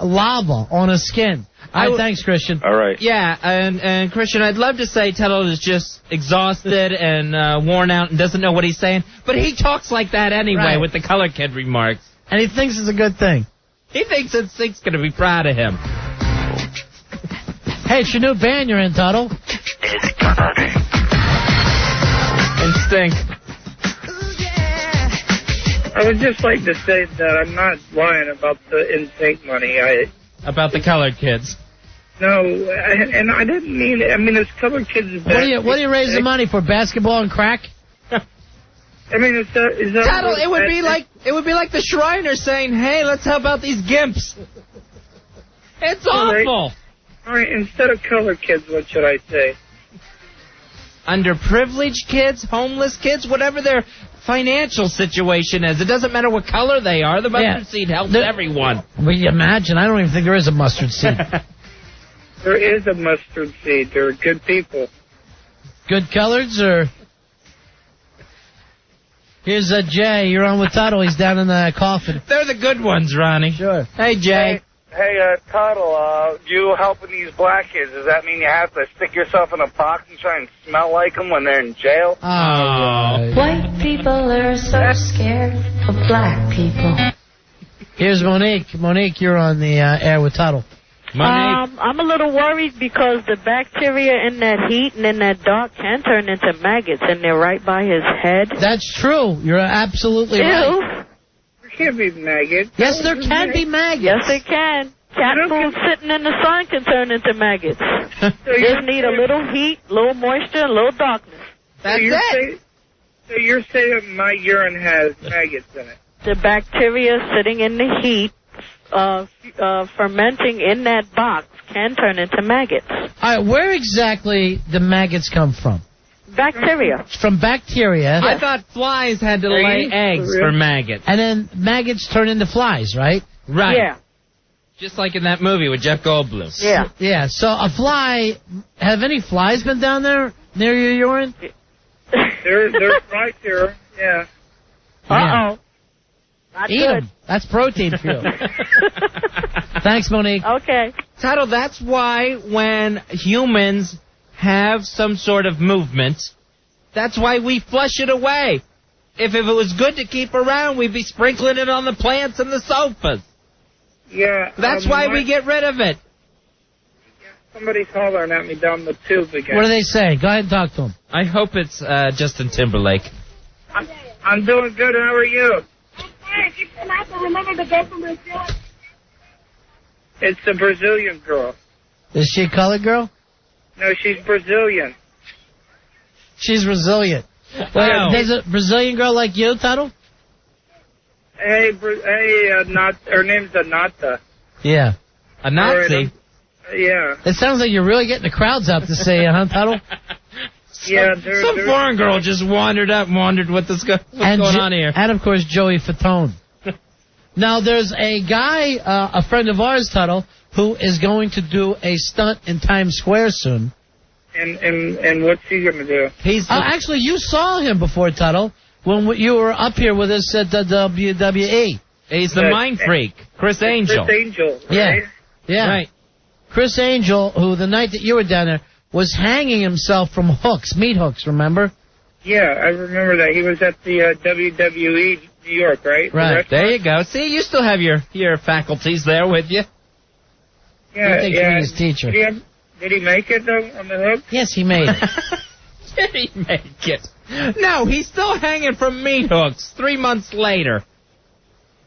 Speaker 7: lava on his skin. All right, thanks, Christian.
Speaker 23: All right.
Speaker 5: Yeah, and Christian, I'd love to say Tuddle is just exhausted and worn out and doesn't know what he's saying, but he talks like that anyway with the color kid remarks.
Speaker 7: And he thinks it's a good thing.
Speaker 5: He thinks NSYNC's going to be proud of him.
Speaker 7: Hey, it's your new band you're in, Tuddle.
Speaker 5: NSYNC.
Speaker 13: I would just like to say that I'm not lying about the NSYNC money.
Speaker 5: About the colored kids.
Speaker 13: No, and I didn't mean it. I mean, it's colored kids.
Speaker 7: What do you raise the money for? Basketball and crack?
Speaker 13: I mean, is that
Speaker 5: Tuddle, it would be like the Shriners saying, "Hey, let's help out these gimps." It's awful.
Speaker 13: All right, instead of colored kids, what should I say?
Speaker 5: Underprivileged kids, homeless kids, whatever their financial situation is. It doesn't matter what color they are. The mustard seed helps everyone.
Speaker 7: Well, you imagine. I don't even think there is a mustard seed.
Speaker 13: There is a mustard seed. They're good people.
Speaker 7: Good coloreds, or... Here's Jay. You're on with Tuddle. He's down in the coffin.
Speaker 5: They're the good ones, Ronnie.
Speaker 7: Sure.
Speaker 5: Hey, Jay.
Speaker 15: Hey, Tuddle, you helping these black kids, does that mean you have to stick yourself in a box and try and smell like them when they're in jail?
Speaker 7: Oh.
Speaker 16: White people are so scared of black people.
Speaker 7: Here's Monique. Monique, you're on the air with Tuddle.
Speaker 17: I'm a little worried because the bacteria in that heat and in that dark can turn into maggots, and they're right by his head.
Speaker 7: That's true. You're absolutely right.
Speaker 13: There can't be maggots.
Speaker 7: Yes, there can be maggots.
Speaker 17: Yes, they can. Cat food sitting in the sun can turn into maggots. Just need a little heat, a little moisture, and a little darkness.
Speaker 13: So you're saying my urine has maggots in it?
Speaker 17: The bacteria sitting in the heat, fermenting in that box, can turn into maggots.
Speaker 7: All right, where exactly do maggots come from?
Speaker 17: Bacteria.
Speaker 7: From bacteria.
Speaker 5: I thought flies had to lay eggs for maggots.
Speaker 7: And then maggots turn into flies, right?
Speaker 5: Right.
Speaker 17: Yeah.
Speaker 5: Just like in that movie with Jeff Goldblum.
Speaker 17: Yeah.
Speaker 7: Yeah, so a fly... Have any flies been down there near your urine?
Speaker 13: They're right there, yeah.
Speaker 17: Uh-oh. Not
Speaker 7: Eat
Speaker 17: good.
Speaker 7: them. That's protein for you. Thanks, Monique.
Speaker 17: Okay.
Speaker 5: Tuddle, that's why when humans have some sort of movement, that's why we flush it away. If it was good to keep around, we'd be sprinkling it on the plants and the sofas.
Speaker 13: Yeah.
Speaker 5: That's why we get rid of it.
Speaker 13: Somebody's hollering at me down the tube again.
Speaker 7: What do they say? Go ahead and talk to them.
Speaker 5: I hope it's Justin Timberlake.
Speaker 13: I'm doing good. How are you?
Speaker 11: Remember the girl from Brazil?
Speaker 13: It's a Brazilian girl.
Speaker 7: Is she a colored girl?
Speaker 13: No, she's Brazilian.
Speaker 7: She's resilient. Wait, there's a Brazilian girl like you, Tuddle?
Speaker 13: Hey, her name's Anata.
Speaker 7: Yeah.
Speaker 5: A Nazi?
Speaker 13: Yeah.
Speaker 7: It sounds like you're really getting the crowds out to say, huh, Tuddle?
Speaker 13: Yeah,
Speaker 5: Some foreign girl just wandered up and wondered what's going on here.
Speaker 7: And, of course, Joey Fatone. Now, there's a guy, a friend of ours, Tuddle, who is going to do a stunt in Times Square soon.
Speaker 13: And what's he going to do?
Speaker 7: Actually, you saw him before, Tuddle, when you were up here with us at the WWE.
Speaker 5: He's the mind freak, Chris Angel.
Speaker 13: Chris Angel, right?
Speaker 7: Yeah. Yeah. Right. Chris Angel, who the night that you were down there, was hanging himself from hooks, meat hooks, remember?
Speaker 13: Yeah, I remember that. He was at the WWE New York, right?
Speaker 5: Right. There you go. See, you still have your faculties there with you.
Speaker 13: Yeah,
Speaker 7: He thinks you're his teacher.
Speaker 13: Did he make it, though, on the hook?
Speaker 7: Yes, he made it.
Speaker 5: Did he make it? No, he's still hanging from meat hooks 3 months later.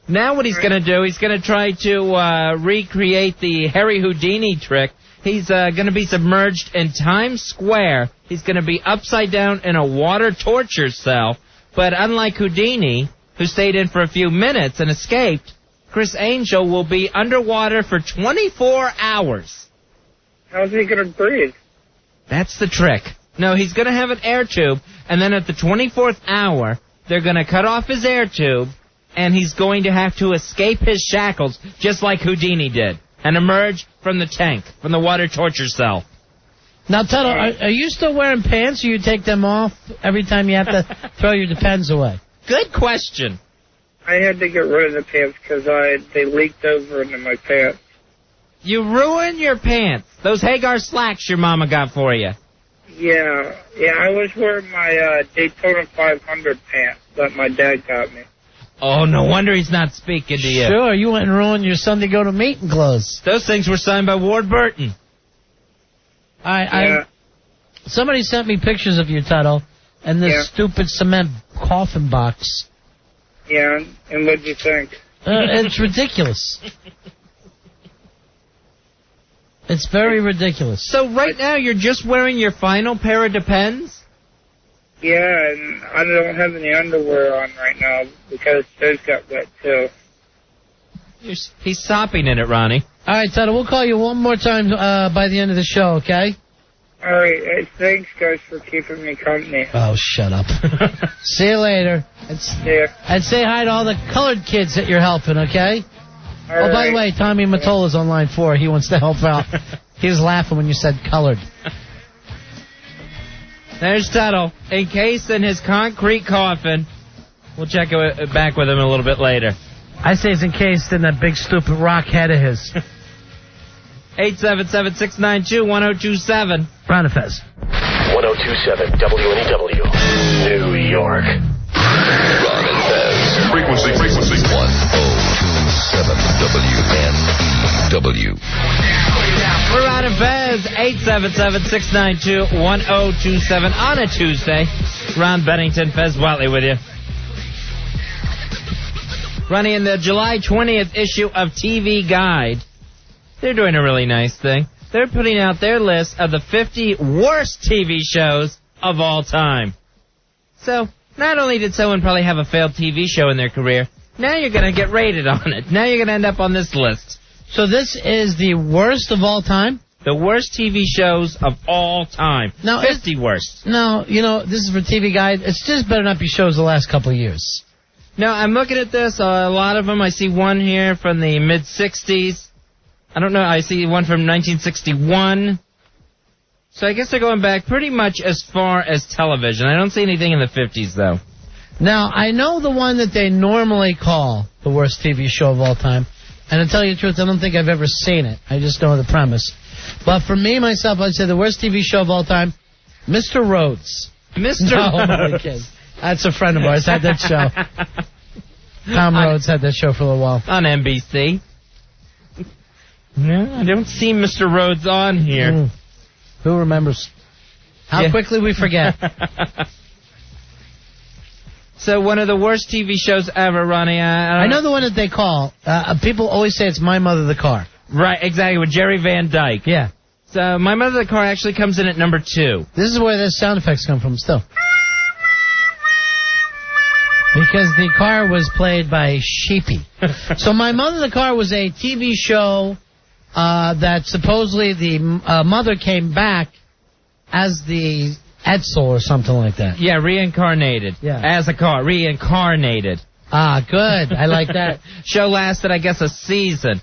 Speaker 5: Now what he's going to do, he's going to try to recreate the Harry Houdini trick He's going to be submerged in Times Square. He's going to be upside down in a water torture cell. But unlike Houdini, who stayed in for a few minutes and escaped, Chris Angel will be underwater for 24 hours.
Speaker 13: How's he going to breathe?
Speaker 5: That's the trick. No, he's going to have an air tube, and then at the 24th hour, they're going to cut off his air tube, and he's going to have to escape his shackles, just like Houdini did, and emerge from the tank, from the water torture cell.
Speaker 7: Now, Tuddle, are you still wearing pants, or you take them off every time you have to throw your Depends away?
Speaker 5: Good question.
Speaker 13: I had to get rid of the pants because they leaked over into my pants.
Speaker 5: You ruined your pants. Those Hagar slacks your mama got for you.
Speaker 13: Yeah, I was wearing my Daytona 500 pants that my dad got me.
Speaker 5: Oh, no wonder he's not speaking to you.
Speaker 7: Sure, you went and ruined your Sunday go to meeting clothes.
Speaker 5: Those things were signed by Ward Burton.
Speaker 7: Somebody sent me pictures of you, Tuddle, and this stupid cement coffin box.
Speaker 13: Yeah, and what'd you think?
Speaker 7: It's ridiculous. It's very ridiculous.
Speaker 5: So right now you're just wearing your final pair of Depends?
Speaker 13: Yeah, and I don't have any underwear on right now because those got wet too.
Speaker 5: He's sopping in it, Ronnie.
Speaker 7: All right, Tuddle, we'll call you one more time by the end of the show, okay?
Speaker 13: All right, thanks, guys, for keeping me company.
Speaker 7: Oh, shut up. See you later. And say hi to all the colored kids that you're helping, okay?
Speaker 13: All
Speaker 7: by the way, Tommy Mottola's on line 4. He wants to help out. He was laughing when you said colored.
Speaker 5: There's Tuddle, encased in his concrete coffin. We'll check back with him a little bit later.
Speaker 7: I say he's encased in that big stupid rock head of his.
Speaker 5: 877-692-1027.
Speaker 7: Ron and Fez.
Speaker 18: 1027 WNEW, New York. Ron and Fez. Frequency 1027 WNEW.
Speaker 5: We're Ron and Fez. 877-692-1027 on a Tuesday. Ron Bennington, Fez Watley with you. Running in the July 20th issue of TV Guide, they're doing a really nice thing. They're putting out their list of the 50 worst TV shows of all time. So, not only did someone probably have a failed TV show in their career, now you're going to get rated on it. Now you're going to end up on this list.
Speaker 7: So this is the worst of all time?
Speaker 5: The worst TV shows of all time.
Speaker 7: Now,
Speaker 5: 50 worst.
Speaker 7: No, this is for TV Guide. It's just better not be shows the last couple of years.
Speaker 5: No, I'm looking at this. A lot of them. I see one here from the mid-'60s. I don't know. I see one from 1961. So I guess they're going back pretty much as far as television. I don't see anything in the 50s, though.
Speaker 7: Now, I know the one that they normally call the worst TV show of all time. And to tell you the truth, I don't think I've ever seen it. I just know the premise. But for me, myself, I'd say the worst TV show of all time, Mr. Rhodes.
Speaker 5: Mr.
Speaker 7: No,
Speaker 5: Rhodes.
Speaker 7: I'm only kidding. That's a friend of ours. Had that show. Tom Rhodes had that show for a little while.
Speaker 5: On NBC. No, I don't see Mr. Rhodes on here.
Speaker 7: Who remembers? How quickly we forget.
Speaker 5: So one of the worst TV shows ever, Ronnie.
Speaker 7: I know the one that they call. People always say it's My Mother the Car.
Speaker 5: Right, exactly, with Jerry Van Dyke.
Speaker 7: Yeah.
Speaker 5: So My Mother the Car actually comes in at number 2.
Speaker 7: This is where the sound effects come from still. Because the car was played by Sheepy. So My Mother the Car was a TV show that supposedly the mother came back as the Edsel or something like that.
Speaker 5: Yeah, reincarnated.
Speaker 7: Yeah.
Speaker 5: As a car, reincarnated.
Speaker 7: Ah, good. I like that.
Speaker 5: Show lasted, I guess, a season.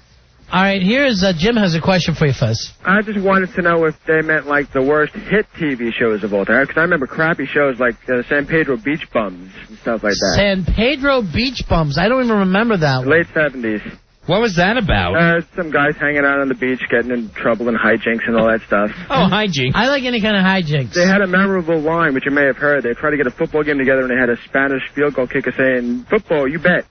Speaker 7: All right, here's Jim has a question for you, Fez.
Speaker 19: I just wanted to know if they meant like the worst hit TV shows of all time, because I remember crappy shows like San Pedro Beach Bums and stuff like that.
Speaker 7: San Pedro Beach Bums. I don't even remember that one.
Speaker 19: Late 70s.
Speaker 5: What was that about?
Speaker 19: Some guys hanging out on the beach, getting in trouble and hijinks and all that stuff.
Speaker 5: Oh, hijinks.
Speaker 7: I like any kind of hijinks.
Speaker 19: They had a memorable line, which you may have heard. They tried to get a football game together, and they had a Spanish field goal kicker saying, "Football, you bet."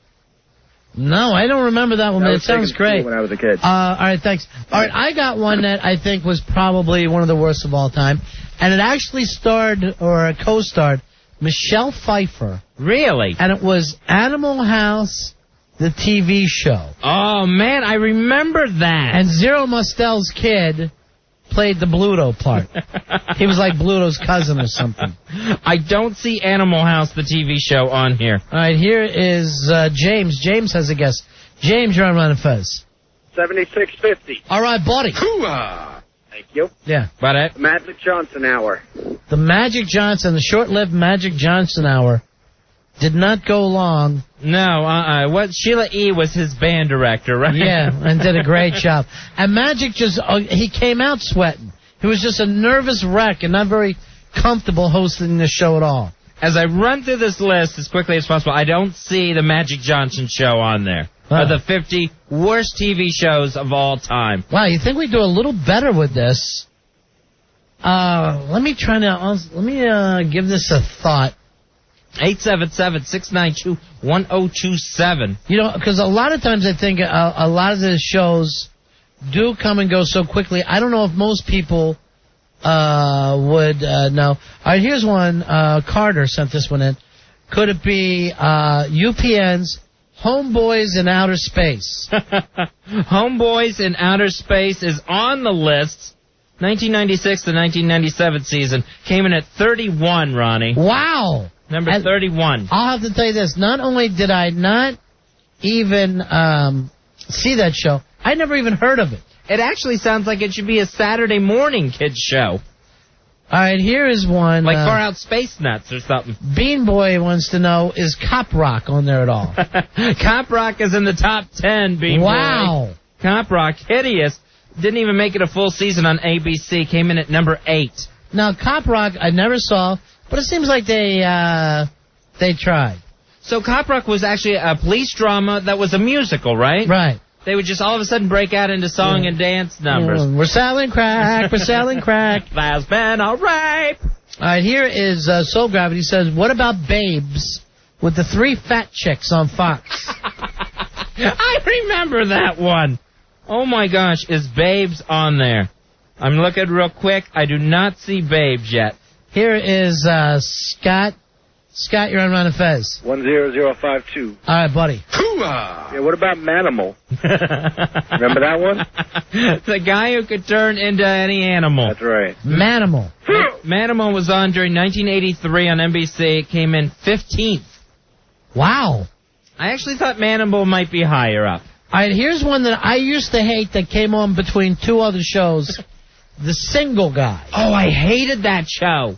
Speaker 7: No, I don't remember that one, but it sounds great.
Speaker 19: When I was a kid.
Speaker 7: All right, thanks. All right, I got one that I think was probably one of the worst of all time, and it actually starred or co-starred Michelle Pfeiffer.
Speaker 5: Really?
Speaker 7: And it was Animal House, the TV show.
Speaker 5: Oh, man, I remember that.
Speaker 7: And Zero Mostel's kid played the Bluto part. He was like Bluto's cousin or something.
Speaker 5: I don't see Animal House, the TV show, on here.
Speaker 7: All right, here is James. James has a guess. James, you're on Ron and Fez.
Speaker 14: 7650.
Speaker 7: All right, buddy.
Speaker 14: Thank you.
Speaker 7: Yeah.
Speaker 5: About it?
Speaker 14: Magic Johnson Hour.
Speaker 7: The Magic Johnson, the short-lived Magic Johnson Hour, did not go long.
Speaker 5: No, What Sheila E. was his band director, right?
Speaker 7: Yeah, and did a great job. And Magic just, he came out sweating. He was just a nervous wreck and not very comfortable hosting the show at all.
Speaker 5: As I run through this list as quickly as possible, I don't see the Magic Johnson show on there. Of the 50 worst TV shows of all time.
Speaker 7: Wow, you think we do a little better with this? Let me give this a thought.
Speaker 5: 877-692-1027.
Speaker 7: You know, because a lot of times I think a lot of the shows do come and go so quickly. I don't know if most people would know. All right, here's one. Carter sent this one in. Could it be UPN's Homeboys in Outer Space?
Speaker 5: Homeboys in Outer Space is on the list. 1996 to 1997 season. Came in at 31, Ronnie.
Speaker 7: Wow.
Speaker 5: Number 31.
Speaker 7: I'll have to tell you this. Not only did I not even see that show, I never even heard of it.
Speaker 5: It actually sounds like it should be a Saturday morning kids show.
Speaker 7: All right, here is one.
Speaker 5: Like Far Out Space Nuts or something.
Speaker 7: Bean Boy wants to know, is Cop Rock on there at all?
Speaker 5: Cop Rock is in the top 10, Bean Boy.
Speaker 7: Wow.
Speaker 5: Cop Rock, hideous. Didn't even make it a full season on ABC. Came in at number 8.
Speaker 7: Now, Cop Rock I never saw, but it seems like they tried.
Speaker 5: So Cop Rock was actually a police drama that was a musical, right?
Speaker 7: Right.
Speaker 5: They would just all of a sudden break out into song and dance numbers.
Speaker 7: We're selling crack, we're selling crack.
Speaker 5: There's been a rape.
Speaker 7: All right, here is Soul Gravity says, what about Babes with the 3 fat chicks on Fox?
Speaker 5: I remember that one. Oh, my gosh, is Babes on there? I'm looking real quick. I do not see Babes yet.
Speaker 7: Here is Scott. Scott, you're on Ron and Fez.
Speaker 14: 10052.
Speaker 7: All right, buddy.
Speaker 14: Yeah, what about Manimal? Remember that one?
Speaker 5: The guy who could turn into any animal.
Speaker 14: That's right.
Speaker 7: Manimal.
Speaker 5: Manimal was on during 1983 on NBC. It came in 15th.
Speaker 7: Wow.
Speaker 5: I actually thought Manimal might be higher up.
Speaker 7: All right, here's one that I used to hate that came on between 2 other shows. The Single Guy.
Speaker 5: Oh, I hated that show.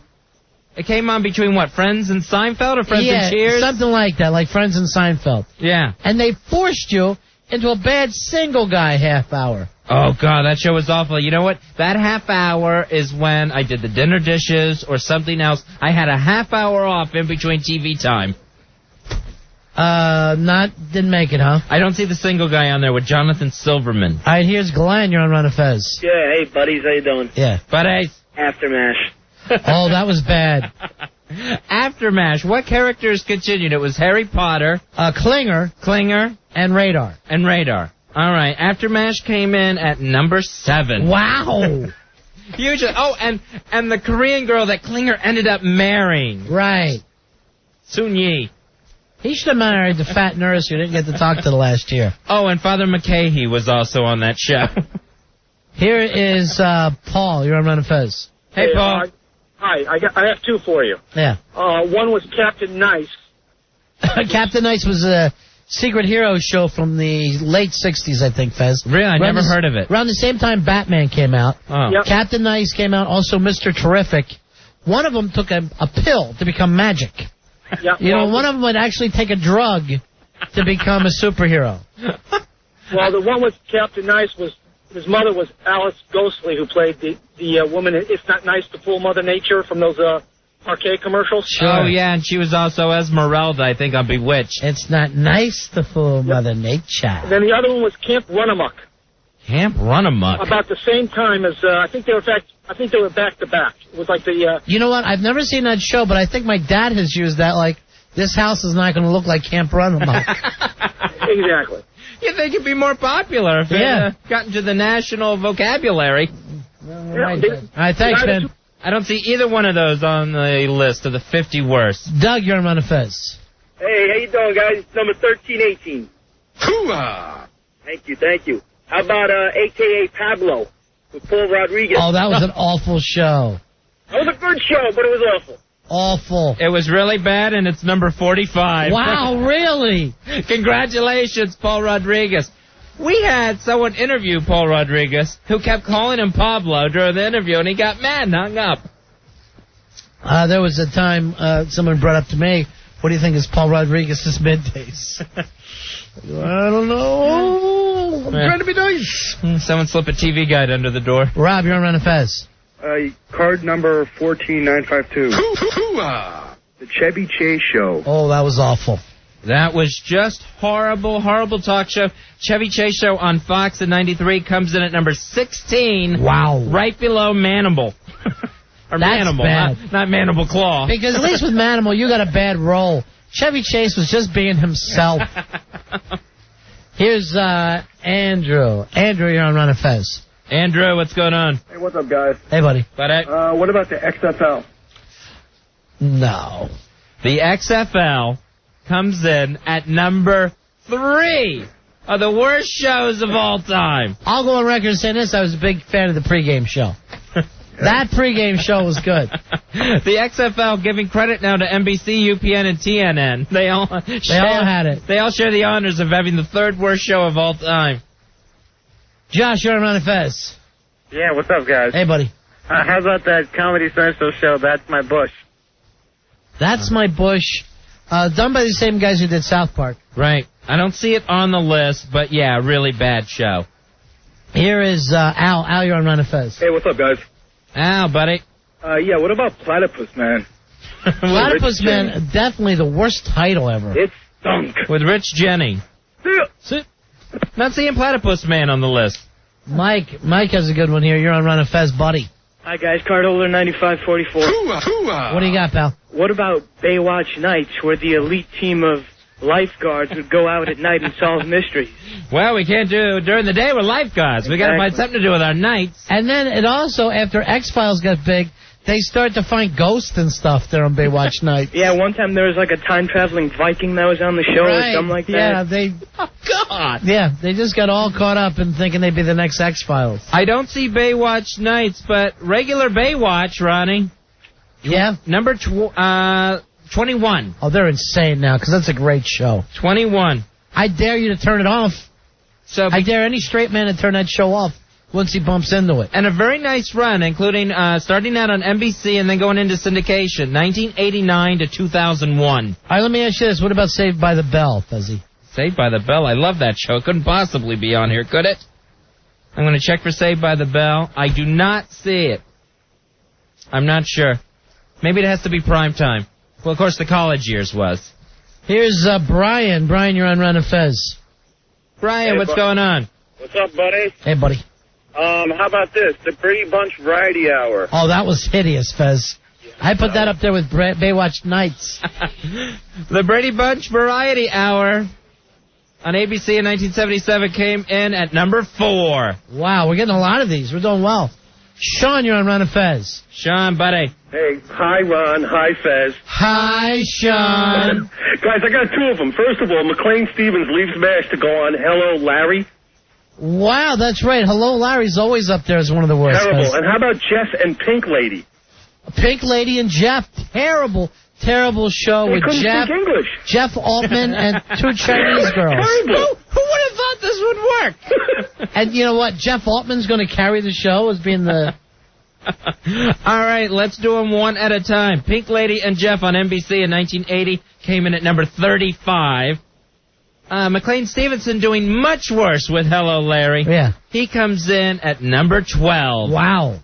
Speaker 5: It came on between, what, Friends and Seinfeld or Friends and Cheers?
Speaker 7: Something like that, like Friends and Seinfeld.
Speaker 5: Yeah.
Speaker 7: And they forced you into a bad Single Guy half hour.
Speaker 5: Oh, God, that show was awful. You know what? That half hour is when I did the dinner dishes or something else. I had a half hour off in between TV time.
Speaker 7: Didn't make it, huh?
Speaker 5: I don't see the Single Guy on there with Jonathan Silverman.
Speaker 7: All right, here's Glenn. You're on Ron and Fez.
Speaker 14: Yeah, hey, buddies, how you doing?
Speaker 7: Yeah.
Speaker 5: Buddies.
Speaker 14: Aftermash.
Speaker 7: Oh, that was bad.
Speaker 5: Aftermash. What characters continued? It was Harry Potter.
Speaker 7: Klinger. And Radar.
Speaker 5: All right. Aftermash came in at number 7.
Speaker 7: Wow.
Speaker 5: Huge. Oh, and the Korean girl that Klinger ended up marrying.
Speaker 7: Right.
Speaker 5: Soon Yi.
Speaker 7: He should have married the fat nurse who didn't get to talk to the last year.
Speaker 5: Oh, and Father McCahey was also on that show.
Speaker 7: Here is Paul. You're on Ron and Fez.
Speaker 5: Hey, Paul.
Speaker 14: Hi, I have 2 for you.
Speaker 7: Yeah.
Speaker 14: One was Captain Nice.
Speaker 7: Captain Nice was a secret hero show from the late 60s, I think, Fez.
Speaker 5: Really? I never heard of it.
Speaker 7: Around the same time Batman came out.
Speaker 5: Oh.
Speaker 14: Yep.
Speaker 7: Captain Nice came out, also Mr. Terrific. One of them took a pill to become magic.
Speaker 14: Yep.
Speaker 7: You know, one of them would actually take a drug to become a superhero.
Speaker 14: Well, the one with Captain Nice was, his mother was Alice Ghostly, who played the woman in It's Not Nice to Fool Mother Nature from those arcade commercials.
Speaker 5: Sure. Oh, yeah, and she was also Esmeralda, I think, on Bewitched.
Speaker 7: It's not nice to fool Mother Nature.
Speaker 14: And then the other one was Camp Run-Amok.
Speaker 5: Camp Run-Amok.
Speaker 14: About the same time as, I think they were back to back. It was like the...
Speaker 7: You know what? I've never seen that show, but I think my dad has used that, like, this house is not going to look like Camp Run-Amok.
Speaker 14: Exactly.
Speaker 5: You think it'd be more popular if it got into the national vocabulary.
Speaker 7: All right, thanks, man.
Speaker 5: I don't see either one of those on the list of the 50 worst.
Speaker 7: Doug, you're on Ron and Fez.
Speaker 14: Hey, how you doing, guys? It's number 1318.
Speaker 3: Hoo-ah!
Speaker 14: Thank you. How about A.K.A. Pablo? with Paul Rodriguez.
Speaker 7: Oh, that was an awful show.
Speaker 14: That was a good show, but it was awful.
Speaker 7: Awful.
Speaker 5: It was really bad, and it's number 45.
Speaker 7: Wow, really?
Speaker 5: Congratulations, Paul Rodriguez. We had someone interview Paul Rodriguez who kept calling him Pablo during the interview, and he got mad and hung up.
Speaker 7: There was a time someone brought up to me, what do you think is Paul Rodriguez's middays? I don't know. I'm trying to be nice.
Speaker 5: Someone slip a TV guide under the door.
Speaker 7: Rob, you're on Run a Fez.
Speaker 9: Card number 14952. The Chevy Chase Show.
Speaker 7: Oh, that was awful.
Speaker 5: That was just horrible, horrible talk show. Chevy Chase Show on Fox in 93 comes in at number 16.
Speaker 7: Wow.
Speaker 5: Right below Manimal. Or
Speaker 7: That's
Speaker 5: Manimal,
Speaker 7: bad.
Speaker 5: not Manimal Claw.
Speaker 7: Because at least with Manimal, you got a bad role. Chevy Chase was just being himself. Here's Andrew. Andrew, you're on Run a Fez.
Speaker 5: Andrew, what's going on?
Speaker 9: Hey, what's up, guys?
Speaker 7: Hey, buddy.
Speaker 9: What about the XFL?
Speaker 7: No.
Speaker 5: The XFL comes in at number 3 of the worst shows of all time.
Speaker 7: I'll go on record and say this. I was a big fan of the pregame show. That pregame show was good.
Speaker 5: The XFL giving credit now to NBC, UPN, and TNN. They all
Speaker 7: had it.
Speaker 5: They all share the honors of having the third worst show of all time.
Speaker 7: Josh, you're on Run a Fez.
Speaker 8: Yeah, what's up, guys?
Speaker 7: Hey, buddy.
Speaker 8: How about that Comedy Central show, That's My Bush?
Speaker 7: That's My Bush. Done by the same guys who did South Park.
Speaker 5: Right. I don't see it on the list, but yeah, really bad show.
Speaker 7: Here is Al. Al, you're on Run a Fez.
Speaker 9: Hey, what's up, guys?
Speaker 5: Al, buddy.
Speaker 9: Yeah, what about Platypus Man?
Speaker 7: Platypus Man, definitely the worst title ever.
Speaker 9: It stunk.
Speaker 5: With Rich Jennings. Not seeing Platypus Man on the list.
Speaker 7: Mike has a good one here. You're on Run a Fez, buddy.
Speaker 14: Hi, guys. Card holder 9544.
Speaker 7: What do you got, pal?
Speaker 14: What about Baywatch Nights, where the elite team of lifeguards would go out at night and solve mysteries?
Speaker 5: Well, we can't do it during the day. We're lifeguards. We got to find something to do with our nights.
Speaker 7: And then it also, after X-Files got big, they start to find ghosts and stuff there on Baywatch Night.
Speaker 14: Yeah, one time there was like a time-traveling Viking that was on the show or something like that.
Speaker 7: Yeah,
Speaker 5: Oh, God.
Speaker 7: Yeah, they just got all caught up in thinking they'd be the next X-Files.
Speaker 5: I don't see Baywatch Nights, but regular Baywatch, Ronnie.
Speaker 7: Yeah?
Speaker 5: Number 21.
Speaker 7: Oh, they're insane now, because that's a great show.
Speaker 5: 21.
Speaker 7: I dare you to turn it off. I dare any straight man to turn that show off once he bumps into it.
Speaker 5: And a very nice run, including starting out on NBC and then going into syndication, 1989 to 2001.
Speaker 7: All right, let me ask you this. What about Saved by the Bell, Fuzzy?
Speaker 5: Saved by the Bell. I love that show. It couldn't possibly be on here, could it? I'm going to check for Saved by the Bell. I do not see it. I'm not sure. Maybe it has to be prime time. Well, of course, the college years was.
Speaker 7: Here's Brian. Brian, you're on Run a Fez.
Speaker 5: Brian,
Speaker 15: Hey,
Speaker 5: what's
Speaker 15: bud.
Speaker 5: going on?
Speaker 15: What's up, buddy?
Speaker 7: Hey, buddy.
Speaker 15: How about this? The Brady Bunch Variety Hour.
Speaker 7: Oh, that was hideous, Fez. I put that up there with Baywatch Nights.
Speaker 5: The Brady Bunch Variety Hour on ABC in 1977 came in at number 4.
Speaker 7: Wow, we're getting a lot of these. We're doing well. Sean, you're on Run a Fez.
Speaker 5: Sean, buddy.
Speaker 9: Hey, hi, Ron. Hi, Fez.
Speaker 7: Hi, Sean.
Speaker 9: Guys, I got two of them. First of all, McLean Stevens leaves MASH to go on Hello, Larry.
Speaker 7: Wow, that's right. Hello, Larry's always up there as one of the worst.
Speaker 9: Terrible.
Speaker 7: Fez.
Speaker 9: And how about Jeff and Pink Lady?
Speaker 7: Pink Lady and Jeff. Terrible, terrible show
Speaker 9: They
Speaker 7: with
Speaker 9: couldn't
Speaker 7: Jeff.
Speaker 9: speak English.
Speaker 7: Jeff Altman and 2 Chinese girls.
Speaker 9: Terrible.
Speaker 5: Who would have thought this would work?
Speaker 7: And you know what? Jeff Altman's going to carry the show as being the...
Speaker 5: All right, let's do them one at a time. Pink Lady and Jeff on NBC in 1980 came in at number 35. McLean Stevenson doing much worse with Hello, Larry.
Speaker 7: Yeah.
Speaker 5: He comes in at number 12.
Speaker 7: Wow.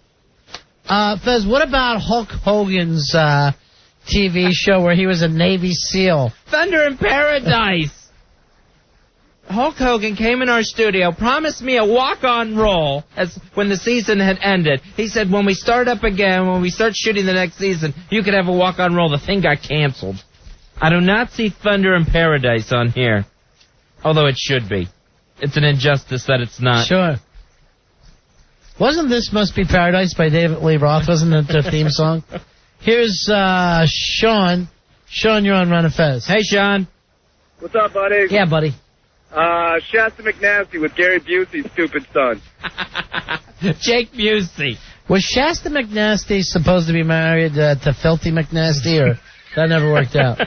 Speaker 7: Fez, what about Hulk Hogan's TV show where he was a Navy SEAL?
Speaker 5: Thunder in Paradise. Hulk Hogan came in our studio, promised me a walk-on role as when the season had ended. He said, when we start up again, when we start shooting the next season, you could have a walk-on role. The thing got canceled. I do not see Thunder in Paradise on here, although it should be. It's an injustice that it's not.
Speaker 7: Sure. Wasn't This Must Be Paradise by David Lee Roth? Wasn't it the theme song? Here's Sean. Sean, you're on Run a Fez.
Speaker 5: Hey, Sean.
Speaker 15: What's up, buddy?
Speaker 7: Yeah, buddy.
Speaker 15: Shasta McNasty with Gary Busey's stupid son.
Speaker 5: Jake Busey.
Speaker 7: Was Shasta McNasty supposed to be married to Filthy McNasty, or that never worked out?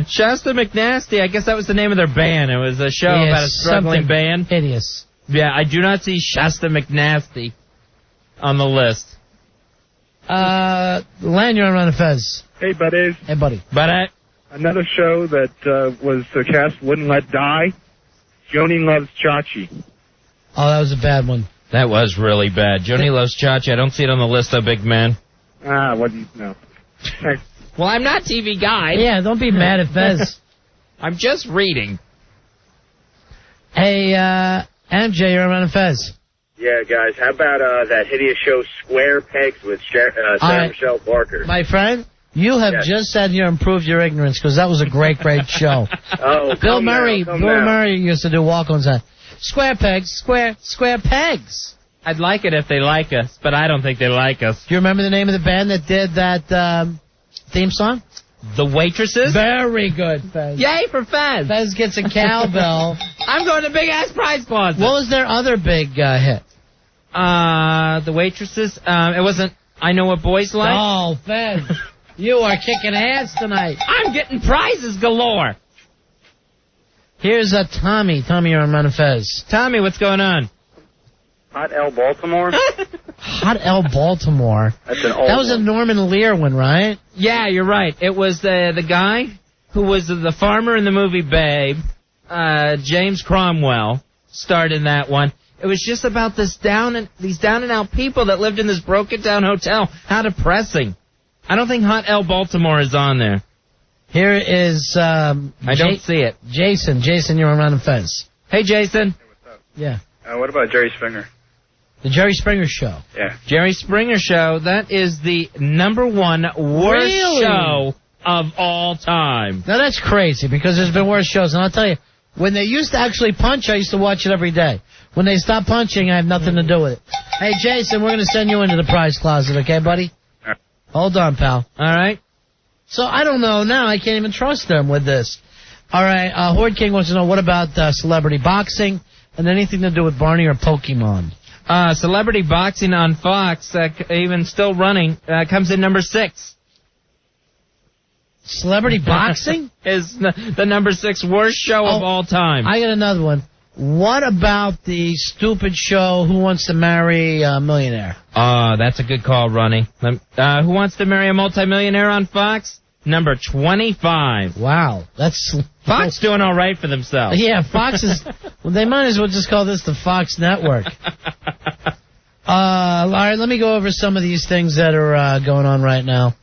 Speaker 5: Shasta McNasty, I guess that was the name of their band. It was a show about a struggling band.
Speaker 7: Hideous.
Speaker 5: Yeah, I do not see Shasta McNasty on the list.
Speaker 7: Len, you're on Run of Fez.
Speaker 12: Hey, buddies.
Speaker 7: Hey, buddy.
Speaker 5: But
Speaker 12: Another show that was the cast wouldn't let die. Joni Loves Chachi.
Speaker 7: Oh, that was a bad one.
Speaker 5: That was really bad. Joni Loves Chachi. I don't see it on the list, though, big man.
Speaker 12: What do you know?
Speaker 5: Well, I'm not TV Guide.
Speaker 7: Yeah, don't be mad at Fez.
Speaker 5: I'm just reading.
Speaker 7: Hey, MJ, you're on Run of Fez.
Speaker 2: Yeah, guys, how about that hideous show Square Pegs with Sarah Michelle Barker?
Speaker 7: My friend, you have just sat here and proved your ignorance, because that was a great, great show. Bill Murray used to do walk-ons on Square Pegs, Square Pegs.
Speaker 5: I'd like it if they like us, but I don't think they like us.
Speaker 7: Do you remember the name of the band that did that theme song?
Speaker 5: The Waitresses?
Speaker 7: Very good, Fez.
Speaker 5: Yay for Fez.
Speaker 7: Fez gets a cowbell.
Speaker 5: I'm going to Big Ass Prize Closet.
Speaker 7: What was their other big hit?
Speaker 5: The Waitresses. It wasn't I Know What Boys Like.
Speaker 7: Oh, Fez. You are kicking ass tonight.
Speaker 5: I'm getting prizes galore.
Speaker 7: Here's Tommy. Tommy, you're on Run of Fez.
Speaker 5: Tommy, what's going on?
Speaker 2: Hot L Baltimore?
Speaker 7: Hot L Baltimore.
Speaker 2: That's an old
Speaker 7: That was a Norman Lear one, right?
Speaker 5: Yeah, you're right. It was the guy who was the farmer in the movie Babe, James Cromwell, starred in that one. It was just about these down and out people that lived in this broken down hotel. How depressing. I don't think Hot L Baltimore is on there.
Speaker 7: Here is
Speaker 5: I don't see it.
Speaker 7: Jason, you're on Run of Fez.
Speaker 5: Hey, Jason.
Speaker 2: What's up?
Speaker 7: Yeah.
Speaker 2: What about Jerry Springer?
Speaker 7: The Jerry Springer Show.
Speaker 2: Yeah.
Speaker 5: Jerry Springer Show, that is the #1 worst show of all time.
Speaker 7: Now, that's crazy, because there's been worse shows. And I'll tell you, when they used to actually punch, I used to watch it every day. When they stopped punching, I have nothing to do with it. Hey, Jason, we're going to send you into the prize closet, okay, buddy? Hold on, pal.
Speaker 5: All right.
Speaker 7: So, I don't know. Now I can't even trust them with this. All right, Horde King wants to know, what about celebrity boxing and anything to do with Barney or Pokemon?
Speaker 5: Celebrity boxing on Fox, even still running, comes in #6.
Speaker 7: Celebrity boxing?
Speaker 5: Is the #6 worst show of all time.
Speaker 7: I got another one. What about the stupid show Who Wants to Marry a Millionaire?
Speaker 5: That's a good call, Ronnie. Who Wants to Marry a Multimillionaire on Fox? #25.
Speaker 7: Wow, that's...
Speaker 5: Fox doing all right for themselves.
Speaker 7: Yeah, Fox is... Well, they might as well just call this the Fox Network. All right, let me go over some of these things that are going on right now.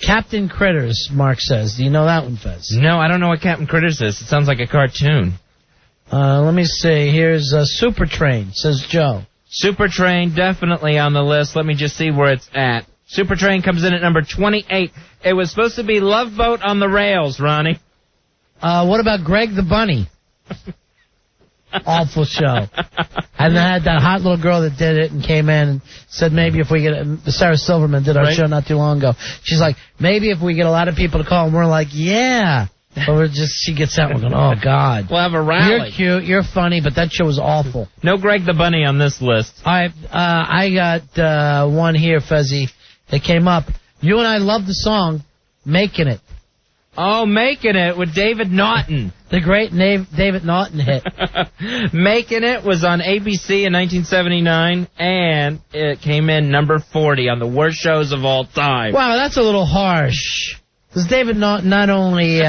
Speaker 7: Captain Critters, Mark says. Do you know that one, Fez?
Speaker 5: No, I don't know what Captain Critters is. It sounds like a cartoon.
Speaker 7: Let me see. Here's Super Train, says Joe.
Speaker 5: Super Train, definitely on the list. Let me just see where it's at. Super Train comes in at #28. It was supposed to be Love Boat on the Rails, Ronnie.
Speaker 7: What about Greg the Bunny? Awful show. And they had that hot little girl that did it and came in and said maybe if we get... Sarah Silverman did our show not too long ago. She's like, maybe if we get a lot of people to call, and we're like, yeah. But we're just, she gets out and we're going, oh, God.
Speaker 5: We'll have a rally.
Speaker 7: You're cute, you're funny, but that show was awful.
Speaker 5: No Greg the Bunny on this list.
Speaker 7: All right, I got one here, Fezzy, that came up. You and I love the song, Making It.
Speaker 5: Oh, Making It with David Naughton.
Speaker 7: The great David Naughton hit.
Speaker 5: Making It was on ABC in 1979, and it came in #40 on the worst shows of all time.
Speaker 7: Wow, that's a little harsh. Because David Naughton not only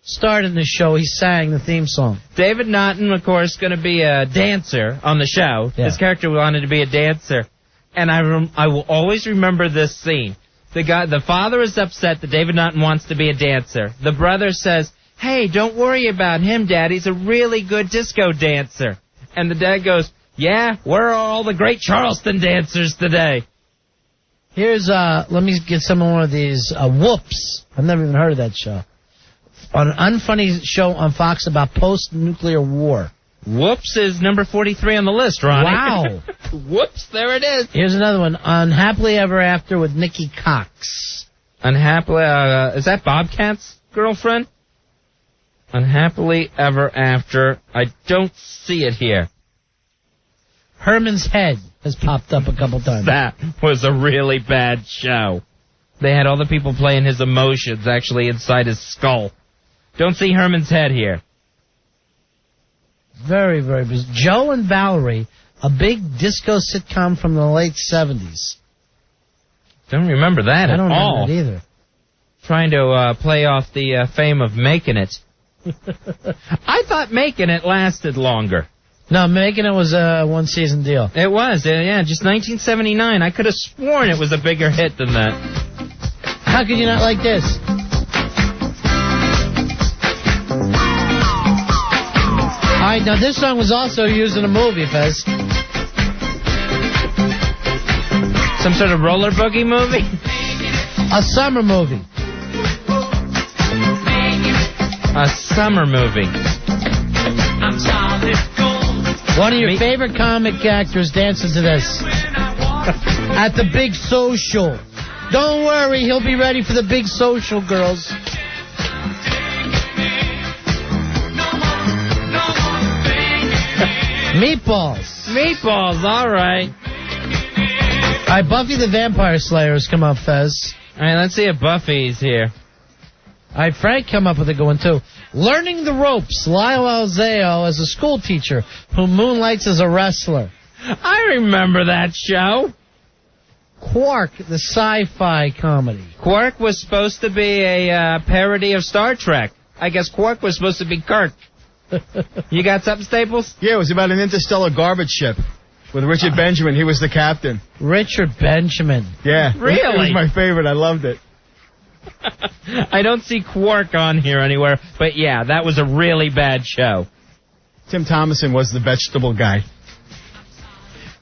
Speaker 7: starred in the show, he sang the theme song.
Speaker 5: David Naughton, of course, going to be a dancer on the show. Yeah. His character wanted to be a dancer. And I will always remember this scene. The father is upset that David Naughton wants to be a dancer. The brother says, hey, don't worry about him, Dad. He's a really good disco dancer. And the dad goes, yeah, where are all the great Charleston dancers today?
Speaker 7: Here's, let me get some more of these. Whoops. I've never even heard of that show. On an unfunny show on Fox about post-nuclear war.
Speaker 5: Whoops is #43 on the list, Ronnie.
Speaker 7: Wow.
Speaker 5: Whoops, there it is.
Speaker 7: Here's another one. Unhappily Ever After with Nikki Cox.
Speaker 5: Unhappily, is that Bobcat's girlfriend? Unhappily Ever After. I don't see it here.
Speaker 7: Herman's Head has popped up a couple times.
Speaker 5: That was a really bad show. They had all the people playing his emotions actually inside his skull. Don't see Herman's Head here.
Speaker 7: Very, very bizarre. Joe and Valerie, a big disco sitcom from the late 70s.
Speaker 5: Don't remember that at all.
Speaker 7: I don't remember it either.
Speaker 5: Trying to play off the fame of Making It. I thought Making It lasted longer.
Speaker 7: No, Making It was a one-season deal.
Speaker 5: It was, yeah, just 1979. I could have sworn it was a bigger hit than that.
Speaker 7: How could you not like this? All right, now this song was also used in a movie, Fez.
Speaker 5: Some sort of roller boogie movie?
Speaker 7: A summer movie.
Speaker 5: A summer movie.
Speaker 7: One of your favorite comic actors dances to this. At the big social. Don't worry, he'll be ready for the big social, girls. Meatballs.
Speaker 5: Meatballs, all right.
Speaker 7: All right, Buffy the Vampire Slayer has come up, Fez.
Speaker 5: All right, let's see if Buffy's here.
Speaker 7: All right, Frank come up with a good one, too. Learning the Ropes, Lyle Alzao as a school teacher who moonlights as a wrestler.
Speaker 5: I remember that show.
Speaker 7: Quark, the sci-fi comedy.
Speaker 5: Quark was supposed to be a parody of Star Trek. I guess Quark was supposed to be Kirk. You got something, Staples?
Speaker 6: Yeah, it was about an interstellar garbage ship with Richard Benjamin. He was the captain.
Speaker 7: Richard Benjamin.
Speaker 6: Yeah.
Speaker 5: Really?
Speaker 6: It was my favorite. I loved it.
Speaker 5: I don't see Quark on here anywhere, but yeah, that was a really bad show.
Speaker 6: Tim Thomason was the vegetable guy.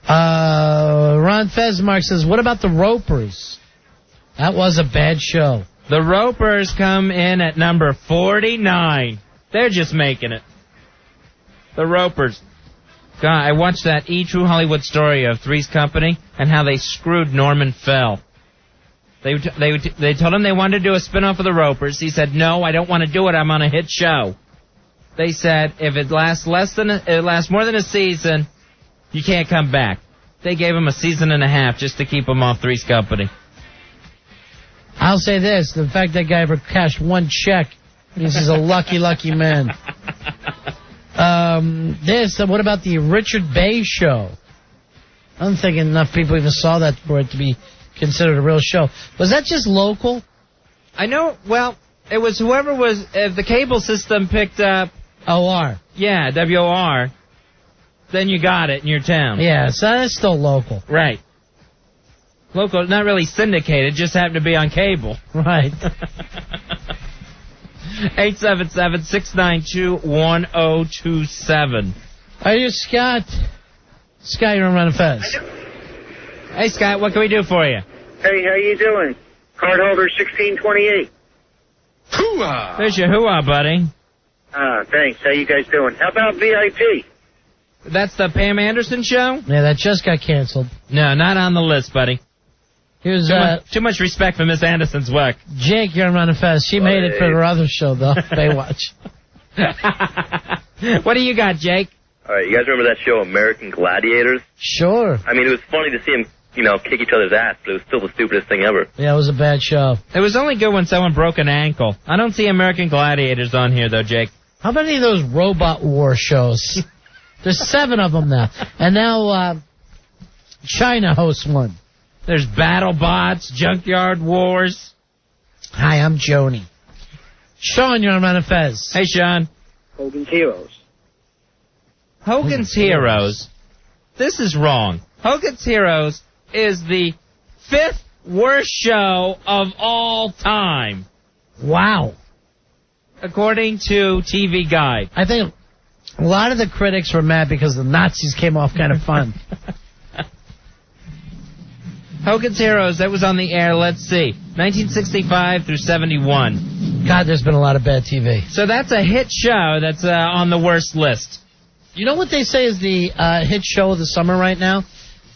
Speaker 7: Ron Fesmark says, what about the Ropers? That was a bad show.
Speaker 5: The Ropers come in at number 49. They're just making it. The Ropers. God, I watched that E! True Hollywood Story of Three's Company and how they screwed Norman Fell. They told him they wanted to do a spin-off of the Ropers. He said, no, I don't want to do it. I'm on a hit show. They said, if it lasts more than a season, you can't come back. They gave him a season and a half just to keep him off Three's Company.
Speaker 7: I'll say this, the fact that guy ever cashed one check means he's a lucky, lucky man. What about the Richard Bay show? I don't think enough people even saw that for it to be considered a real show. Was that just local?
Speaker 5: I know, well, it was whoever was, if the cable system picked up...
Speaker 7: OR.
Speaker 5: Yeah, WOR. Then you got it in your town.
Speaker 7: Yeah, so that's still local.
Speaker 5: Right. Local, not really syndicated, just happened to be on cable.
Speaker 7: Right.
Speaker 5: 877-692-1027.
Speaker 7: Are you Scott? Scott, you're on Run Fez.
Speaker 5: Hey, Scott, what can we do for you?
Speaker 2: Hey, how you doing? Card holder 1628.
Speaker 5: Hoo-ah! There's your hoo-ah, buddy.
Speaker 2: Thanks. How you guys doing? How about VIP?
Speaker 5: That's the Pam Anderson show?
Speaker 7: Yeah, that just got canceled.
Speaker 5: No, not on the list, buddy.
Speaker 7: Here's
Speaker 5: too much respect for Miss Anderson's work.
Speaker 7: Jake, you're on Run Fez. She made it for her other show, though, Baywatch.
Speaker 5: What do you got, Jake?
Speaker 20: All right, you guys remember that show, American Gladiators?
Speaker 7: Sure.
Speaker 20: I mean, it was funny to see them, kick each other's ass, but it was still the stupidest thing ever.
Speaker 7: Yeah, it was a bad show.
Speaker 5: It was only good when someone broke an ankle. I don't see American Gladiators on here, though, Jake.
Speaker 7: How many of those robot war shows? There's 7 of them now. And now China hosts one.
Speaker 5: There's BattleBots, Junkyard Wars.
Speaker 7: Hi, I'm Joni. Sean, you're on Run Fez.
Speaker 5: Hey, Sean.
Speaker 2: Hogan's Heroes.
Speaker 5: Hogan's Heroes. This is wrong. Hogan's Heroes is the 5th worst show of all time.
Speaker 7: Wow.
Speaker 5: According to TV Guide.
Speaker 7: I think a lot of the critics were mad because the Nazis came off kind of fun.
Speaker 5: Hogan's Heroes, that was on the air, let's see, 1965 through 71.
Speaker 7: God, there's been a lot of bad TV.
Speaker 5: So that's a hit show that's on the worst list.
Speaker 7: You know what they say is the hit show of the summer right now?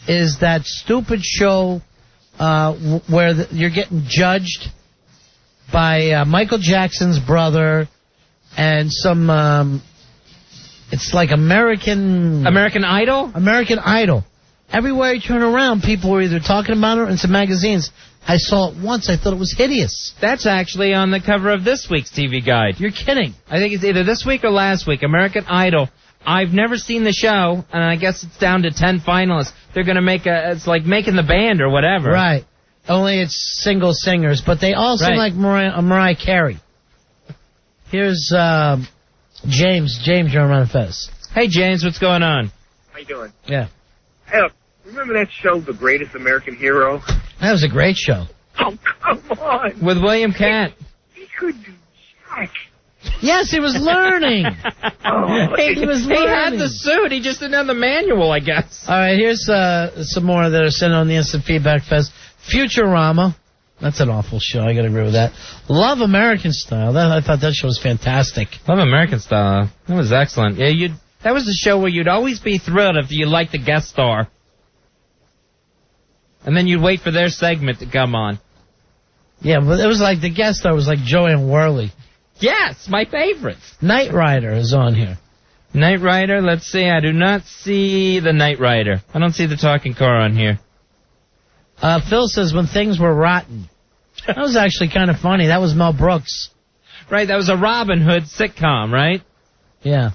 Speaker 7: Is that stupid show where you're getting judged by Michael Jackson's brother and some It's like American
Speaker 5: Idol?
Speaker 7: American Idol. Everywhere you turn around, people were either talking about it or in some magazines. I saw it once. I thought it was hideous.
Speaker 5: That's actually on the cover of this week's TV Guide.
Speaker 7: You're kidding.
Speaker 5: I think it's either this week or last week. American Idol. I've never seen the show, and I guess it's down to 10 finalists. They're going to it's like making the band or whatever.
Speaker 7: Right. Only it's single singers, but they all sing like Mariah Carey. Here's James. James, you're on Ron and Fez.
Speaker 5: Hey, James, what's going on?
Speaker 2: How you doing?
Speaker 7: Yeah.
Speaker 2: Hey, remember that show, The Greatest American Hero?
Speaker 7: That was a great show.
Speaker 2: Oh, come on.
Speaker 5: With William Catt.
Speaker 2: He could do jack.
Speaker 7: Yes, he was learning.
Speaker 5: He had the suit. He just didn't have the manual, I guess.
Speaker 7: All right, here's some more that are sent on the Instant Feedback Fest. Futurama. That's an awful show. I got to agree with that. Love American Style. I thought that show was fantastic.
Speaker 5: Love American Style. That was excellent. Yeah, that was the show where you'd always be thrilled if you liked the guest star. And then you'd wait for their segment to come on.
Speaker 7: Yeah, but it was like the guest star was like Joanne Worley.
Speaker 5: Yes, my favorite.
Speaker 7: Knight Rider is on here.
Speaker 5: Knight Rider, let's see. I do not see the Knight Rider. I don't see the talking car on here.
Speaker 7: Phil says when things were rotten. That was actually kind of funny. That was Mel Brooks.
Speaker 5: Right, that was a Robin Hood sitcom, right?
Speaker 7: Yeah.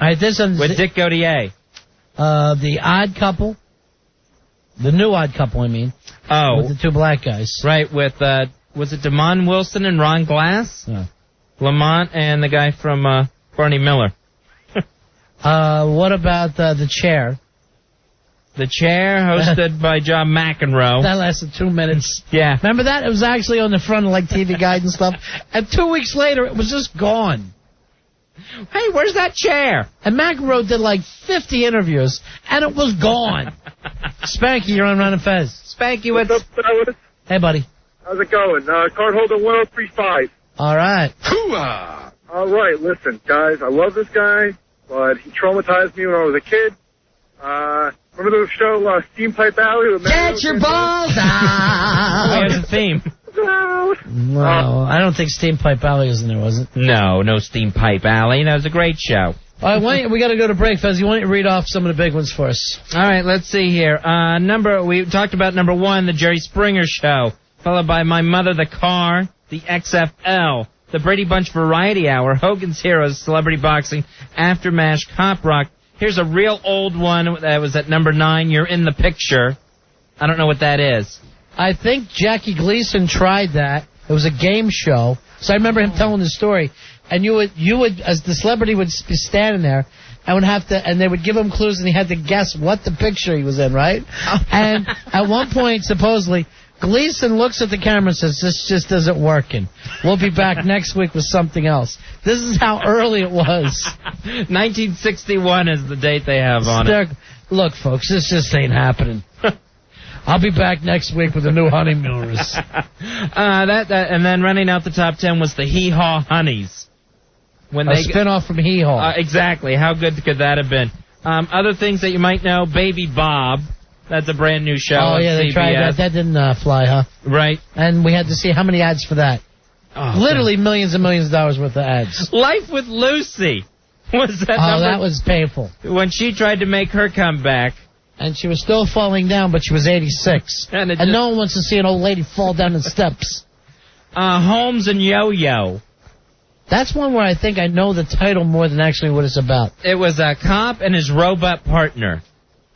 Speaker 7: All right, this one's...
Speaker 5: With Dick Gautier.
Speaker 7: The Odd Couple. The new Odd Couple, I mean.
Speaker 5: Oh.
Speaker 7: With the two black guys.
Speaker 5: Right, with, was it Damon Wilson and Ron Glass?
Speaker 7: Yeah.
Speaker 5: Lamont and the guy from Barney Miller.
Speaker 7: What about The Chair?
Speaker 5: The Chair, hosted by John McEnroe.
Speaker 7: That lasted 2 minutes.
Speaker 5: Yeah.
Speaker 7: Remember that? It was actually on the front of like TV Guide and stuff. And 2 weeks later, it was just gone.
Speaker 5: Hey, where's that chair?
Speaker 7: And McEnroe did like 50 interviews, and it was gone. Spanky, you're on Ron and Fez.
Speaker 5: Spanky,
Speaker 2: what's up, fellas?
Speaker 7: Hey, buddy.
Speaker 2: How's it going? Card holder 1035.
Speaker 7: All right.
Speaker 2: Hooah! All right, listen, guys, I love this guy, but he traumatized me when I was a kid. Remember the show Steam Pipe Alley?
Speaker 7: Get your balls out!
Speaker 5: Here's the theme.
Speaker 7: No, I don't think Steam Pipe Alley was in there, was it?
Speaker 5: No Steam Pipe Alley. That was a great show.
Speaker 7: All right, we got to go to break, Fez. You want to read off some of the big ones for us?
Speaker 5: All right, let's see here. We talked about number 1, the Jerry Springer Show, followed by My Mother, the Car, the XFL, the Brady Bunch Variety Hour, Hogan's Heroes, Celebrity Boxing, Aftermath, Cop Rock. Here's a real old one that was at number 9, You're in the Picture. I don't know what that is.
Speaker 7: I think Jackie Gleason tried that. It was a game show. So I remember him telling the story. And you would, as the celebrity would be standing there, and they would give him clues, and he had to guess what the picture he was in, right? And at one point, supposedly, Gleason looks at the camera and says, "This just isn't working. We'll be back next week with something else." This is how early it was.
Speaker 5: 1961 is the date they have on it.
Speaker 7: Look, folks, this just ain't happening. I'll be back next week with the new Honeymooners.
Speaker 5: And then running out the top 10 was the Hee Haw Honeys.
Speaker 7: A spin-off from Hee Haw.
Speaker 5: Exactly. How good could that have been? Other things that you might know, Baby Bob. That's a brand new show on
Speaker 7: yeah, they
Speaker 5: CBS.
Speaker 7: tried that. That didn't fly, huh?
Speaker 5: Right.
Speaker 7: And we had to see how many ads for that.
Speaker 5: Oh,
Speaker 7: literally millions and millions of dollars worth of ads.
Speaker 5: Life with Lucy. Was that
Speaker 7: that was painful.
Speaker 5: When she tried to make her comeback.
Speaker 7: And she was still falling down, but she was 86. And no one wants to see an old lady fall down the steps.
Speaker 5: Holmes and Yo-Yo.
Speaker 7: That's one where I think I know the title more than actually what it's about.
Speaker 5: It was a cop and his robot partner.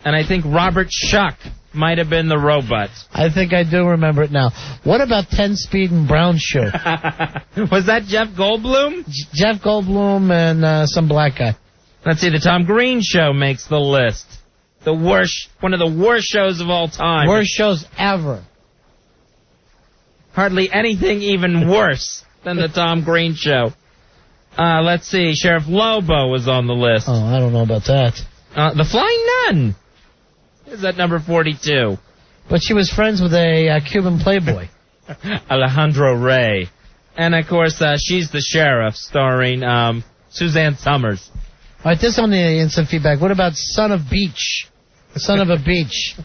Speaker 5: And I think Robert Schuck might have been the robot.
Speaker 7: I think I do remember it now. What about 10 Speed and Brown Shoe?
Speaker 5: Was that Jeff Goldblum?
Speaker 7: Jeff Goldblum and some black guy.
Speaker 5: Let's see, the Tom Green Show makes the list. One of the worst shows of all time.
Speaker 7: Worst shows ever.
Speaker 5: Hardly anything even worse than the Tom Green Show. Let's see, Sheriff Lobo was on the list.
Speaker 7: Oh, I don't know about that.
Speaker 5: The Flying Nun is at number 42.
Speaker 7: But she was friends with a Cuban playboy.
Speaker 5: Alejandro Rey. And, of course, She's the Sheriff, starring Suzanne Summers.
Speaker 7: All right, this on the instant feedback. What about Son of Beach? Son of a Beach.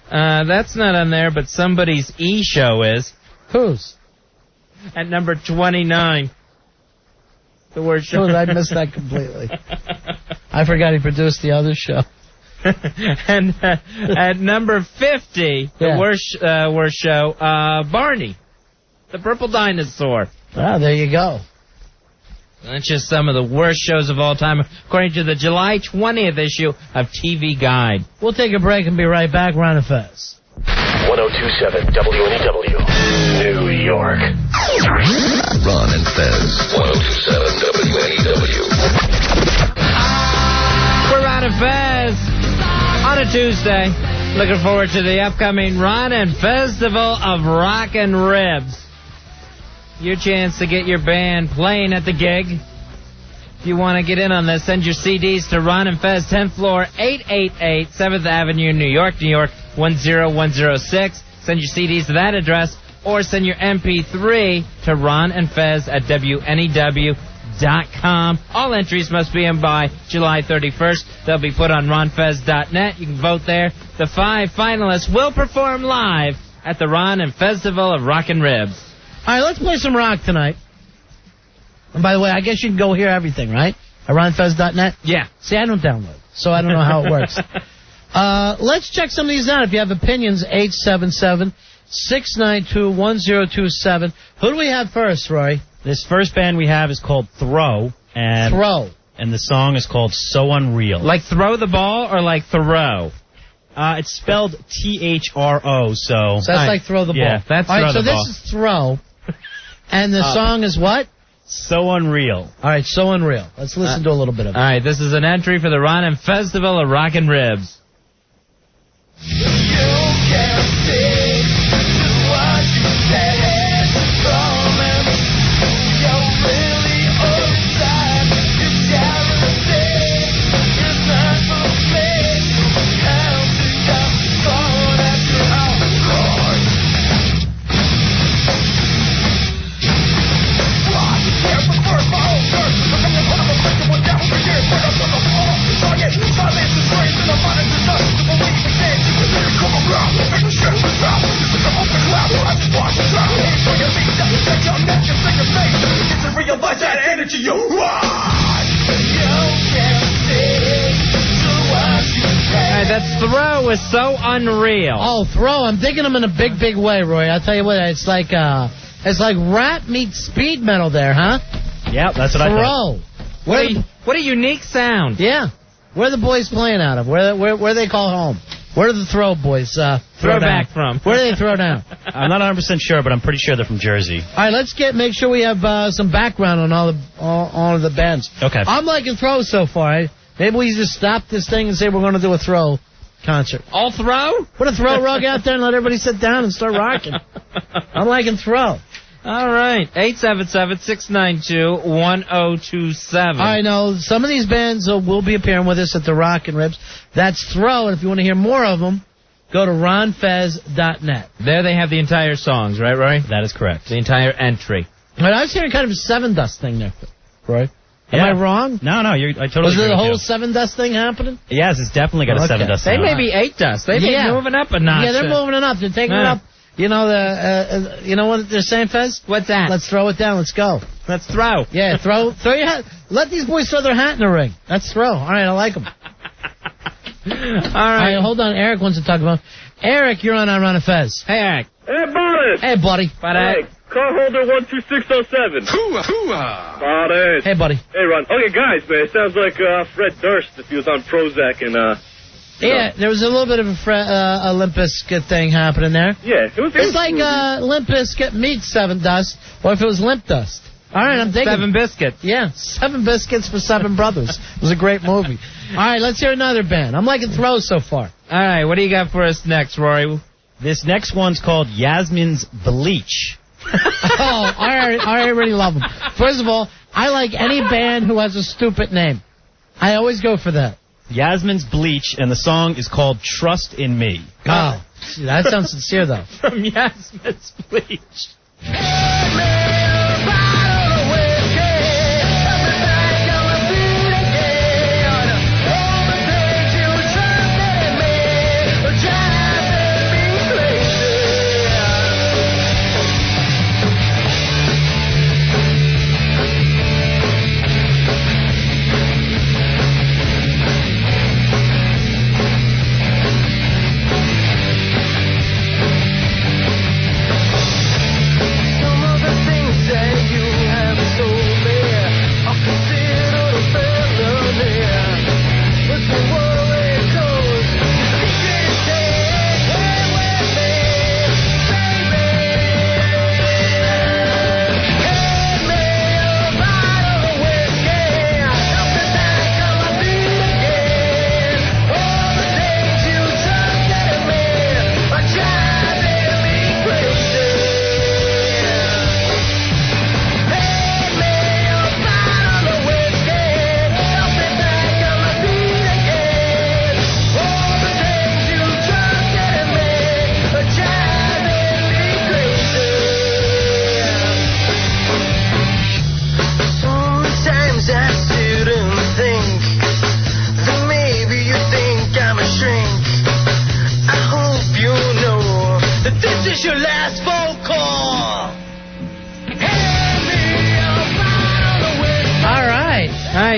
Speaker 5: That's not on there, but somebody's E show is.
Speaker 7: Whose?
Speaker 5: At number 29. The worst show.
Speaker 7: I missed that completely. I forgot he produced the other show.
Speaker 5: And at number 50, the worst show, Barney, the Purple Dinosaur.
Speaker 7: Ah, there you go.
Speaker 5: That's just some of the worst shows of all time, according to the July 20th issue of TV Guide.
Speaker 7: We'll take a break and be right back. Ron and Fez.
Speaker 18: 1027 WNEW, New York. Ron and Fez, 1027 WNEW.
Speaker 5: We're Ron and Fez on a Tuesday. Looking forward to the upcoming Ron and Festival of Rock and Ribs. Your chance to get your band playing at the gig. If you want to get in on this, send your CDs to Ron and Fez, 10th floor, 888 7th Avenue, New York, 10106. Send your CDs to that address, or send your MP3 to Ron and Fez at WNEW.com. All entries must be in by July 31st. They'll be put on ronfez.net. You can vote there. The 5 finalists will perform live at the Ron and Festival of Rock and Ribs.
Speaker 7: All right, let's play some rock tonight. And by the way, I guess you can go hear everything, right? At ronfez.net?
Speaker 5: Yeah.
Speaker 7: See, I don't download, so I don't know how it works. Let's check some of these out. If you have opinions, 877-692-1027. Who do we have first, Roy?
Speaker 10: This first band we have is called Throw. And
Speaker 7: Throw.
Speaker 10: And the song is called So Unreal.
Speaker 5: Like throw the ball or like Thoreau?
Speaker 10: It's spelled Thro, so...
Speaker 7: So that's like throw the ball.
Speaker 10: Yeah, that's
Speaker 7: all right,
Speaker 10: throw the ball.
Speaker 7: So this is Throw. And the song is what?
Speaker 10: So Unreal.
Speaker 7: All right, So Unreal. Let's listen to a little bit of it.
Speaker 5: All right, this is an entry for the Ron and Festival of Rock and Ribs. That's Throw with So Unreal.
Speaker 7: Oh, Throw. I'm digging them in a big, big way, Roy. I'll tell you what, it's like rap meets speed metal there, huh?
Speaker 10: Yeah, that's what I thought.
Speaker 7: Throw.
Speaker 5: What a unique sound.
Speaker 7: Yeah. Where are the boys playing out of? Where they call home? Where do the Throw boys
Speaker 5: throw back from?
Speaker 7: Where do they throw down?
Speaker 10: I'm not 100% sure, but I'm pretty sure they're from Jersey.
Speaker 7: All right, let's make sure we have some background on all of the bands.
Speaker 10: Okay.
Speaker 7: I'm liking Throw so far. Maybe we just stop this thing and say we're going to do a Throw concert.
Speaker 5: All Throw?
Speaker 7: Put a Throw rug out there and let everybody sit down and start rocking. I'm liking Throw.
Speaker 5: All right. 877-692-1027.
Speaker 7: I know some of these bands will be appearing with us at the Rock and Ribs. That's Throw, and if you want to hear more of them, go to ronfez.net.
Speaker 5: There they have the entire songs, right, Roy?
Speaker 10: That is correct.
Speaker 5: The entire entry.
Speaker 7: But I was hearing kind of a Seven Dust thing there, Roy. Am I wrong?
Speaker 10: No, I totally
Speaker 7: Was
Speaker 10: agree
Speaker 7: there the
Speaker 10: with
Speaker 7: whole
Speaker 10: you.
Speaker 7: Seven Dust thing happening?
Speaker 10: Yes, it's definitely got a Seven Dust
Speaker 5: They
Speaker 10: sound.
Speaker 5: may be 8 Dust. They may be moving up a notch.
Speaker 7: Yeah, they're moving it up. They're taking it up. You know you know what they're saying, Fez?
Speaker 5: What's that?
Speaker 7: Let's throw it down. Let's go.
Speaker 5: Let's throw.
Speaker 7: Yeah, throw your hat. Let these boys throw their hat in the ring. That's Throw. All right, I like them. All right, hold on. Eric wants to talk about. Eric, you're on Ron and Fez.
Speaker 5: Hey, Eric.
Speaker 13: Hey, Boris.
Speaker 7: Hey, buddy.
Speaker 13: Hey, car holder 12607. Boris.
Speaker 7: Hey, buddy.
Speaker 13: Hey, Ron. Okay, guys, man, it sounds like Fred Durst if he was on Prozac and
Speaker 7: Yeah, there was a little bit of a Limp Bizkit thing happening there.
Speaker 13: Yeah,
Speaker 7: it's like Limp Bizkit meets Seven Dust, or if it was Limp Dust. All right, I'm digging.
Speaker 5: 7 Biscuits.
Speaker 7: Yeah, 7 Biscuits for 7 Brothers. It was a great movie. All right, let's hear another band. I'm liking Throw so far.
Speaker 5: All right, what do you got for us next, Rory?
Speaker 10: This next one's called Yasmin's Bleach.
Speaker 7: I already love them. First of all, I like any band who has a stupid name. I always go for that.
Speaker 10: Yasmin's Bleach, and the song is called Trust in Me.
Speaker 7: Oh, that sounds sincere, though.
Speaker 5: From Yasmin's Bleach.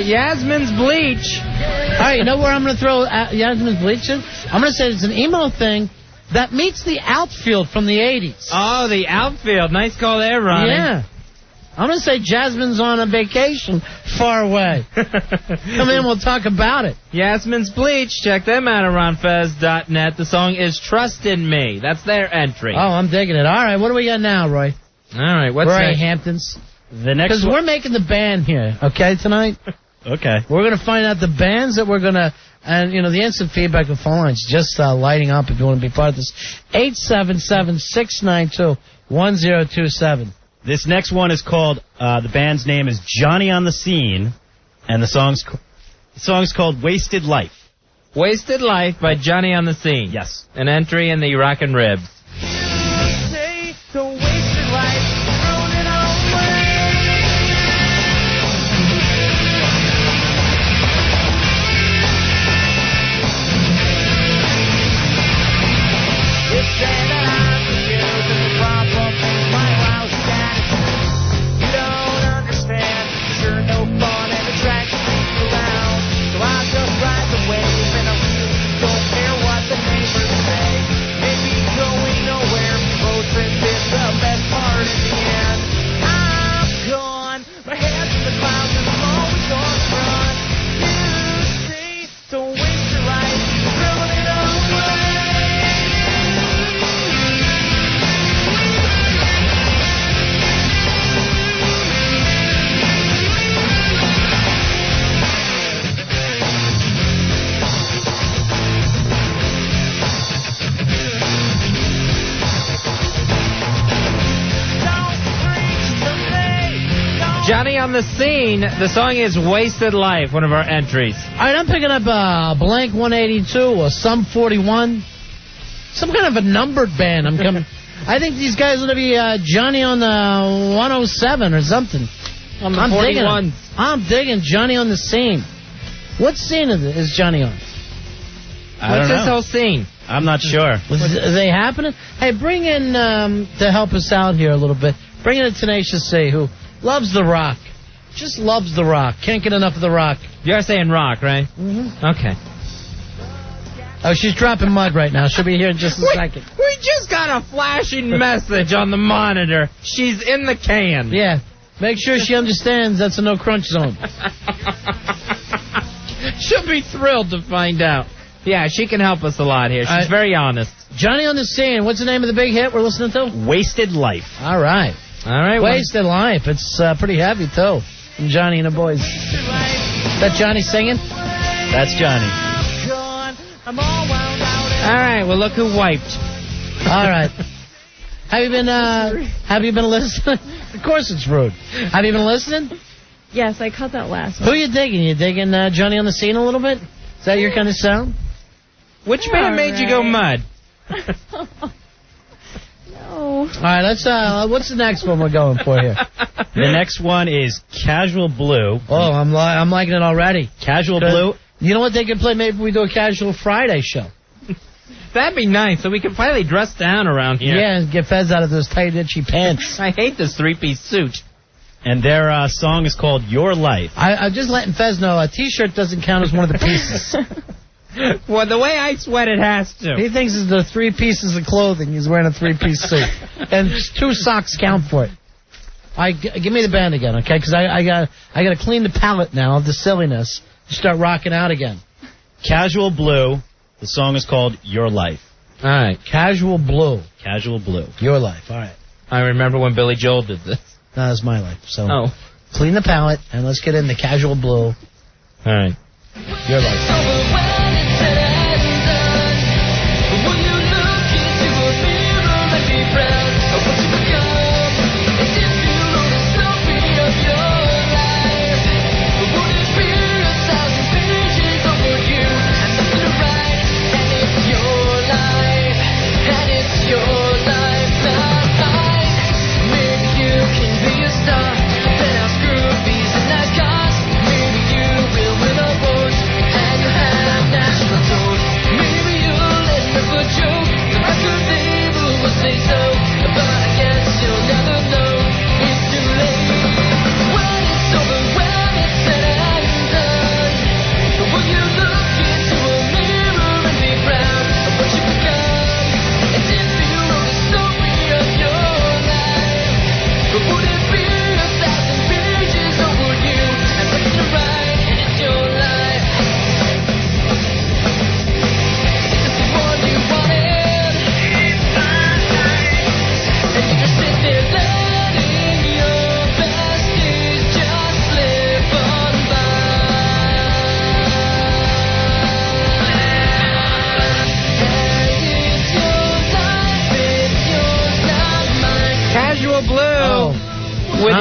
Speaker 5: right, Yasmin's Bleach.
Speaker 7: All right, you know where I'm going to throw Yasmin's Bleach in? I'm going to say it's an emo thing that meets the outfield from the 80s.
Speaker 5: Oh, the outfield. Nice call there, Ronnie.
Speaker 7: Yeah. I'm going to say Jasmine's on a vacation far away. Come in, we'll talk about it.
Speaker 5: Yasmin's Bleach. Check them out around Fez.net. The song is Trust in Me. That's their entry.
Speaker 7: Oh, I'm digging it. All right, what do we got now, Roy?
Speaker 5: All right, what's
Speaker 7: Roy
Speaker 5: next?
Speaker 7: Hamptons.
Speaker 10: The next
Speaker 7: Because we're making the band here, okay, tonight?
Speaker 10: Okay.
Speaker 7: We're going to find out the bands that we're going to, and, you know, the instant feedback of phone lines just lighting up if you want to be part of this. 877-692-1027.
Speaker 10: This next one is called, the band's name is Johnny on the Scene, and the song's called Wasted Life.
Speaker 5: Wasted Life by Johnny on the Scene.
Speaker 10: Yes.
Speaker 5: An entry in the Rockin' Ribs. Johnny on the Scene. The song is Wasted Life, one of our entries.
Speaker 7: All right, I'm picking up Blank 182 or Sum 41. Some kind of a numbered band. I'm coming. I think these guys are going to be Johnny on the 107 or something.
Speaker 5: On the
Speaker 7: I'm
Speaker 5: 41.
Speaker 7: I'm digging Johnny on the Scene. What scene is Johnny on?
Speaker 5: What's this whole scene?
Speaker 10: I'm not sure.
Speaker 7: Are they happening? Hey, bring in, to help us out here a little bit, bring in a Tenacious C who loves the rock. Just loves the rock. Can't get enough of the rock.
Speaker 5: You're saying rock, right?
Speaker 7: Mm-hmm.
Speaker 5: Okay.
Speaker 7: Oh, she's dropping mud right now. She'll be here in just a second.
Speaker 5: We just got a flashing message on the monitor. She's in the can.
Speaker 7: Yeah. Make sure she understands that's a no crunch zone.
Speaker 5: She'll be thrilled to find out. Yeah, she can help us a lot here. She's very honest.
Speaker 7: Johnny on the Scene. What's the name of the big hit we're listening to?
Speaker 10: Wasted Life.
Speaker 7: All right.
Speaker 5: All right.
Speaker 7: Wasted Life. It's pretty heavy, too. From Johnny and the Boys. Is that Johnny singing?
Speaker 10: That's Johnny.
Speaker 5: All right. Well, look who wiped.
Speaker 7: All right. Have you been listening? Of course it's rude. Have you been listening?
Speaker 1: Yes, I caught that last one.
Speaker 7: Who are you digging? You digging Johnny on the Scene a little bit? Is that your kind of sound?
Speaker 5: Which band made you go mud?
Speaker 1: No.
Speaker 7: All right, let's. What's the next one we're going for here?
Speaker 10: The next one is Casual Blue.
Speaker 7: Oh, I'm liking it already.
Speaker 10: Casual Blue.
Speaker 7: You know what they could play? Maybe we do a Casual Friday show.
Speaker 5: That'd be nice, so we can finally dress down around here.
Speaker 7: Yeah, and get Fez out of those tight, itchy pants.
Speaker 5: I hate this three-piece suit.
Speaker 10: And their song is called Your Life.
Speaker 7: I'm just letting Fez know a T-shirt doesn't count as one of the pieces.
Speaker 5: Well, the way I sweat, it has to.
Speaker 7: He thinks it's the 3 pieces of clothing. He's wearing a 3-piece suit. And 2 socks count for it. Give me the band again, okay? Because I got to clean the palate now of the silliness and start rocking out again.
Speaker 10: Casual Blue. The song is called Your Life.
Speaker 5: All right.
Speaker 7: Casual Blue.
Speaker 10: Casual Blue.
Speaker 7: Your Life. All right.
Speaker 5: I remember when Billy Joel did this.
Speaker 7: No, that's my life. So
Speaker 5: Oh.
Speaker 7: clean the palate and let's get into Casual Blue.
Speaker 5: All right.
Speaker 7: Your Life.
Speaker 3: Maybe you will win awards and you have national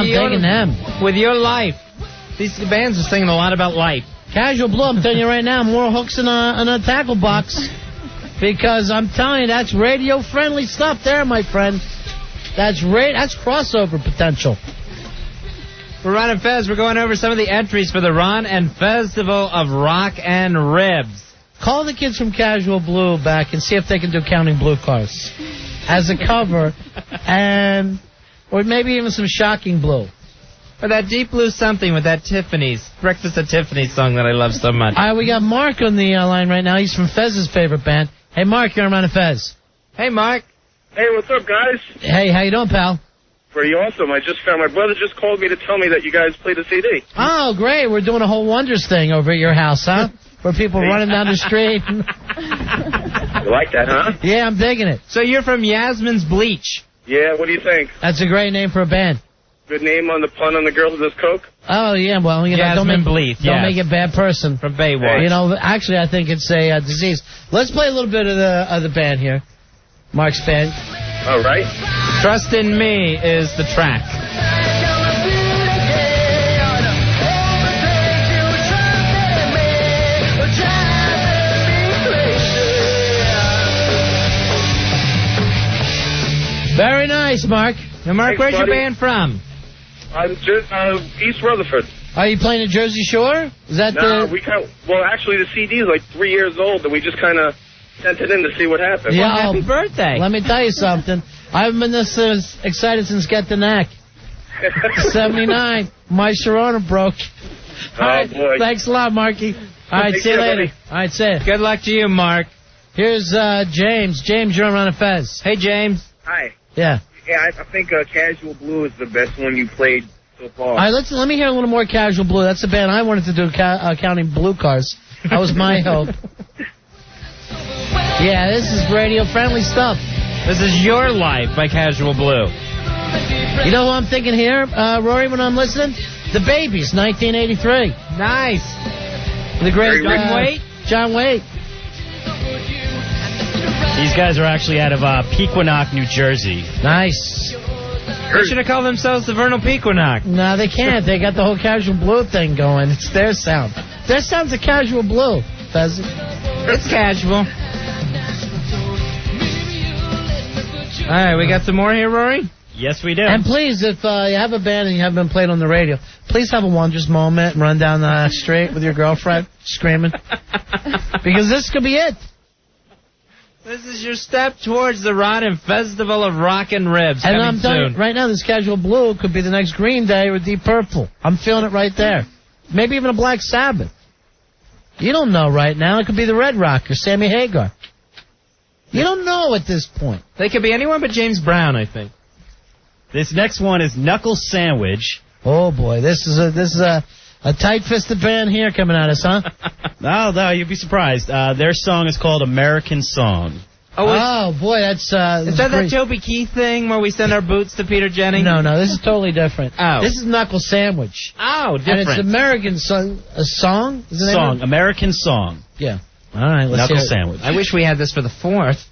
Speaker 7: I'm digging them.
Speaker 5: With your life. These bands are singing a lot about life.
Speaker 7: Casual Blue, I'm telling you right now, more hooks in a tackle box. Because I'm telling you, that's radio-friendly stuff there, my friend. That's crossover potential.
Speaker 5: For Ron and Fez, we're going over some of the entries for the Ron and Festival of Rock and Ribs.
Speaker 7: Call the kids from Casual Blue back and see if they can do Counting Blue Cars as a cover, or maybe even some Shocking Blue.
Speaker 5: Or that Deep Blue something with that Tiffany's, Breakfast at Tiffany's song that I love so much.
Speaker 7: All right, we got Mark on the line right now. He's from Fez's favorite band. Hey, Mark, you're on Ron and Fez.
Speaker 5: Hey, Mark.
Speaker 15: Hey, what's up, guys?
Speaker 7: Hey, how you doing, pal?
Speaker 15: Pretty awesome. My brother just called me to tell me that you guys played a CD.
Speaker 7: Oh, great. We're doing a whole Wonders thing over at your house, huh? Where people running down the street.
Speaker 15: You like that, huh?
Speaker 7: Yeah, I'm digging it.
Speaker 5: So you're from Yasmin's Bleach.
Speaker 15: Yeah, what do you think?
Speaker 7: That's a great name for a band.
Speaker 15: Good name on the pun on the girl who does coke?
Speaker 7: Oh, yeah, well, you know,
Speaker 5: Yasmin Bleach,
Speaker 7: don't make it bad person.
Speaker 5: From Baywatch.
Speaker 7: You know, actually, I think it's a disease. Let's play a little bit of the band here. Mark's band.
Speaker 15: All right.
Speaker 5: Trust in Me is the track.
Speaker 7: Very nice, Mark.
Speaker 5: Now, Mark,
Speaker 15: Thanks,
Speaker 5: where's
Speaker 15: buddy.
Speaker 5: your band from?
Speaker 15: I'm just East Rutherford.
Speaker 7: Are you playing at Jersey Shore? Is that
Speaker 15: Well, actually, the CD is like 3 years old, and we just kind of sent it in to see what happened.
Speaker 7: Yeah,
Speaker 5: Well, happy birthday.
Speaker 7: Let me tell you something. I haven't been this excited since Get the Knack. 79. My Sharona broke. All right,
Speaker 15: boy.
Speaker 7: thanks a lot, Marky. All right,
Speaker 15: Take
Speaker 7: see you
Speaker 15: care,
Speaker 7: later.
Speaker 15: buddy.
Speaker 7: All right, see ya.
Speaker 5: Good luck to you, Mark.
Speaker 7: Here's James. James, you're on Ron and Fez.
Speaker 5: Hey, James.
Speaker 15: Hi.
Speaker 7: Yeah.
Speaker 15: Yeah, I think Casual Blue is the best one you played so far.
Speaker 7: All right, let me hear a little more Casual Blue. That's the band I wanted to do, Counting Blue Cars. That was my hope. Yeah, this is radio-friendly stuff.
Speaker 5: This is Your Life by Casual Blue.
Speaker 7: You know who I'm thinking here, Rory, when I'm listening? The Babies, 1983.
Speaker 5: Nice.
Speaker 7: The great
Speaker 5: John Waite?
Speaker 7: John Waite.
Speaker 10: These guys are actually out of Pequannock, New Jersey.
Speaker 7: Nice.
Speaker 5: They should have called themselves the Vernal Pequannock.
Speaker 7: No, they can't. They got the whole Casual Blue thing going. It's their sound. Their sound's a Casual Blue, Fezzy.
Speaker 5: It's casual. All right, we got some more here, Rory?
Speaker 10: Yes, we do.
Speaker 7: And please, if you have a band and you haven't been played on the radio, please have a Wonders moment and run down the street with your girlfriend screaming. Because this could be it.
Speaker 5: This is your step towards the Ron and Festival of Rock and Ribs.
Speaker 7: And
Speaker 5: coming
Speaker 7: I'm telling
Speaker 5: soon.
Speaker 7: you, right now, this Casual Blue could be the next Green Day or Deep Purple. I'm feeling it right there. Maybe even a Black Sabbath. You don't know right now. It could be the Red Rockers, Sammy Hagar. You don't know at this point.
Speaker 5: They could be anyone but James Brown, I think.
Speaker 10: This next one is Knuckle Sandwich.
Speaker 7: Oh boy, this is a tight-fisted band here coming at us, huh?
Speaker 10: No, you'd be surprised. Their song is called American Song.
Speaker 7: Oh boy, that's
Speaker 5: Is that Toby Keith thing where we send our boots to Peter Jennings?
Speaker 7: No, this is totally different.
Speaker 5: Oh.
Speaker 7: This is Knuckle Sandwich.
Speaker 5: Oh, different.
Speaker 7: And it's American song. A song? Is it
Speaker 10: Song, American Song.
Speaker 7: Yeah. All right, let's
Speaker 10: Knuckle
Speaker 7: hear it.
Speaker 10: Sandwich.
Speaker 5: I wish we had this for the 4th.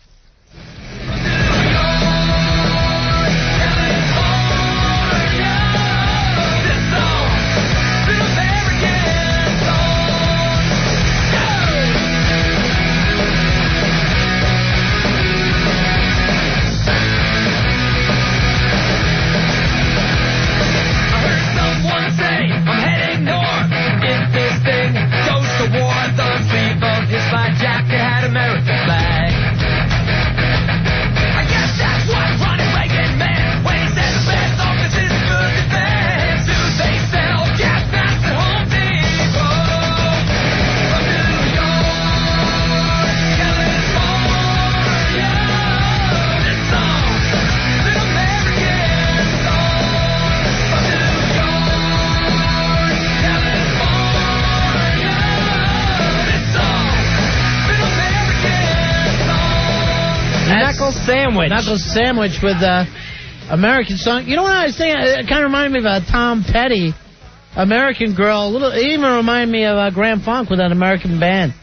Speaker 7: Knuckle Sandwich with American Song. You know what I was thinking? It kind of reminded me of a Tom Petty, American Girl. It even reminded me of Graham Funk with that American Band.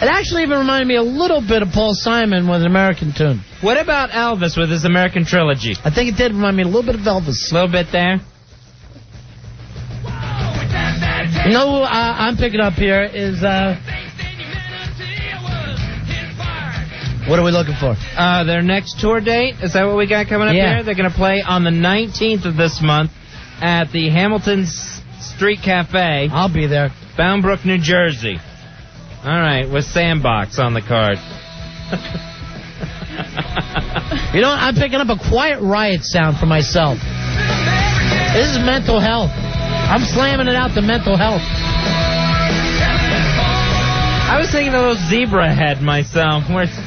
Speaker 7: It actually even reminded me a little bit of Paul Simon with an American tune.
Speaker 5: What about Elvis with his American trilogy?
Speaker 7: I think it did remind me a little bit of Elvis.
Speaker 5: A little bit there.
Speaker 7: No, I'm picking up here is, what are we looking for?
Speaker 5: Their next tour date. Is that what we got coming up here? They're going to play on the 19th of this month at the Hamilton Street Cafe.
Speaker 7: I'll be there.
Speaker 5: Bound Brook, New Jersey. All right, with Sandbox on the card.
Speaker 7: You know what? I'm picking up a Quiet Riot sound for myself. This is mental health. I'm slamming it out to mental health.
Speaker 5: I was thinking a little Zebra Head myself, where it's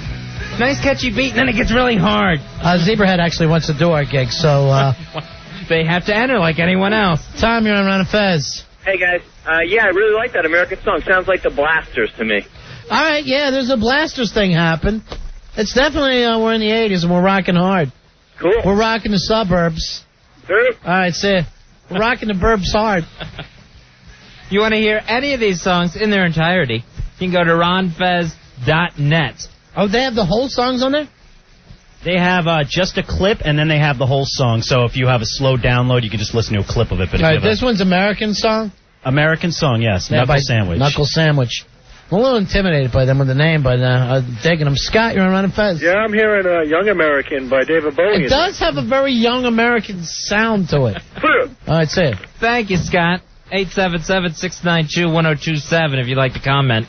Speaker 5: nice catchy beat, and then it gets really hard.
Speaker 7: Zebrahead actually wants to do our gig, so...
Speaker 5: They have to enter like anyone else.
Speaker 7: Tom, you're on Ron and Fez.
Speaker 8: Hey, guys. Yeah, I really like that American song. Sounds like the Blasters to me.
Speaker 7: All right, yeah, there's a Blasters thing happen. It's definitely, we're in the 80s, and we're rocking hard.
Speaker 8: Cool.
Speaker 7: We're rocking the suburbs.
Speaker 8: Sure.
Speaker 7: All right, see ya. We're rocking the burbs hard.
Speaker 5: You want to hear any of these songs in their entirety, you can go to ronfez.net.
Speaker 7: Oh, they have the whole songs on there?
Speaker 10: They have just a clip, and then they have the whole song. So if you have a slow download, you can just listen to a clip of it. But
Speaker 7: all right, this one's American song?
Speaker 10: American song, yes.
Speaker 7: Yeah,
Speaker 10: Knuckle Sandwich.
Speaker 7: Knuckle Sandwich. I'm a little intimidated by them with the name, but I'm digging them. Scott, you're on Ron and Fez.
Speaker 12: Yeah, I'm hearing Young American by David Bowie.
Speaker 7: It does have a very young American sound to it. All right, say it.
Speaker 5: Thank you, Scott. 877-692-1027 if you'd like to comment.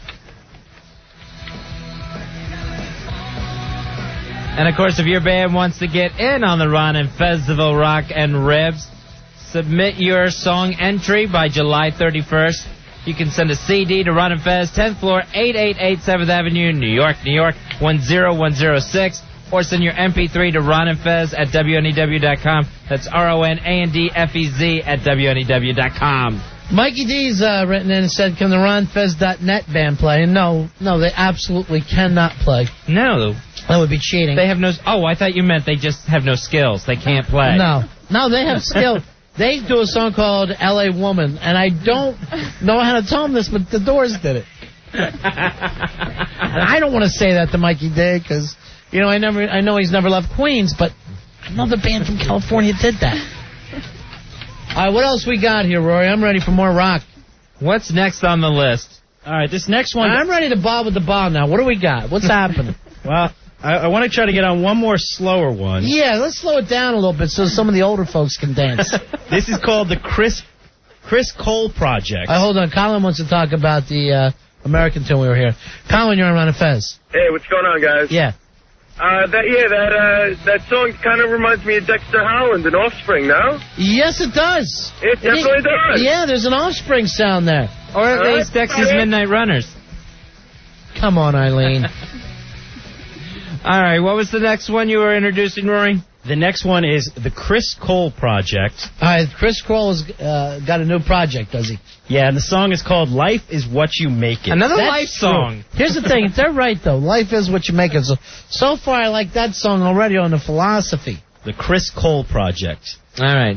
Speaker 5: And, of course, if your band wants to get in on the Ron and Festival Rock and Ribs, submit your song entry by July 31st. You can send a CD to Ron and Fez, 10th floor, 888 7th Avenue, New York, 10106. Or send your MP3 to Ron and Fez at WNEW.com. That's RONANDFEZ at WNEW.com.
Speaker 7: Mikey D's written in and said, can the RonFez.net band play? And no, they absolutely cannot play.
Speaker 5: No.
Speaker 7: That would be cheating.
Speaker 5: They have no... Oh, I thought you meant they just have no skills. They can't play.
Speaker 7: No, they have skill. They do a song called L.A. Woman, and I don't know how to tell them this, but the Doors did it. And I don't want to say that to Mikey D, because, you know, I know he's never loved Queens, but another band from California did that. All right, what else we got here, Rory? I'm ready for more rock.
Speaker 5: What's next on the list?
Speaker 10: All right, this next one...
Speaker 7: I'm ready to bob with the ball now. What do we got? What's happening?
Speaker 10: Well, I want to try to get on one more slower one.
Speaker 7: Yeah, let's slow it down a little bit so some of the older folks can dance.
Speaker 10: This is called the Chris Cole Project.
Speaker 7: Hold on. Colin wants to talk about the American tune we were here. Colin, you're on Ron and Fez.
Speaker 2: Hey, what's going on, guys?
Speaker 7: Yeah.
Speaker 2: That song kind of reminds me of Dexter Holland and Offspring, no?
Speaker 7: Yes, it does.
Speaker 2: It definitely does.
Speaker 7: Yeah, there's an Offspring sound there.
Speaker 5: Or at least Dexter's Midnight Runners.
Speaker 7: Come on, Eileen.
Speaker 5: All right, what was the next one you were introducing, Rory?
Speaker 10: The next one is the Chris Cole Project.
Speaker 7: All right, Chris Cole has got a new project, does he?
Speaker 10: Yeah, and the song is called Life is What You Make It.
Speaker 5: Another
Speaker 7: That's
Speaker 5: life song.
Speaker 7: True. Here's the thing. They're right, though. Life is what you make it. So far, I like that song already on the philosophy.
Speaker 10: The Chris Cole Project.
Speaker 5: All right.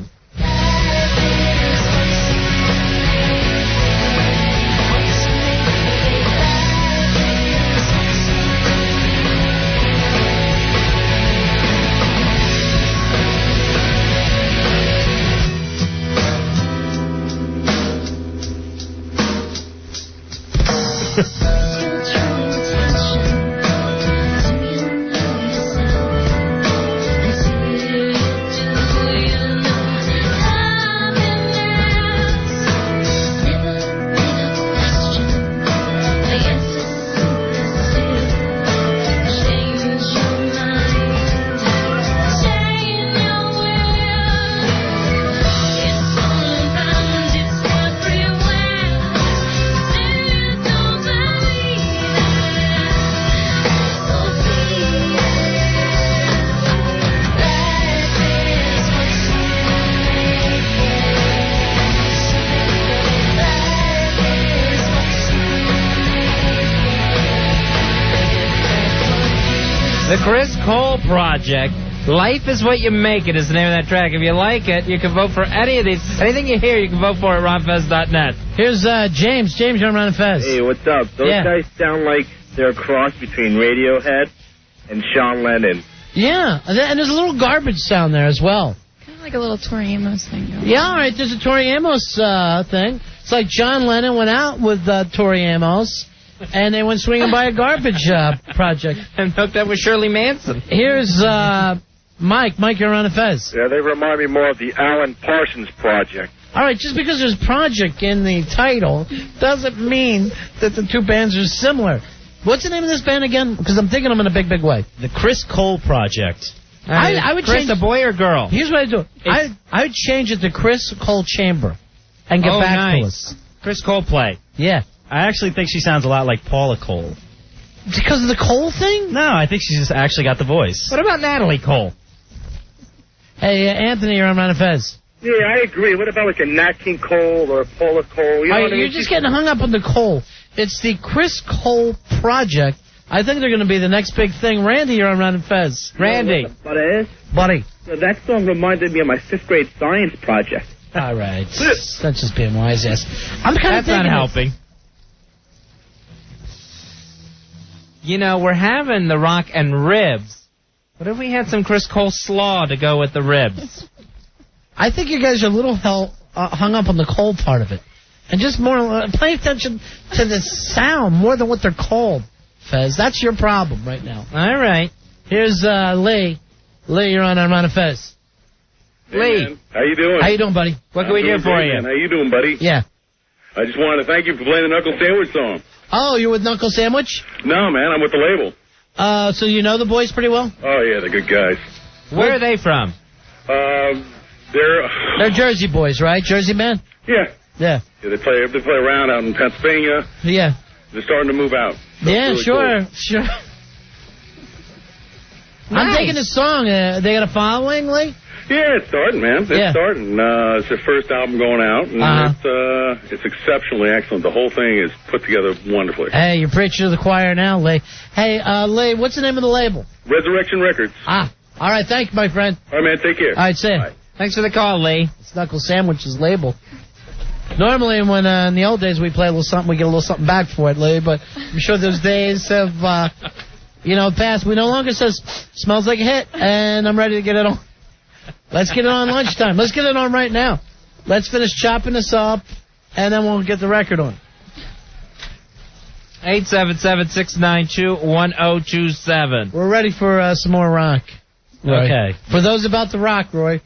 Speaker 5: The Chris Cole Project. Life is What You Make It is the name of that track. If you like it, you can vote for any of these. Anything you hear, you can vote for at ronfez.net.
Speaker 7: Here's James. James, you're on Ron and Fez.
Speaker 8: Hey, what's up? Those guys sound like
Speaker 15: they're a cross between Radiohead and Sean Lennon.
Speaker 7: Yeah, and there's a little garbage sound there as well.
Speaker 1: Kind of like a little Tori Amos thing going on.
Speaker 7: Yeah, all right, there's a Tori Amos thing. It's like John Lennon went out with Tori Amos, and they went swinging by a garbage project.
Speaker 5: And hooked up with Shirley Manson.
Speaker 7: Here's Mike. Mike, you're on a Fez.
Speaker 2: Yeah, they remind me more of the Alan Parsons Project.
Speaker 7: All right, just because there's project in the title doesn't mean that the two bands are similar. What's the name of this band again? Because I'm thinking of them in a big, big way.
Speaker 10: The Chris Cole Project.
Speaker 7: I would
Speaker 5: Chris,
Speaker 7: change
Speaker 5: a boy or girl?
Speaker 7: Here's what I do. I would change it to Chris Cole Chamber and get back to us.
Speaker 5: Chris Coldplay.
Speaker 7: Yeah.
Speaker 10: I actually think she sounds a lot like Paula Cole.
Speaker 7: Because of the Cole thing?
Speaker 10: No, I think she's just actually got the voice.
Speaker 5: What about Natalie Cole?
Speaker 7: Hey, Anthony, you're on Ron and Fez.
Speaker 15: Yeah, I agree. What about like a Nat King Cole or a Paula Cole? You know what I mean?
Speaker 7: You're just getting hung up on the Cole. It's the Chris Cole Project. I think they're going to be the next big thing. Randy, you're on Ron and Fez.
Speaker 8: Randy. What it is?
Speaker 7: Buddy.
Speaker 8: So that song reminded me of my 5th grade science project.
Speaker 7: All right. That's just being wise ass. I'm kind of
Speaker 5: That's not helping. You know, we're having the rock and ribs. What if we had some Chris Cole slaw to go with the ribs?
Speaker 7: I think you guys are a little hung up on the Cole part of it. And just more pay attention to the sound more than what they're called, Fez. That's your problem right now.
Speaker 5: All right.
Speaker 7: Here's Lee. Lee, you're on Ron and Fez.
Speaker 4: Hey,
Speaker 5: Lee.
Speaker 4: man. How you doing?
Speaker 7: How you doing, buddy?
Speaker 5: What can we do for you?
Speaker 4: Man. How you doing, buddy?
Speaker 7: Yeah.
Speaker 4: I just wanted to thank you for playing the Knuckle Sandwich song.
Speaker 7: Oh, you're with Knuckle Sandwich?
Speaker 4: No, man, I'm with the label.
Speaker 7: So you know the boys pretty well?
Speaker 4: Oh, yeah, they're good guys.
Speaker 5: Where are they from?
Speaker 4: They're
Speaker 7: Jersey boys, right? Jersey man?
Speaker 4: Yeah.
Speaker 7: Yeah.
Speaker 4: Yeah, they play around out in Pennsylvania.
Speaker 7: Yeah.
Speaker 4: They're starting to move out. So
Speaker 7: Yeah,
Speaker 4: it's
Speaker 7: sure,
Speaker 4: really cool.
Speaker 7: sure. I'm
Speaker 5: Nice.
Speaker 7: taking the song. They got a following, Lee?
Speaker 4: Yeah, it's starting, man. It's starting. It's their first album going out, and it's exceptionally excellent. The whole thing is put together wonderfully.
Speaker 7: Hey, you're preaching to the choir now, Lee. Hey, Lee, what's the name of the label?
Speaker 4: Resurrection Records.
Speaker 7: All right, thank you, my friend.
Speaker 4: All right, man, take care.
Speaker 7: All right, see ya.
Speaker 5: Thanks for the call, Lee.
Speaker 7: It's Knuckle Sandwich's label. Normally, when in the old days we play a little something, we get a little something back for it, Lee, but I'm sure those days have, passed. We no longer says, smells like a hit, and I'm ready to get it on. Let's get it on lunchtime. Let's get it on right now. Let's finish chopping this up, and then we'll get the record on.
Speaker 5: 877-692-1027.
Speaker 7: We're ready for some more rock. Roy.
Speaker 10: Okay.
Speaker 7: For those about to rock, Roy,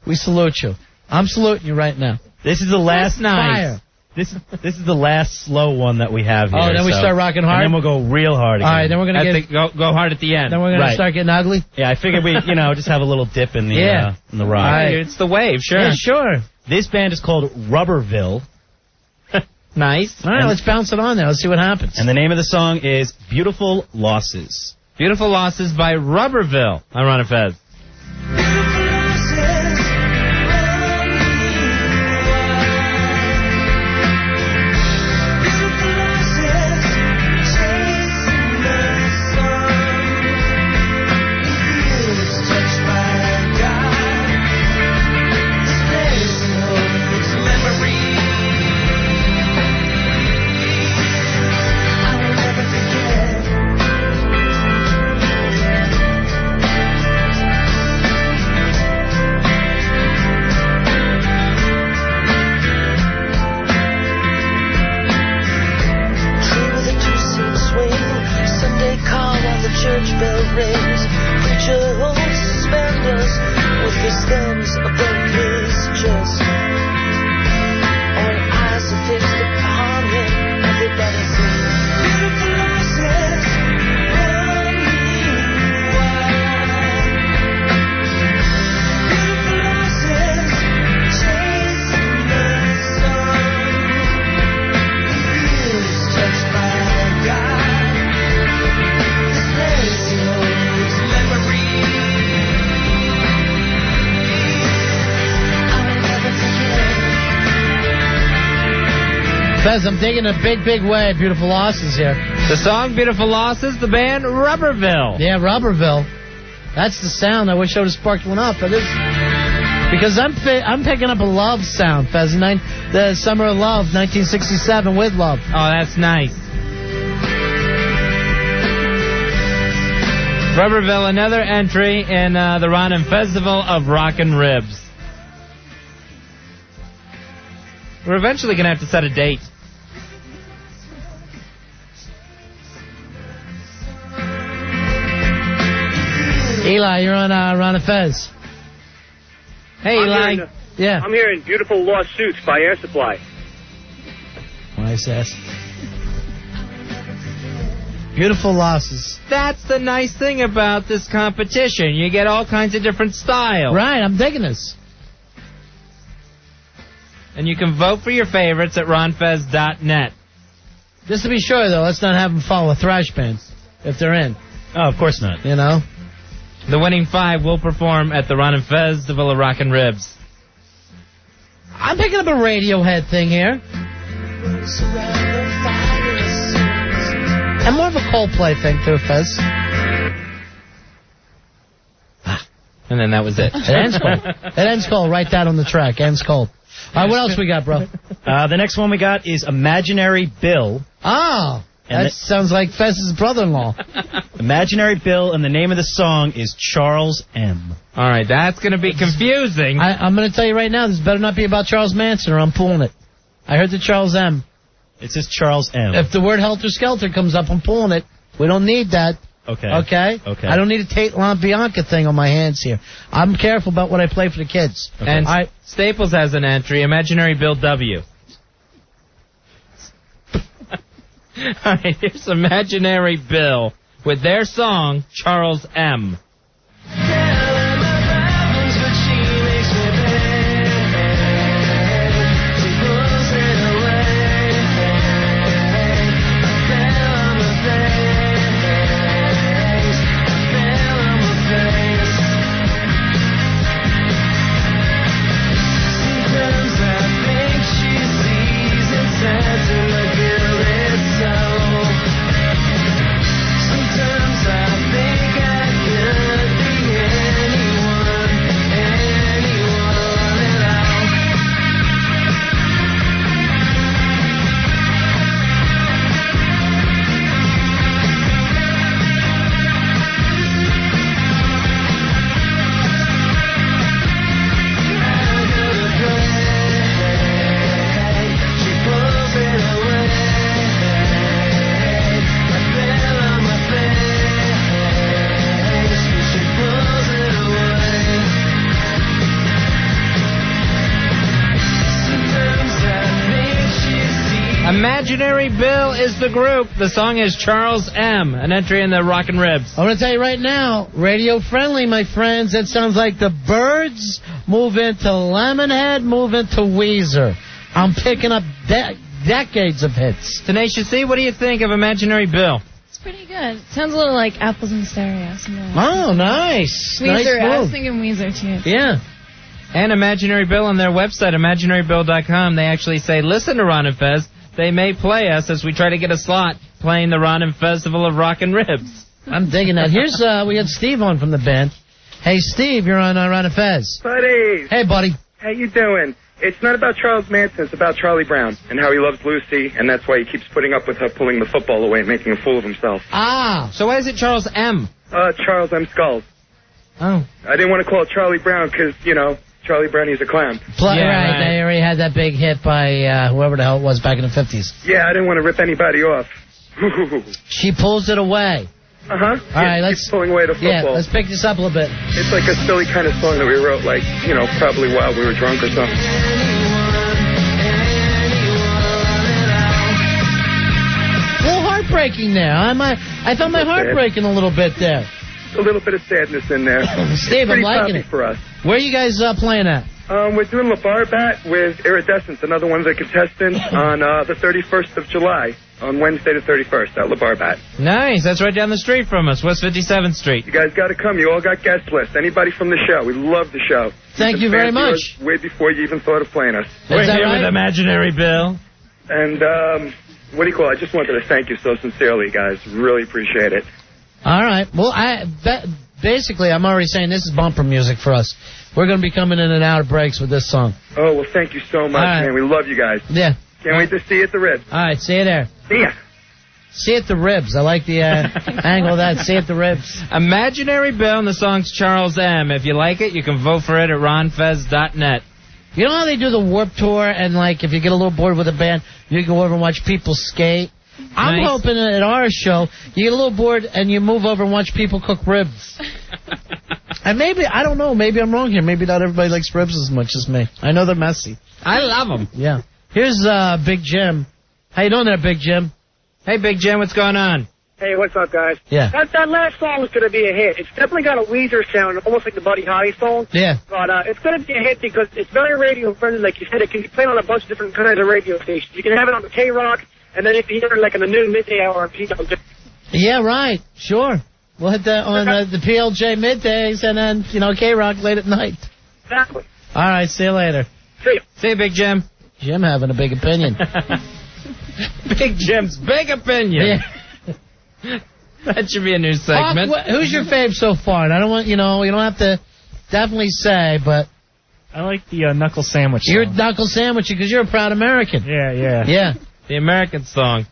Speaker 7: we salute you. I'm saluting you right now.
Speaker 10: This is the last
Speaker 7: fire.
Speaker 10: This is the last slow one that we have here.
Speaker 7: Oh, then we start rocking hard?
Speaker 10: And then we'll go real hard again.
Speaker 7: All right, then we're going to
Speaker 5: go hard at the end.
Speaker 7: Then we're going to start getting ugly?
Speaker 10: Yeah, I figured we, just have a little dip in the in the rock.
Speaker 5: Right. It's the wave, sure.
Speaker 7: Yeah, sure.
Speaker 10: This band is called Rubberville.
Speaker 5: Nice.
Speaker 7: All right, let's bounce it on there. Let's see what happens.
Speaker 10: And the name of the song is Beautiful Losses.
Speaker 5: Beautiful Losses by Rubberville. I'm Ron and Fez.
Speaker 7: Fez, I'm digging a big, big way. Beautiful Losses here.
Speaker 5: The song Beautiful Losses, the band Rubberville.
Speaker 7: Yeah, Rubberville. That's the sound. I wish I would have sparked one up. It is because I'm picking up a love sound, Fez. The Summer of Love, 1967, with Love.
Speaker 5: Oh, that's nice. Rubberville, another entry in the Ron and Festival of Rockin' Ribs. We're eventually going to have to set a date.
Speaker 7: Eli, you're on Ron and Fez. Hey, Eli. Yeah.
Speaker 21: I'm hearing Beautiful Lawsuits by Air Supply.
Speaker 7: Nice ass. Beautiful losses.
Speaker 5: That's the nice thing about this competition. You get all kinds of different styles.
Speaker 7: Right, I'm digging this.
Speaker 5: And you can vote for your favorites at ronfez.net.
Speaker 7: Just to be sure, though, let's not have them follow thrash bands if they're in.
Speaker 10: Oh, of course not.
Speaker 7: You know?
Speaker 5: The winning 5 will perform at the Ron and Festival of Rockin' Ribs.
Speaker 7: I'm picking up a Radiohead thing here. And more of a Coldplay thing, too, Fez.
Speaker 5: And then that was it.
Speaker 7: It ends cold. It ends cold right down on the track. Ends cold. All right, what else we got, bro?
Speaker 10: The next one we got is Imaginary Bill.
Speaker 7: Oh, that sounds like Fez's brother-in-law.
Speaker 10: Imaginary Bill, and the name of the song is Charles M.
Speaker 5: All right, that's going to be confusing.
Speaker 7: I'm going to tell you right now, this better not be about Charles Manson or I'm pulling it. I heard the Charles M.
Speaker 10: It says Charles M.
Speaker 7: If the word Helter Skelter comes up, I'm pulling it. We don't need that.
Speaker 10: Okay.
Speaker 7: Okay?
Speaker 10: Okay.
Speaker 7: I don't need a Tate LaBianca thing on my hands here. I'm careful about what I play for the kids.
Speaker 5: Okay. And Staples has an entry, Imaginary Bill W. All right, here's Imaginary Bill with their song, Charles M. Imaginary Bill is the group. The song is Charles M., an entry in the Rockin' Ribs.
Speaker 7: I'm going to tell you right now, radio friendly, my friends. That sounds like the Birds move into Lemonhead, move into Weezer. I'm picking up decades of hits.
Speaker 5: Tenacious C, what do you think of Imaginary Bill?
Speaker 1: It's pretty good. It sounds a little like Apples in Stereo.
Speaker 7: Oh, nice.
Speaker 1: Weezer.
Speaker 7: Nice
Speaker 1: I was
Speaker 7: move.
Speaker 1: thinking Weezer, too.
Speaker 5: Yeah. And Imaginary Bill on their website, imaginarybill.com, they actually say, listen to Ron and Fez. They may play us as we try to get a slot playing the Ron and Festival of Rockin' Ribs.
Speaker 7: I'm digging that. Here's, we got Steve on from the band. Hey, Steve, you're on Ron and Fez.
Speaker 2: Buddy.
Speaker 7: Hey, buddy.
Speaker 2: How you doing? It's not about Charles Manson. It's about Charlie Brown and how he loves Lucy, and that's why he keeps putting up with her pulling the football away and making a fool of himself.
Speaker 7: Ah.
Speaker 5: So why is it Charles M?
Speaker 2: Charles M. Skulls.
Speaker 7: Oh.
Speaker 2: I didn't want to call it Charlie Brown because, you know, Charlie Brown, he's a clown.
Speaker 7: Right. They already had that big hit by whoever the hell it was back in the 50s.
Speaker 2: Yeah, I didn't want to rip anybody off.
Speaker 7: She pulls it away.
Speaker 2: Uh-huh.
Speaker 7: All right, let's
Speaker 2: pulling away the football.
Speaker 7: Yeah, let's pick this up a little bit.
Speaker 2: It's like a silly kind of song that we wrote, like, you know, probably while we were drunk or something.
Speaker 7: A little heartbreaking there. I felt my heart breaking a little bit there.
Speaker 2: A little bit of sadness in there.
Speaker 7: Steve, I'm liking it.
Speaker 2: For us.
Speaker 7: Where are you guys playing at?
Speaker 2: We're doing La Barbat with Iridescence, another one of the contestants, on the 31st of July, on Wednesday the 31st at La Barbat.
Speaker 5: Nice. That's right down the street from us, West 57th Street.
Speaker 2: You guys got to come. You all got guest lists. Anybody from the show. We love the show.
Speaker 7: Thank you very much.
Speaker 2: Way before you even thought of playing us.
Speaker 5: We're here with Imaginary Bill.
Speaker 2: And, what do you call it? I just wanted to thank you so sincerely, guys. Really appreciate it.
Speaker 7: All right. Well, basically, I'm already saying this is bumper music for us. We're going to be coming in and out of breaks with this song.
Speaker 2: Oh, well, thank you so much, man. We love you guys.
Speaker 7: Yeah.
Speaker 2: Can't wait to see you at the Ritz.
Speaker 7: All right. See you there.
Speaker 2: See ya.
Speaker 7: See at the ribs. I like the angle of that. See at the ribs.
Speaker 5: Imaginary Bill, and the song's Charles M. If you like it, you can vote for it at ronfez.net.
Speaker 7: You know how they do the Warp Tour, and like if you get a little bored with a band, you go over and watch people skate? I'm hoping at our show, you get a little bored and you move over and watch people cook ribs. And maybe, I don't know, maybe I'm wrong here. Maybe not everybody likes ribs as much as me. I know they're messy.
Speaker 5: I love them.
Speaker 7: Yeah. Here's Big Jim. How you doing there, Big Jim?
Speaker 5: Hey, Big Jim, what's going on?
Speaker 21: Hey, what's up, guys?
Speaker 7: Yeah.
Speaker 21: That last song is going to be a hit. It's definitely got a Weezer sound, almost like the Buddy Holly song.
Speaker 7: Yeah.
Speaker 21: But it's going to be a hit because it's very radio friendly. Like you said, it can be played on a bunch of different kinds of radio stations. You can have it on the K-Rock, and then if you hear it like in the noon midday hour on PLJ.
Speaker 7: Yeah, right. Sure. We'll hit that on the PLJ middays and then, K-Rock late at night.
Speaker 21: Exactly.
Speaker 7: All right, see you later.
Speaker 21: See you.
Speaker 5: See you, Big Jim.
Speaker 7: Jim having a big opinion.
Speaker 5: Big Jim's big opinion.
Speaker 7: Yeah.
Speaker 5: That should be a new segment.
Speaker 7: Who's your fave so far? And I don't want, you don't have to definitely say, but...
Speaker 16: I like the Knuckle Sandwich song.
Speaker 7: You're Knuckle Sandwich because you're a proud American.
Speaker 16: Yeah.
Speaker 7: Yeah.
Speaker 5: The American song.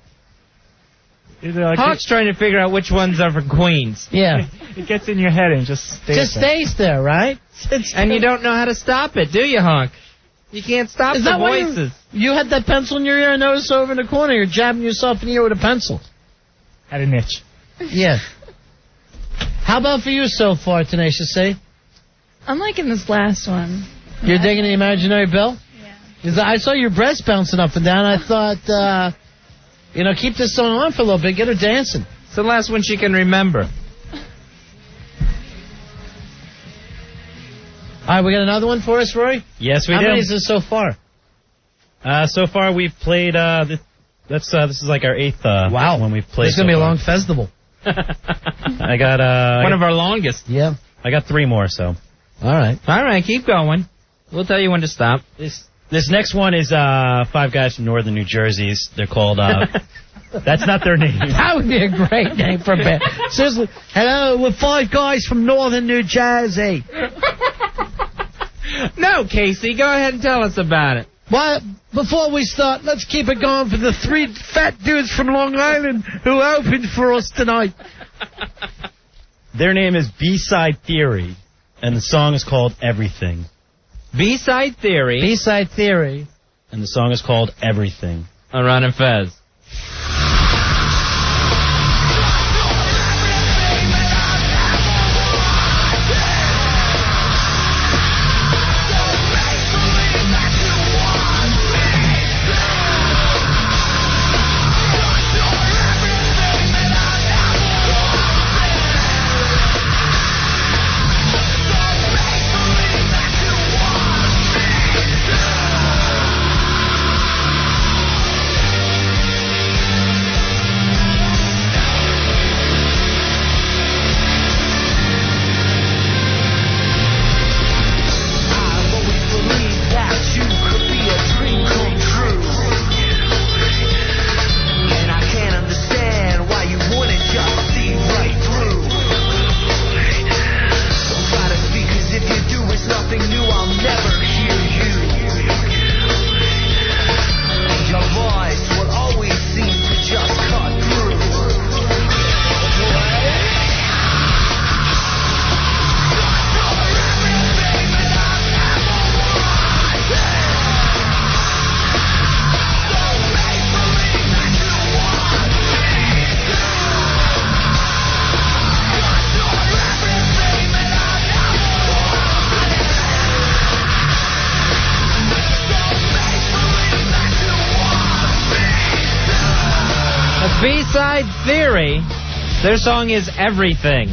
Speaker 5: Hawk's trying to figure out which ones are for Queens.
Speaker 7: Yeah.
Speaker 16: It gets in your head and just stays
Speaker 7: there, right?
Speaker 5: And you don't know how to stop it, do you, Hawk? You can't stop the voices.
Speaker 7: You had that pencil in your ear, I noticed over in the corner. You're jabbing yourself in the ear with a pencil.
Speaker 16: Had an itch.
Speaker 7: Yeah. How about for you so far, Tenacious C?
Speaker 1: I'm liking this last one.
Speaker 7: You're digging the Imaginary Bill? Yeah. I saw your breast bouncing up and down. I thought, keep this song on for a little bit. Get her dancing.
Speaker 5: It's the last one she can remember.
Speaker 7: All right, we got another one for us, Roy?
Speaker 10: Yes, we do.
Speaker 7: How many is this so far?
Speaker 10: So far we've played, this is like our 8th one we've played.
Speaker 7: This is going to be a long festival.
Speaker 10: I got,
Speaker 5: one of our longest.
Speaker 7: Yeah.
Speaker 10: I got 3 more, so.
Speaker 7: All right,
Speaker 5: keep going. We'll tell you when to stop.
Speaker 10: This next one is 5 guys from northern New Jersey. They're called, that's not their name.
Speaker 7: That would be a great name for a band. Seriously, hello, we're 5 guys from northern New Jersey.
Speaker 5: No, Casey, go ahead and tell us about it.
Speaker 7: Well, before we start, let's keep it going for the 3 fat dudes from Long Island who opened for us tonight.
Speaker 10: Their name is B-Side Theory, and the song is called Everything.
Speaker 5: B-Side Theory.
Speaker 7: B-Side Theory.
Speaker 10: And the song is called Everything.
Speaker 5: On Ron and Fez. B-Side Theory. Their song is Everything.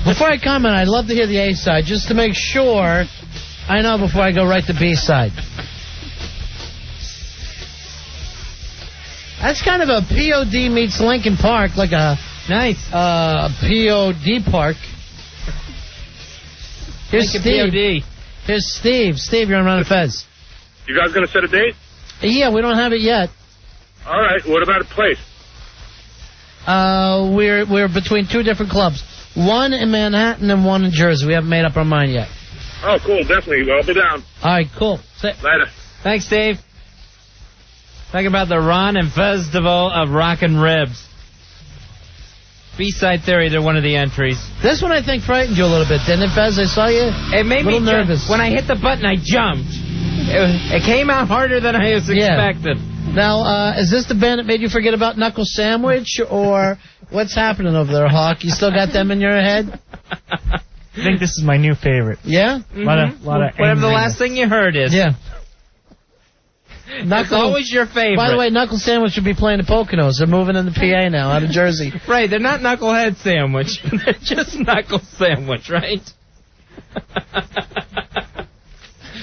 Speaker 7: Before I comment, I'd love to hear the A-side, just to make sure I know before I go right to B-side. That's kind of a POD meets Lincoln Park, like a
Speaker 5: nice
Speaker 7: POD park. Here's Steve.
Speaker 5: POD.
Speaker 7: Here's Steve. Steve, you're on Ron and Fez.
Speaker 2: You guys gonna set a date?
Speaker 7: Yeah, we don't have it yet.
Speaker 2: All right. What about a place?
Speaker 7: We're between 2 different clubs. One in Manhattan and one in Jersey. We haven't made up our mind yet.
Speaker 2: Oh, cool. Definitely. I'll be down.
Speaker 7: All right, cool.
Speaker 2: Later.
Speaker 5: Thanks, Dave. Talking about the Ron and Festival of Rockin' Ribs. B-Side Theory, they're one of the entries.
Speaker 7: This one I think frightened you a little bit, didn't it, Fez? I saw you
Speaker 5: It made
Speaker 7: a little
Speaker 5: me
Speaker 7: nervous.
Speaker 5: When I hit the button, I jumped. It came out harder than I was expected.
Speaker 7: Now, is this the band that made you forget about Knuckle Sandwich, or what's happening over there, Hawk? You still got them in your head?
Speaker 16: I think this is my new favorite.
Speaker 7: Yeah?
Speaker 16: A lot of
Speaker 5: Whatever the last thing you heard is.
Speaker 7: Yeah.
Speaker 5: It's always your favorite.
Speaker 7: By the way, Knuckle Sandwich should be playing the Poconos. They're moving in the PA now, out of Jersey.
Speaker 5: Right, they're not Knucklehead Sandwich. They're just Knuckle Sandwich, right?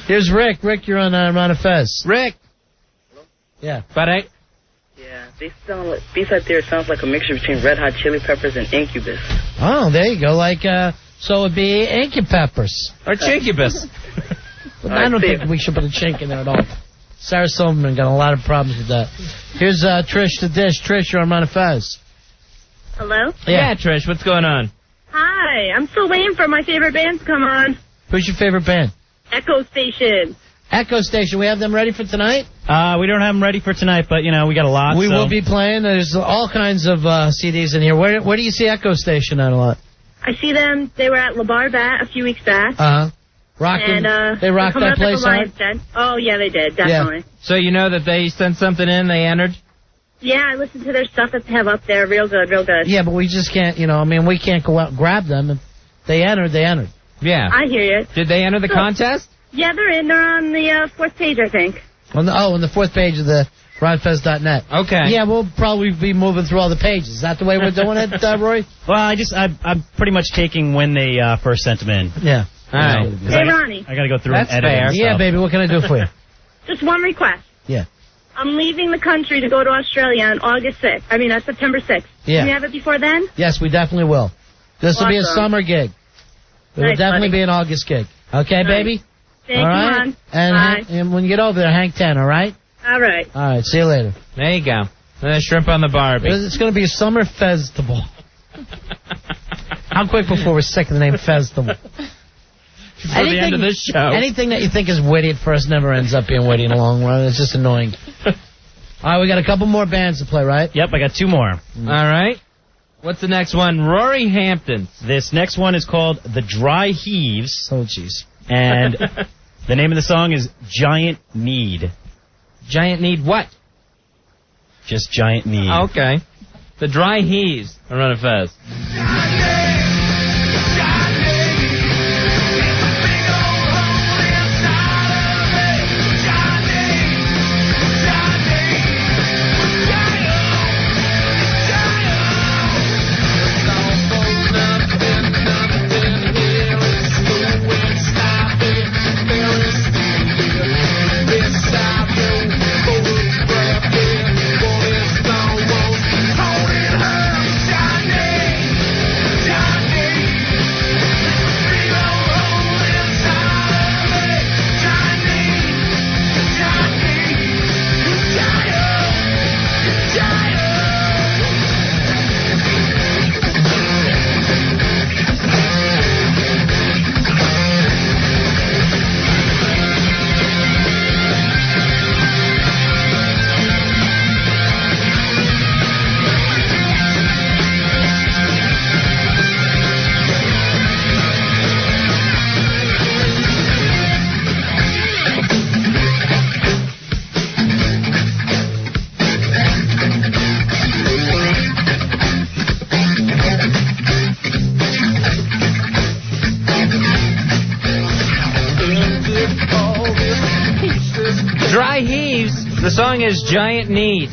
Speaker 7: Here's Rick. Rick, you're on Ron and Fez.
Speaker 5: Rick.
Speaker 7: Yeah.
Speaker 5: Buddy.
Speaker 8: Yeah, B-Side Theory sounds like a mixture between Red Hot Chili Peppers and Incubus.
Speaker 7: Oh, there you go. Like, so it'd be Incupeppers.
Speaker 5: Or Chinkubus.
Speaker 7: I don't think we should put a chink in there at all. Sarah Silverman got a lot of problems with that. Here's Trish the Dish. Trish, you're on Ron and Fez.
Speaker 11: Hello?
Speaker 5: Yeah, Trish, what's going on?
Speaker 11: Hi, I'm still waiting for my favorite band to come on.
Speaker 7: Who's your favorite band?
Speaker 11: Echo Station.
Speaker 7: Echo Station. We have them ready for tonight?
Speaker 10: We don't have them ready for tonight, but, we got a lot.
Speaker 7: We will be playing. There's all kinds of CDs in here. Where do you see Echo Station at a lot?
Speaker 11: I see them. They were at La Bar Bat a few weeks back.
Speaker 7: Uh-huh. Rocking. They rocked that place hard?
Speaker 11: Oh, yeah, they did. Definitely.
Speaker 5: Yeah. So you know that they sent something in, they entered?
Speaker 11: Yeah, I listened to their stuff that they have up there. Real good, real good.
Speaker 7: Yeah, but we just can't, we can't go out and grab them. If they entered, they entered.
Speaker 5: Yeah.
Speaker 11: I hear you.
Speaker 5: Did they enter the contest?
Speaker 11: Yeah, they're in. They're on the fourth page, I think.
Speaker 7: On the fourth page of the RonFez.net.
Speaker 5: Okay.
Speaker 7: Yeah, we'll probably be moving through all the pages. Is that the way we're doing it, Roy?
Speaker 10: Well, I'm pretty much taking when they first sent them in.
Speaker 7: Yeah.
Speaker 5: All right.
Speaker 11: Hey, Ronnie.
Speaker 10: I got to go through
Speaker 5: That's
Speaker 10: and edit.
Speaker 5: fair.
Speaker 7: Yeah, baby, what can I do for you?
Speaker 11: Just one request.
Speaker 7: Yeah.
Speaker 11: I'm leaving the country to go to Australia on August 6th. I mean, on September 6th.
Speaker 7: Yeah.
Speaker 11: Can you have it before then?
Speaker 7: Yes, we definitely will. This will be a
Speaker 11: Awesome.
Speaker 7: summer gig. It will
Speaker 11: Nice,
Speaker 7: definitely
Speaker 11: buddy.
Speaker 7: be an August gig. Okay,
Speaker 11: Nice.
Speaker 7: baby?
Speaker 11: Thank
Speaker 7: all
Speaker 11: you,
Speaker 7: right?
Speaker 11: Ron.
Speaker 7: And,
Speaker 11: Bye.
Speaker 7: and when you get over there, hang 10, all right?
Speaker 11: All right.
Speaker 7: All right, see you later.
Speaker 5: There you go. Shrimp on the Barbie.
Speaker 7: It's going to be a summer festival. How quick before we're sick of the name festival?
Speaker 5: Before the end of this show.
Speaker 7: Anything that you think is witty at first never ends up being witty in the long run. It's just annoying. All right, we got a couple more bands to play, right?
Speaker 10: Yep, I got two more.
Speaker 5: All right. What's the next one? Rory Hampton.
Speaker 10: This next one is called The Dry Heaves.
Speaker 7: Oh, jeez.
Speaker 10: And the name of the song is Giant Need.
Speaker 5: Giant Need what?
Speaker 10: Just Giant Need.
Speaker 5: Okay. The Dry Heaves. I run it fast. Dry Heaves. The song is Giant Need.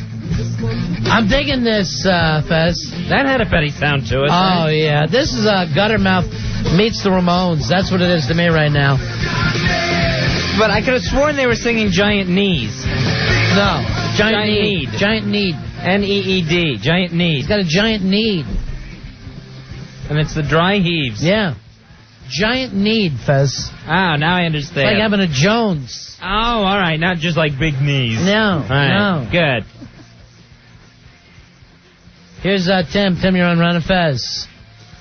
Speaker 7: I'm digging this, Fez.
Speaker 5: That had a petty sound to it.
Speaker 7: Oh, yeah. This is Guttermouth meets the Ramones. That's what it is to me right now.
Speaker 5: But I could have sworn they were singing Giant Knees.
Speaker 7: No. Giant Need. Giant Need.
Speaker 5: N-E-E-D. Giant Need.
Speaker 7: He's got a giant need.
Speaker 5: And it's the Dry Heaves.
Speaker 7: Yeah. Giant need, Fez.
Speaker 5: Ah, now I understand.
Speaker 7: It's like having a Jones.
Speaker 5: Oh, all right. Not just like big knees.
Speaker 7: No.
Speaker 5: All right.
Speaker 7: No.
Speaker 5: Good.
Speaker 7: Here's Tim. Tim, you're on Ron and Fez.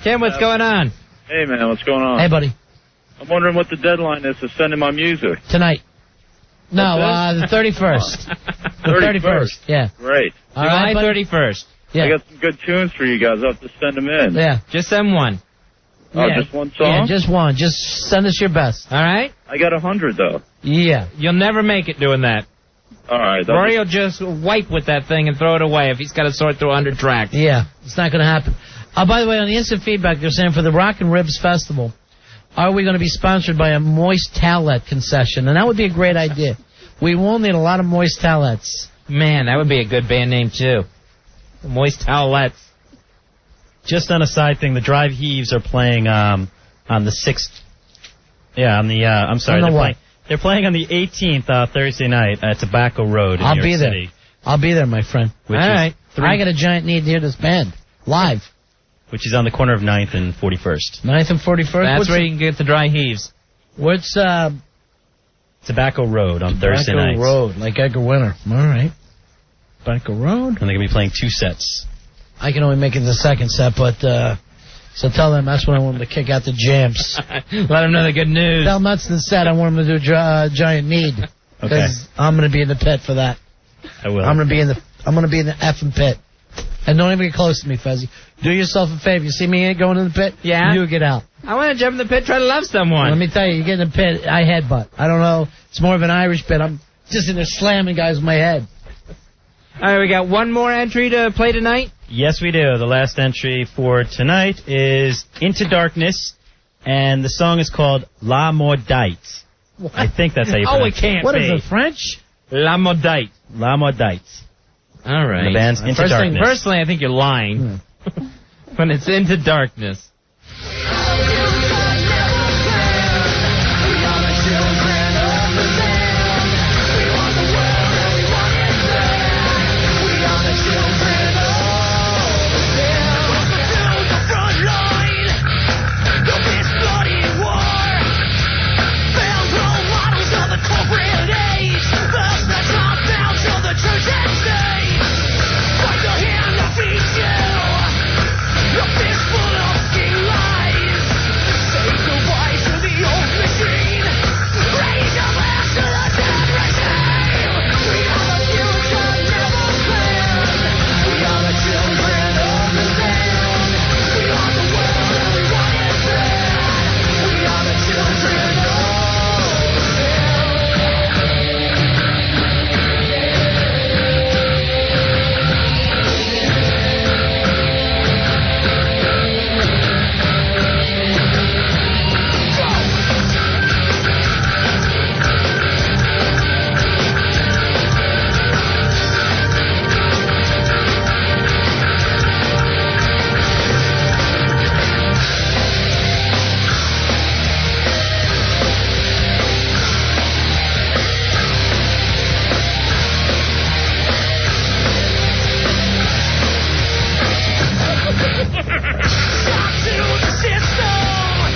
Speaker 5: Tim, what's going on?
Speaker 17: Hey, man, what's going on?
Speaker 7: Hey, buddy.
Speaker 17: I'm wondering what the deadline is to send in my music.
Speaker 7: Tonight. No, the 31st. The 31st. Yeah.
Speaker 17: Great.
Speaker 7: All right,
Speaker 5: July
Speaker 7: buddy?
Speaker 5: 31st.
Speaker 7: Yeah.
Speaker 17: I got some good tunes for you guys. I'll have to send them in.
Speaker 7: Yeah.
Speaker 5: Just send one.
Speaker 17: Oh,
Speaker 7: Yeah.
Speaker 17: just one song?
Speaker 7: Yeah, just one. Just send us your best.
Speaker 5: All right?
Speaker 17: I got 100, though.
Speaker 7: Yeah.
Speaker 5: You'll never make it doing that.
Speaker 17: All right.
Speaker 5: Rory will just wipe with that thing and throw it away if he's got to sort through 100 tracks.
Speaker 7: Yeah, it's not going to happen. By the way, on the instant feedback, they're saying for the Rock and Ribs Festival, are we going to be sponsored by a moist towelette concession? And that would be a great idea. We will need a lot of moist towelettes.
Speaker 5: Man, that would be a good band name, too. The Moist Towelettes.
Speaker 10: Just on a side thing, the Drive Heaves are playing on the 6th. Yeah, on the, I'm sorry. They're playing on the 18th, Thursday night at Tobacco Road in New York City.
Speaker 7: I'll be there, my friend.
Speaker 10: All right.
Speaker 7: I got a giant need to hear this band. Live.
Speaker 10: Which is on the corner of 9th and 41st.
Speaker 7: 9th and 41st?
Speaker 5: That's where you can get the Dry Heaves.
Speaker 7: What's,
Speaker 10: Tobacco Road on Thursday night.
Speaker 7: Tobacco Road, like Edgar Winter. All right. Tobacco Road.
Speaker 10: And they're going to be playing 2 sets.
Speaker 7: I can only make it the second set, but, so tell them that's when I want them to kick out the jams.
Speaker 5: Let them know the good news.
Speaker 7: Tell Nuts said I want them to do Giant Need. Because I'm going to be in the pit for that.
Speaker 10: I will.
Speaker 7: I'm going to be in the effing pit. And don't even get close to me, Fezzy. Do yourself a favor. You see me going in the pit?
Speaker 5: Yeah.
Speaker 7: You get out.
Speaker 5: I want to jump in the pit, try to love someone.
Speaker 7: Let me tell you, you get in the pit, I headbutt. I don't know. It's more of an Irish pit. I'm just in there slamming guys with my head.
Speaker 5: All right, we got one more entry to play tonight?
Speaker 10: Yes, we do. The last entry for tonight is Into Darkness, and the song is called La Maudite. I think that's how you pronounce it.
Speaker 5: Oh, it can't
Speaker 7: What
Speaker 5: be.
Speaker 7: is it, French?
Speaker 5: La Maudite.
Speaker 10: La Maudite.
Speaker 5: All right.
Speaker 10: And the band's Into Darkness.
Speaker 5: Personally, I think you're lying. When it's Into Darkness.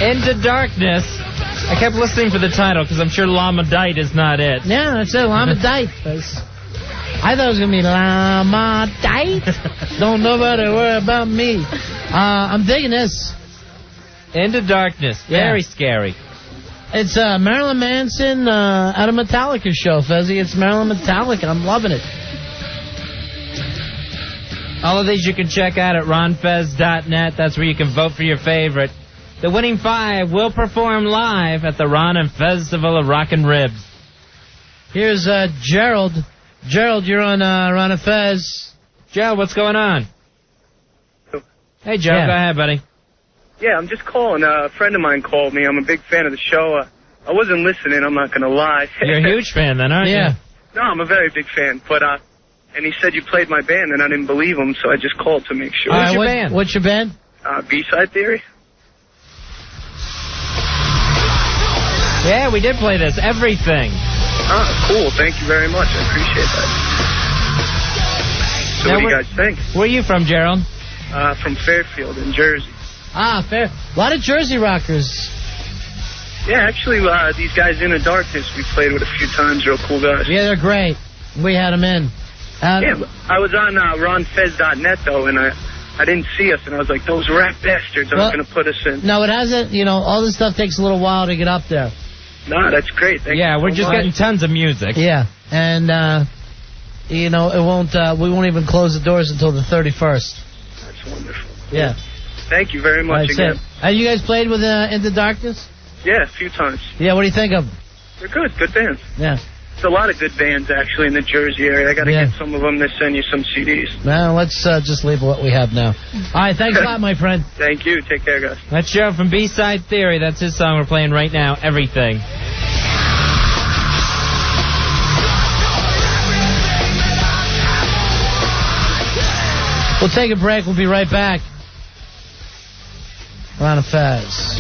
Speaker 5: Into Darkness. I kept listening for the title because I'm sure La Maudite is not it.
Speaker 7: Yeah, that's it, La Maudite. I thought it was going to be La Maudite. Don't nobody worry about me. I'm digging this.
Speaker 5: Into Darkness. Very scary.
Speaker 7: It's Marilyn Manson at a Metallica show, Fezzy. It's Marilyn Metallica. I'm loving it.
Speaker 5: All of these you can check out at ronfez.net. That's where you can vote for your favorite. The winning 5 will perform live at the Ron and Festival of Rock and Ribs.
Speaker 7: Here's Gerald. Gerald, you're on Ron and Fez.
Speaker 5: Gerald, what's going on? Hey, Gerald, go ahead, buddy.
Speaker 2: Yeah, I'm just calling. A friend of mine called me. I'm a big fan of the show. I wasn't listening, I'm not going to lie.
Speaker 5: You're a huge fan then, aren't you?
Speaker 2: No, I'm a very big fan. But and he said you played my band, and I didn't believe him, so I just called to make sure.
Speaker 7: What's your band? What's your band?
Speaker 2: B-Side Theory.
Speaker 5: Yeah, we did play this. Everything.
Speaker 2: Ah, cool. Thank you very much. I appreciate that. So
Speaker 5: Now
Speaker 2: what do you guys think?
Speaker 5: Where are you from, Gerald?
Speaker 2: From Fairfield in Jersey.
Speaker 7: Ah, fair. A lot of Jersey rockers.
Speaker 2: Yeah, actually, these guys in the Darkness we played with a few times. Real cool guys.
Speaker 7: Yeah, they're great. We had them in.
Speaker 2: Yeah, I was on ronfez.net, though, and I didn't see us, and I was like, those rat bastards aren't going to put us in.
Speaker 7: No, it hasn't. You know, all this stuff takes a little while to get up there.
Speaker 19: No, that's great. Thank
Speaker 5: Yeah,
Speaker 19: you
Speaker 5: we're
Speaker 19: so
Speaker 5: just
Speaker 19: much.
Speaker 5: getting tons of music.
Speaker 7: Yeah, and you know, it won't. We won't even close the doors until the 31st.
Speaker 19: That's wonderful.
Speaker 7: Yeah.
Speaker 19: Thank you very much
Speaker 7: That's
Speaker 19: again.
Speaker 7: it. Have you guys played with Into Darkness?
Speaker 19: Yeah, a few times.
Speaker 7: Yeah. What do you think of them?
Speaker 19: They're good. Good bands.
Speaker 7: Yeah.
Speaker 19: There's a lot of good bands, actually, in the Jersey area. I got to
Speaker 7: Yeah.
Speaker 19: get some of them to send you some CDs.
Speaker 7: Well, let's just leave what we have now. All right. Thanks a lot, my friend.
Speaker 19: Thank you. Take care, guys.
Speaker 5: That's Joe from B-Side Theory. That's his song we're playing right now, Everything.
Speaker 7: We'll take a break. We'll be right back. Ron and Fez.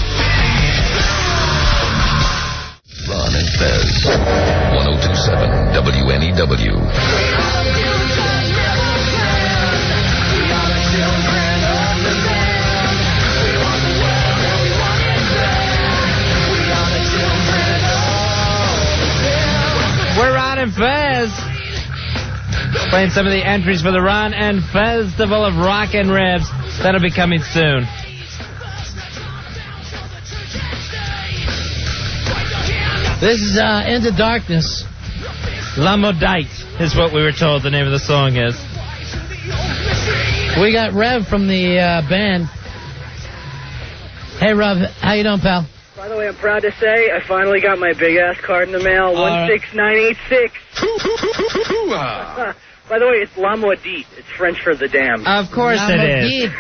Speaker 18: Ron and Fez. 1027 WNEW.
Speaker 5: We're Ron and Fez. Playing some of the entries for the Ron and Festival of Rock and Ribs. That'll be coming soon.
Speaker 7: This is Into Darkness.
Speaker 5: Lamodite is what we were told the name of the song is.
Speaker 7: We got Rev from the band. Hey, Rev. How you doing, pal?
Speaker 21: By the way, I'm proud to say I finally got my big-ass card in the mail, 16986. By the way, it's La Maudite. It's French for the damned.
Speaker 5: Of course it is.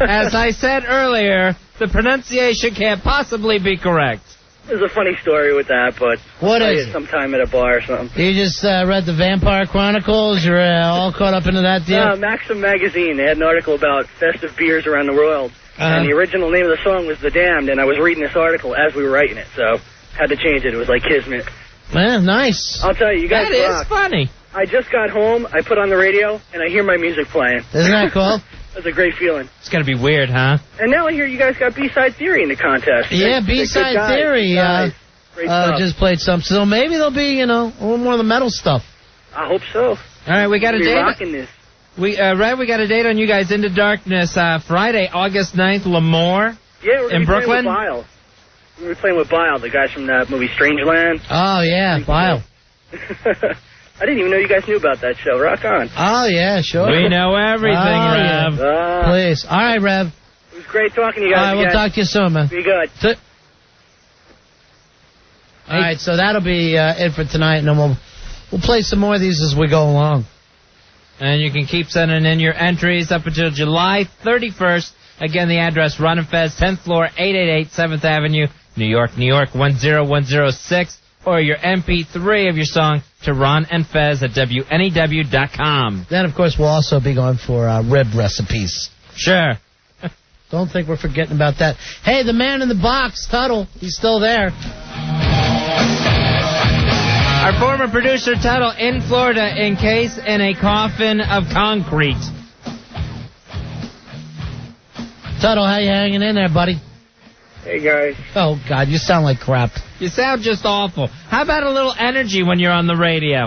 Speaker 5: As I said earlier, the pronunciation can't possibly be correct.
Speaker 21: There's a funny story with that, but
Speaker 7: What
Speaker 21: I'll tell
Speaker 7: is
Speaker 21: you
Speaker 7: it?
Speaker 21: sometime at a bar or something.
Speaker 7: You just read the Vampire Chronicles? You're all caught up into that deal?
Speaker 21: Maxim Magazine, they had an article about festive beers around the world. And the original name of the song was The Damned, and I was reading this article as we were writing it, so had to change it. It was like Kismet.
Speaker 7: Man, nice.
Speaker 21: I'll tell you guys
Speaker 5: That
Speaker 21: rock.
Speaker 5: is funny.
Speaker 21: I just got home, I put on the radio, and I hear my music playing.
Speaker 7: Isn't that cool?
Speaker 21: That's a great feeling.
Speaker 5: It's going to be weird, huh?
Speaker 21: And now I hear you guys got B-Side Theory in the contest.
Speaker 7: Yeah,
Speaker 21: Good
Speaker 7: B-Side
Speaker 21: guys,
Speaker 7: Theory.
Speaker 21: good guys. Great stuff.
Speaker 7: Just played some. So maybe there'll be, a little more of the metal stuff.
Speaker 21: I hope so.
Speaker 5: All right, we got a
Speaker 21: We'll be
Speaker 5: date.
Speaker 21: rocking this.
Speaker 5: Rev, we got a date on you guys. Into Darkness, Friday, August 9th, Lemoore.
Speaker 21: Yeah, we're
Speaker 5: in
Speaker 21: gonna be
Speaker 5: Brooklyn.
Speaker 21: playing with Bile. We were playing with Bile, the guys from that movie Strangeland.
Speaker 7: Oh, yeah, Bile.
Speaker 21: I didn't even know you guys knew about that show. Rock on.
Speaker 7: Oh, yeah, sure.
Speaker 5: We know everything, Rev.
Speaker 7: Please. All right, Rev.
Speaker 21: It was great talking to you
Speaker 7: All
Speaker 21: guys
Speaker 7: right, we'll
Speaker 21: again.
Speaker 7: talk to you soon, man.
Speaker 21: Be good.
Speaker 7: All right, so that'll be it for tonight, and then we'll play some more of these as we go along.
Speaker 5: And you can keep sending in your entries up until July 31st. Again, the address, Ron and Fez, 10th floor, 888 7th Avenue, New York, 10106. Or your MP3 of your song to Ron and Fez at WNEW.com.
Speaker 7: Then, of course, we'll also be going for rib recipes.
Speaker 5: Sure.
Speaker 7: Don't think we're forgetting about that. Hey, the man in the box, Tuddle, he's still there.
Speaker 5: Our former producer, Tuddle, in Florida, encased in a coffin of concrete.
Speaker 7: Tuddle, how you hanging in there, buddy?
Speaker 19: Hey, guys.
Speaker 7: Oh, God, you sound like crap.
Speaker 5: You sound just awful. How about a little energy when you're on the radio?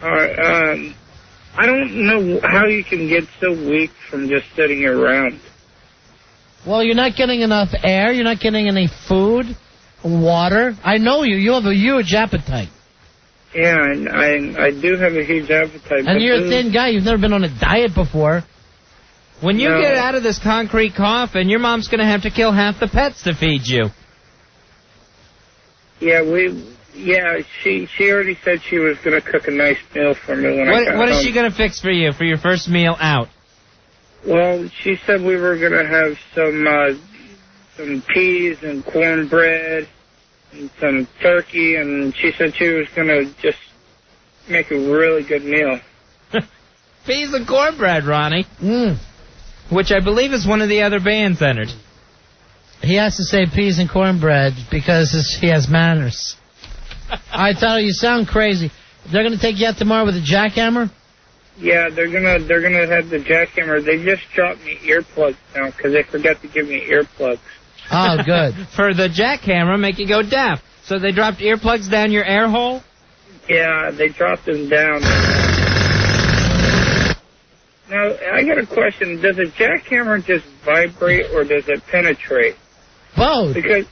Speaker 12: All right, I don't know how you can get so weak from just sitting around.
Speaker 7: Well, you're not getting enough air. You're not getting any food, water. I know you. You have a huge appetite.
Speaker 12: Yeah, and I do have a huge appetite.
Speaker 7: And you're a thin guy. You've never been on a diet before.
Speaker 5: When you get out of this concrete coffin, your mom's going to have to kill half the pets to feed you.
Speaker 12: Yeah, she already said she was going to cook a nice meal for me when I got
Speaker 5: What is
Speaker 12: home.
Speaker 5: she going to fix for you for your first meal out?
Speaker 12: Well, she said we were going to have some peas and cornbread and some turkey, and she said she was going to just make a really good meal.
Speaker 5: Peas and cornbread, Ronnie. Which I believe is one of the other bands entered.
Speaker 7: He has to say peas and cornbread because he has manners. I tell you sound crazy. They're going to take you out tomorrow with a jackhammer?
Speaker 12: Yeah, they're gonna have the jackhammer. They just dropped me earplugs now because they forgot to give me earplugs.
Speaker 7: Oh, good.
Speaker 5: For the jackhammer, make you go deaf. So they dropped earplugs down your air hole?
Speaker 12: Yeah, they dropped them down. Now, I got a question. Does a jackhammer just vibrate or does it penetrate?
Speaker 7: Both.
Speaker 12: Because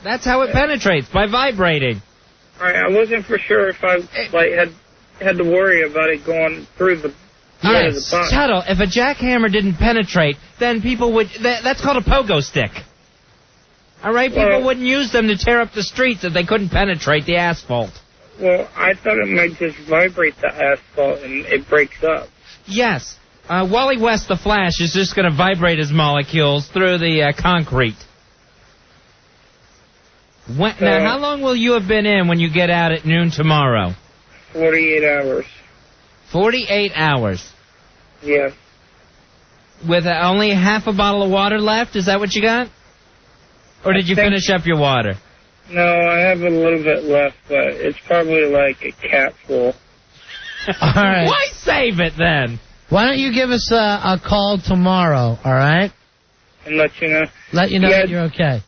Speaker 5: That's how it penetrates, by vibrating.
Speaker 12: All right, I wasn't for sure if I had to worry about it going through the side of the box.
Speaker 5: Tuddle, if a jackhammer didn't penetrate, then people would... That's called a pogo stick. All right? People wouldn't use them to tear up the streets if they couldn't penetrate the asphalt.
Speaker 12: Well, I thought it might just vibrate the asphalt and it breaks up.
Speaker 5: Yes. Wally West, the Flash, is just going to vibrate his molecules through the concrete. Now, how long will you have been in when you get out at noon tomorrow?
Speaker 12: 48 hours.
Speaker 5: 48 hours?
Speaker 12: Yes.
Speaker 5: With only half a bottle of water left? Is that what you got? Or did you finish up your water?
Speaker 12: No, I have a little bit left, but it's probably like a cap full.
Speaker 7: All right.
Speaker 5: Why save it then?
Speaker 7: Why don't you give us a call tomorrow, all right?
Speaker 12: And let you know.
Speaker 7: Let you know that you're okay.